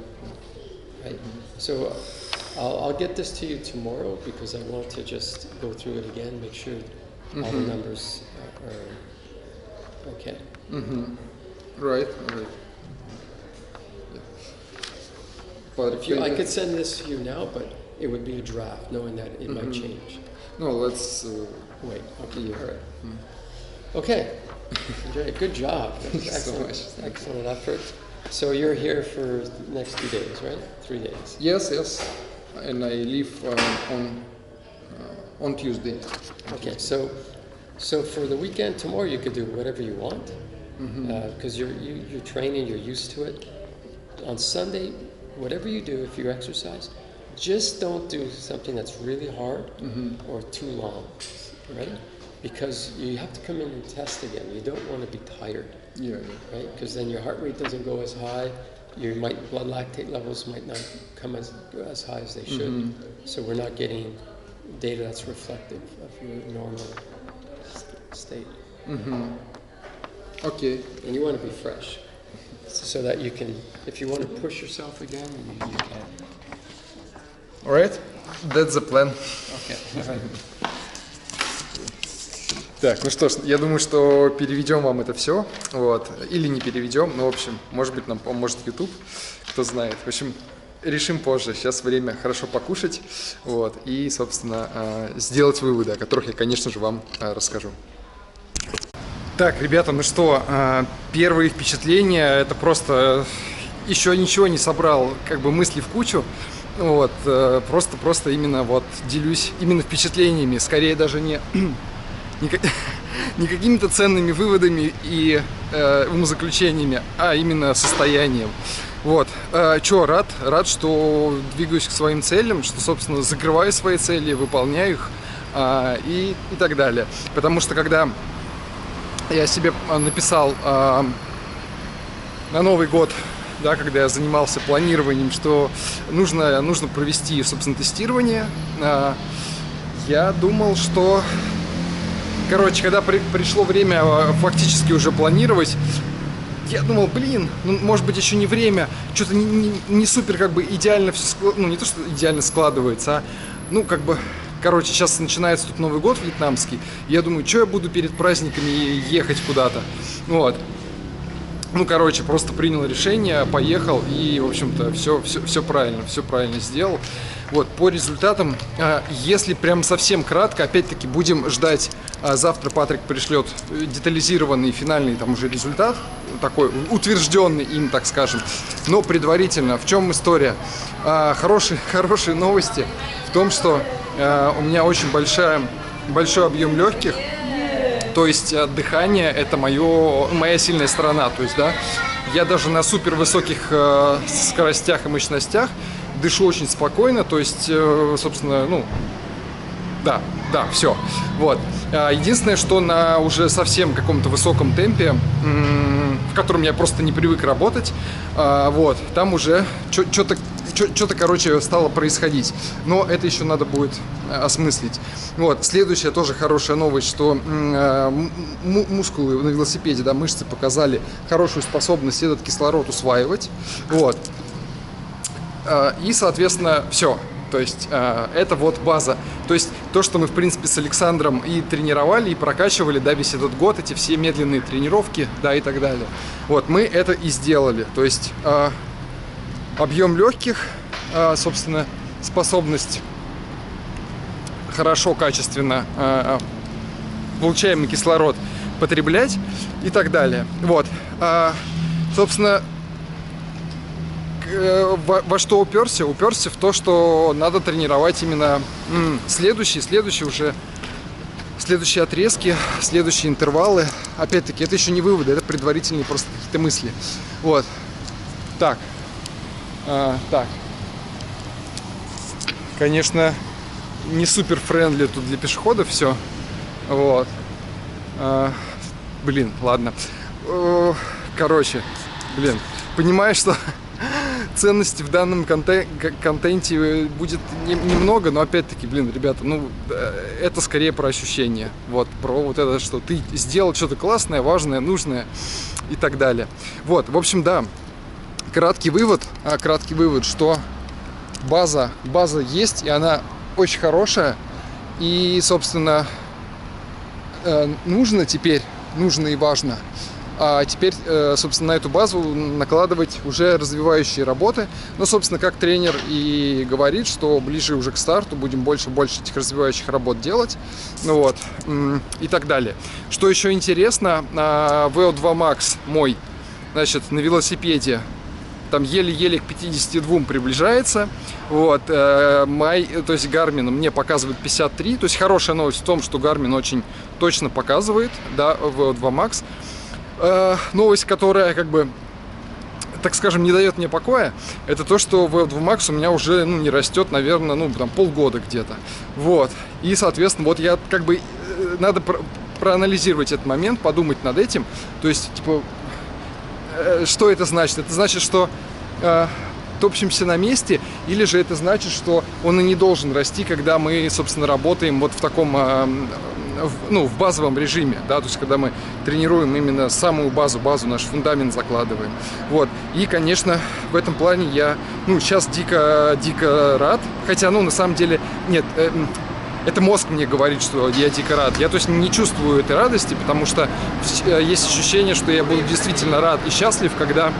Right. So I'll get this to you tomorrow because I want to just go through it again, make sure all the numbers are okay. Right. Yeah. But If you, I could send this to you now, but it would be a draft, knowing that it might change. No, let's Wait. Okay. All right. Okay. Good job. Thank you so much. Excellent effort. So you're here for the next 2 days, right? 3 days. Yes. And I leave on Tuesday. Okay. So for the weekend tomorrow, you could do whatever you want because you're training, you're used to it. On Sunday, whatever you do, if you exercise, just don't do something that's really hard or too long, right? Because you have to come in and test again. You don't want to be tired, right? Because then your heart rate doesn't go as high. Blood lactate levels might not come as high as they should. So we're not getting data that's reflective of your normal state. Okay. And you want to be fresh, so that you can, if you want to push yourself again, you can. Alright, that's the plan. Okay. Так, ну что ж, я думаю, что переведем вам это все, вот, или не переведем, но, в общем, может быть, нам поможет YouTube, кто знает. В общем, решим позже, сейчас время хорошо покушать, вот, и, собственно, сделать выводы, о которых я, конечно же, вам расскажу. Так, ребята, ну что, первые впечатления, это просто, еще ничего не собрал, как бы мысли в кучу. Вот, просто именно вот делюсь именно впечатлениями, скорее даже не какими-то ценными выводами и умозаключениями, а именно состоянием. Вот, рад, что двигаюсь к своим целям, что, собственно, закрываю свои цели, выполняю их и так далее. Потому что когда я себе написал на Новый год, да, когда я занимался планированием, что нужно провести, собственно, тестирование, я думал, что, когда пришло время фактически уже планировать, я думал, может быть, еще не время, что-то не супер как бы идеально все, не то, что идеально складывается, сейчас начинается тут Новый год вьетнамский, я думаю, что я буду перед праздниками ехать куда-то, вот. Просто принял решение, поехал и, в общем-то, все правильно сделал. Вот, по результатам, если прям совсем кратко, опять-таки будем ждать, завтра Патрик пришлет детализированный финальный там уже результат, такой утвержденный им, так скажем. Но предварительно, в чем история? Хорошие новости в том, что у меня очень большой объем легких. То есть дыхание – это моя сильная сторона. То есть, да, я даже на супер высоких скоростях и мощностях дышу очень спокойно. То есть, собственно, все. Вот. Единственное, что на уже совсем каком-то высоком темпе, в котором я просто не привык работать, вот, там уже что-то, стало происходить. Но это еще надо будет осмыслить. Вот. Следующая тоже хорошая новость, что мускулы на велосипеде, да, мышцы показали хорошую способность этот кислород усваивать. Вот. И, соответственно, все. То есть это вот база. То есть то, что мы, в принципе, с Александром и тренировали, и прокачивали, да, весь этот год, эти все медленные тренировки, да, и так далее. Вот, мы это и сделали. То есть объем легких, собственно, способность хорошо, качественно получаемый кислород потреблять и так далее. Вот, собственно, во что уперся? Уперся в то, что надо тренировать именно следующие отрезки, следующие интервалы. Опять-таки, это еще не выводы, это предварительные просто какие-то мысли. Вот. Так. Конечно, не супер френдли тут для пешеходов все. Вот. Ладно. Понимаешь, что ценности в данном контенте будет немного, но опять-таки, блин, ребята, ну, это скорее про ощущения, вот, про вот это, что ты сделал что-то классное, важное, нужное и так далее. Вот, в общем, да, краткий вывод, что база есть, и она очень хорошая, и, собственно, нужно и важно. А теперь, собственно, на эту базу накладывать уже развивающие работы. Ну, собственно, как тренер и говорит, что ближе уже к старту будем больше этих развивающих работ делать. Ну вот, и так далее. Что еще интересно, VO2max мой, значит, на велосипеде там еле-еле к 52 приближается. Вот, то есть Garmin мне показывает 53. То есть хорошая новость в том, что Garmin очень точно показывает, да, VO2max. Новость, которая, как бы, так скажем, не дает мне покоя, это то, что VO2max у меня уже, ну, не растет, наверное, ну, там, полгода где-то. Вот. И, соответственно, вот я, как бы, надо проанализировать этот момент, подумать над этим. То есть, типа, что это значит? Это значит, что топчемся на месте, или же это значит, что он и не должен расти, когда мы, собственно, работаем вот в таком, ну, в базовом режиме, да, то есть когда мы тренируем именно самую базу, наш фундамент закладываем. Вот. И, конечно, в этом плане я, ну, сейчас дико рад, хотя, ну, на самом деле, нет, это мозг мне говорит, что я дико рад. Я, то есть, не чувствую этой радости, потому что есть ощущение, что я буду действительно рад и счастлив, когда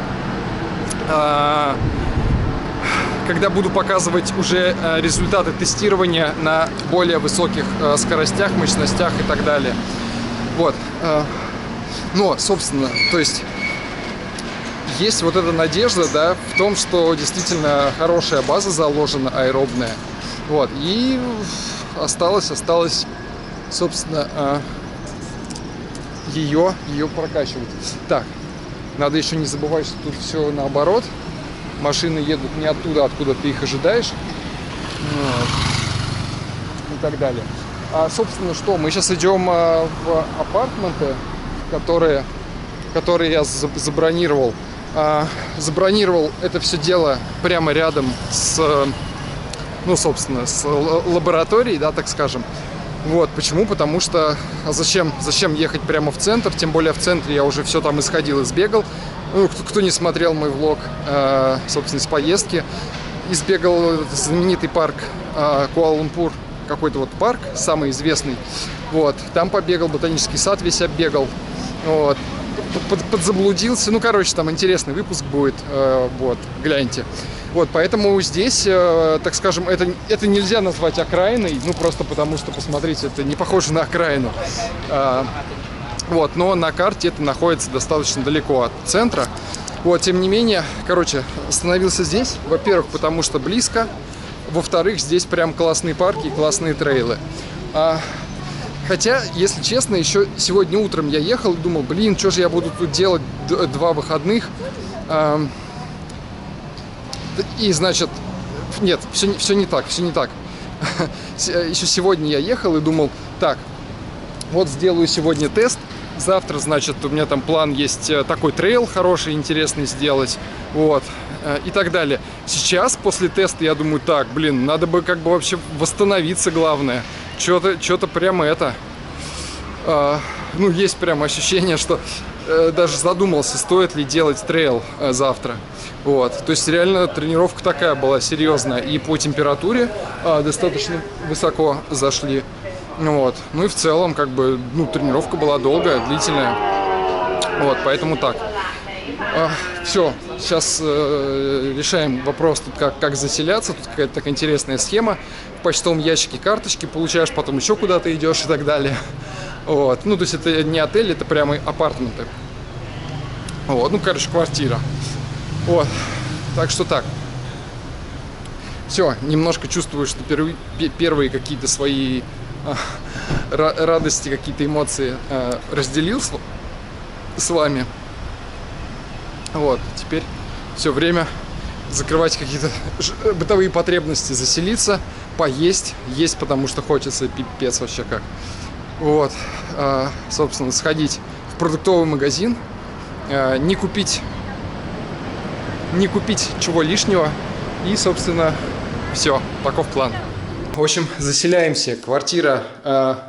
буду показывать уже результаты тестирования на более высоких скоростях, мощностях и так далее. Вот. Но, собственно, то есть вот эта надежда, да, в том, что действительно хорошая база заложена, аэробная. Вот. И осталось, собственно, ее прокачивать. Так, надо еще не забывать, что тут все наоборот. Машины едут не оттуда, откуда ты их ожидаешь. Вот. И так далее. Собственно, что? Мы сейчас идем в апартаменты, которые я забронировал. Забронировал это все дело прямо рядом с, ну, собственно, с лабораторией, да, так скажем. Вот, почему? Потому что зачем ехать прямо в центр? Тем более в центре я уже все там исходил и сбегал. Ну, кто не смотрел мой влог, собственно, с поездки, избегал знаменитый парк Куала-Лумпур, какой-то вот парк, самый известный. Вот, там побегал, ботанический сад весь оббегал. Вот, подзаблудился. Ну, короче, там интересный выпуск будет. Вот, гляньте. Вот, поэтому здесь, так скажем, это нельзя назвать окраиной, ну, просто потому что, посмотрите, это не похоже на окраину. Вот, но на карте это находится достаточно далеко от центра. Вот, тем не менее, короче, остановился здесь. Во-первых, потому что близко. Во-вторых, здесь прям классные парки и классные трейлы. Хотя, если честно, еще сегодня утром я ехал и думал, блин, что же я буду тут делать 2 выходных. И, значит, нет, все не так. Еще сегодня я ехал и думал, так, вот сделаю сегодня тест. Завтра, значит, у меня там план есть такой трейл хороший, интересный сделать. Вот. И так далее. Сейчас, после теста, я думаю, так, блин, надо бы как бы вообще восстановиться, главное. Что-то прямо это... ну, есть прямо ощущение, что даже задумался, стоит ли делать трейл завтра. Вот. То есть реально тренировка такая была серьезная. И по температуре достаточно высоко зашли. Вот. Ну и в целом, как бы, ну, тренировка была долгая, длительная. Вот, поэтому так. Все, сейчас решаем вопрос, тут как заселяться. Тут какая-то такая интересная схема. В почтовом ящике карточки получаешь, потом еще куда-то идешь и так далее. Вот. Ну, то есть это не отель, это прямо апартаменты. Вот, ну, короче, квартира. Вот, так что так. Все, немножко чувствую, что первые какие-то свои радости, какие-то эмоции разделил с вами. Вот, теперь все время закрывать какие-то бытовые потребности, заселиться, поесть, есть, потому что хочется, пипец вообще как. Вот, собственно, сходить в продуктовый магазин, не купить не купить чего лишнего. И, собственно, все, таков план. В общем, заселяемся. Квартира,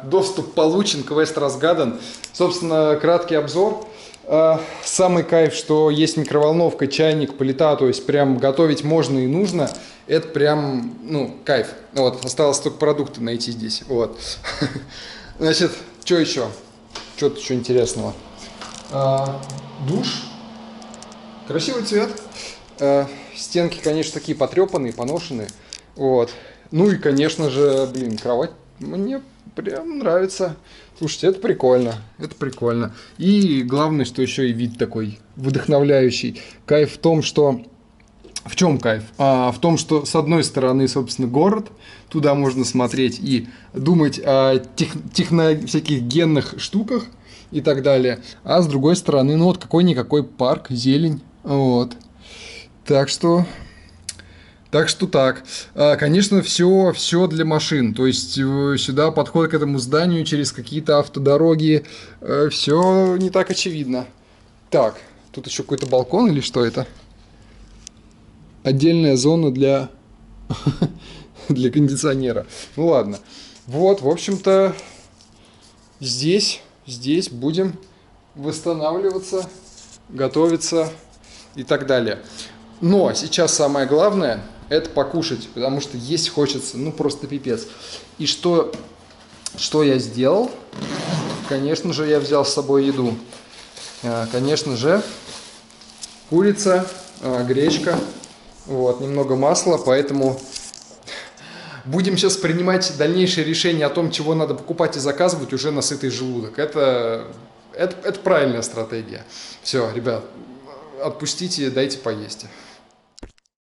доступ получен, квест разгадан. Собственно, краткий обзор. Самый кайф, что есть микроволновка, чайник, плита, то есть прям готовить можно и нужно. Это прям, ну, кайф. Вот, осталось только продукты найти здесь. Вот. Значит, что еще? Что-то еще интересного. Душ. Красивый цвет. Стенки, конечно, такие потрепанные, поношенные. Вот. Ну и, конечно же, блин, кровать мне прям нравится. Слушайте, это прикольно. Это прикольно. И главное, что еще и вид такой вдохновляющий. Кайф в том, что... В чем кайф? В том, что с одной стороны, собственно, город. Туда можно смотреть и думать о всяких генных штуках и так далее. А с другой стороны, ну вот какой-никакой парк, зелень. Вот. Так что так. Конечно, все для машин. То есть сюда подход к этому зданию через какие-то автодороги. Все не так очевидно. Так, тут еще какой-то балкон или что это? Отдельная зона для кондиционера. Ну ладно. Вот, в общем-то, здесь будем восстанавливаться, готовиться и так далее. Но сейчас самое главное – это покушать, потому что есть хочется, ну просто пипец. И что я сделал? Конечно же, я взял с собой еду. Конечно же, курица, гречка, вот, немного масла, поэтому будем сейчас принимать дальнейшие решения о том, чего надо покупать и заказывать уже на сытый желудок. Это правильная стратегия. Все, ребят, отпустите, дайте поесть.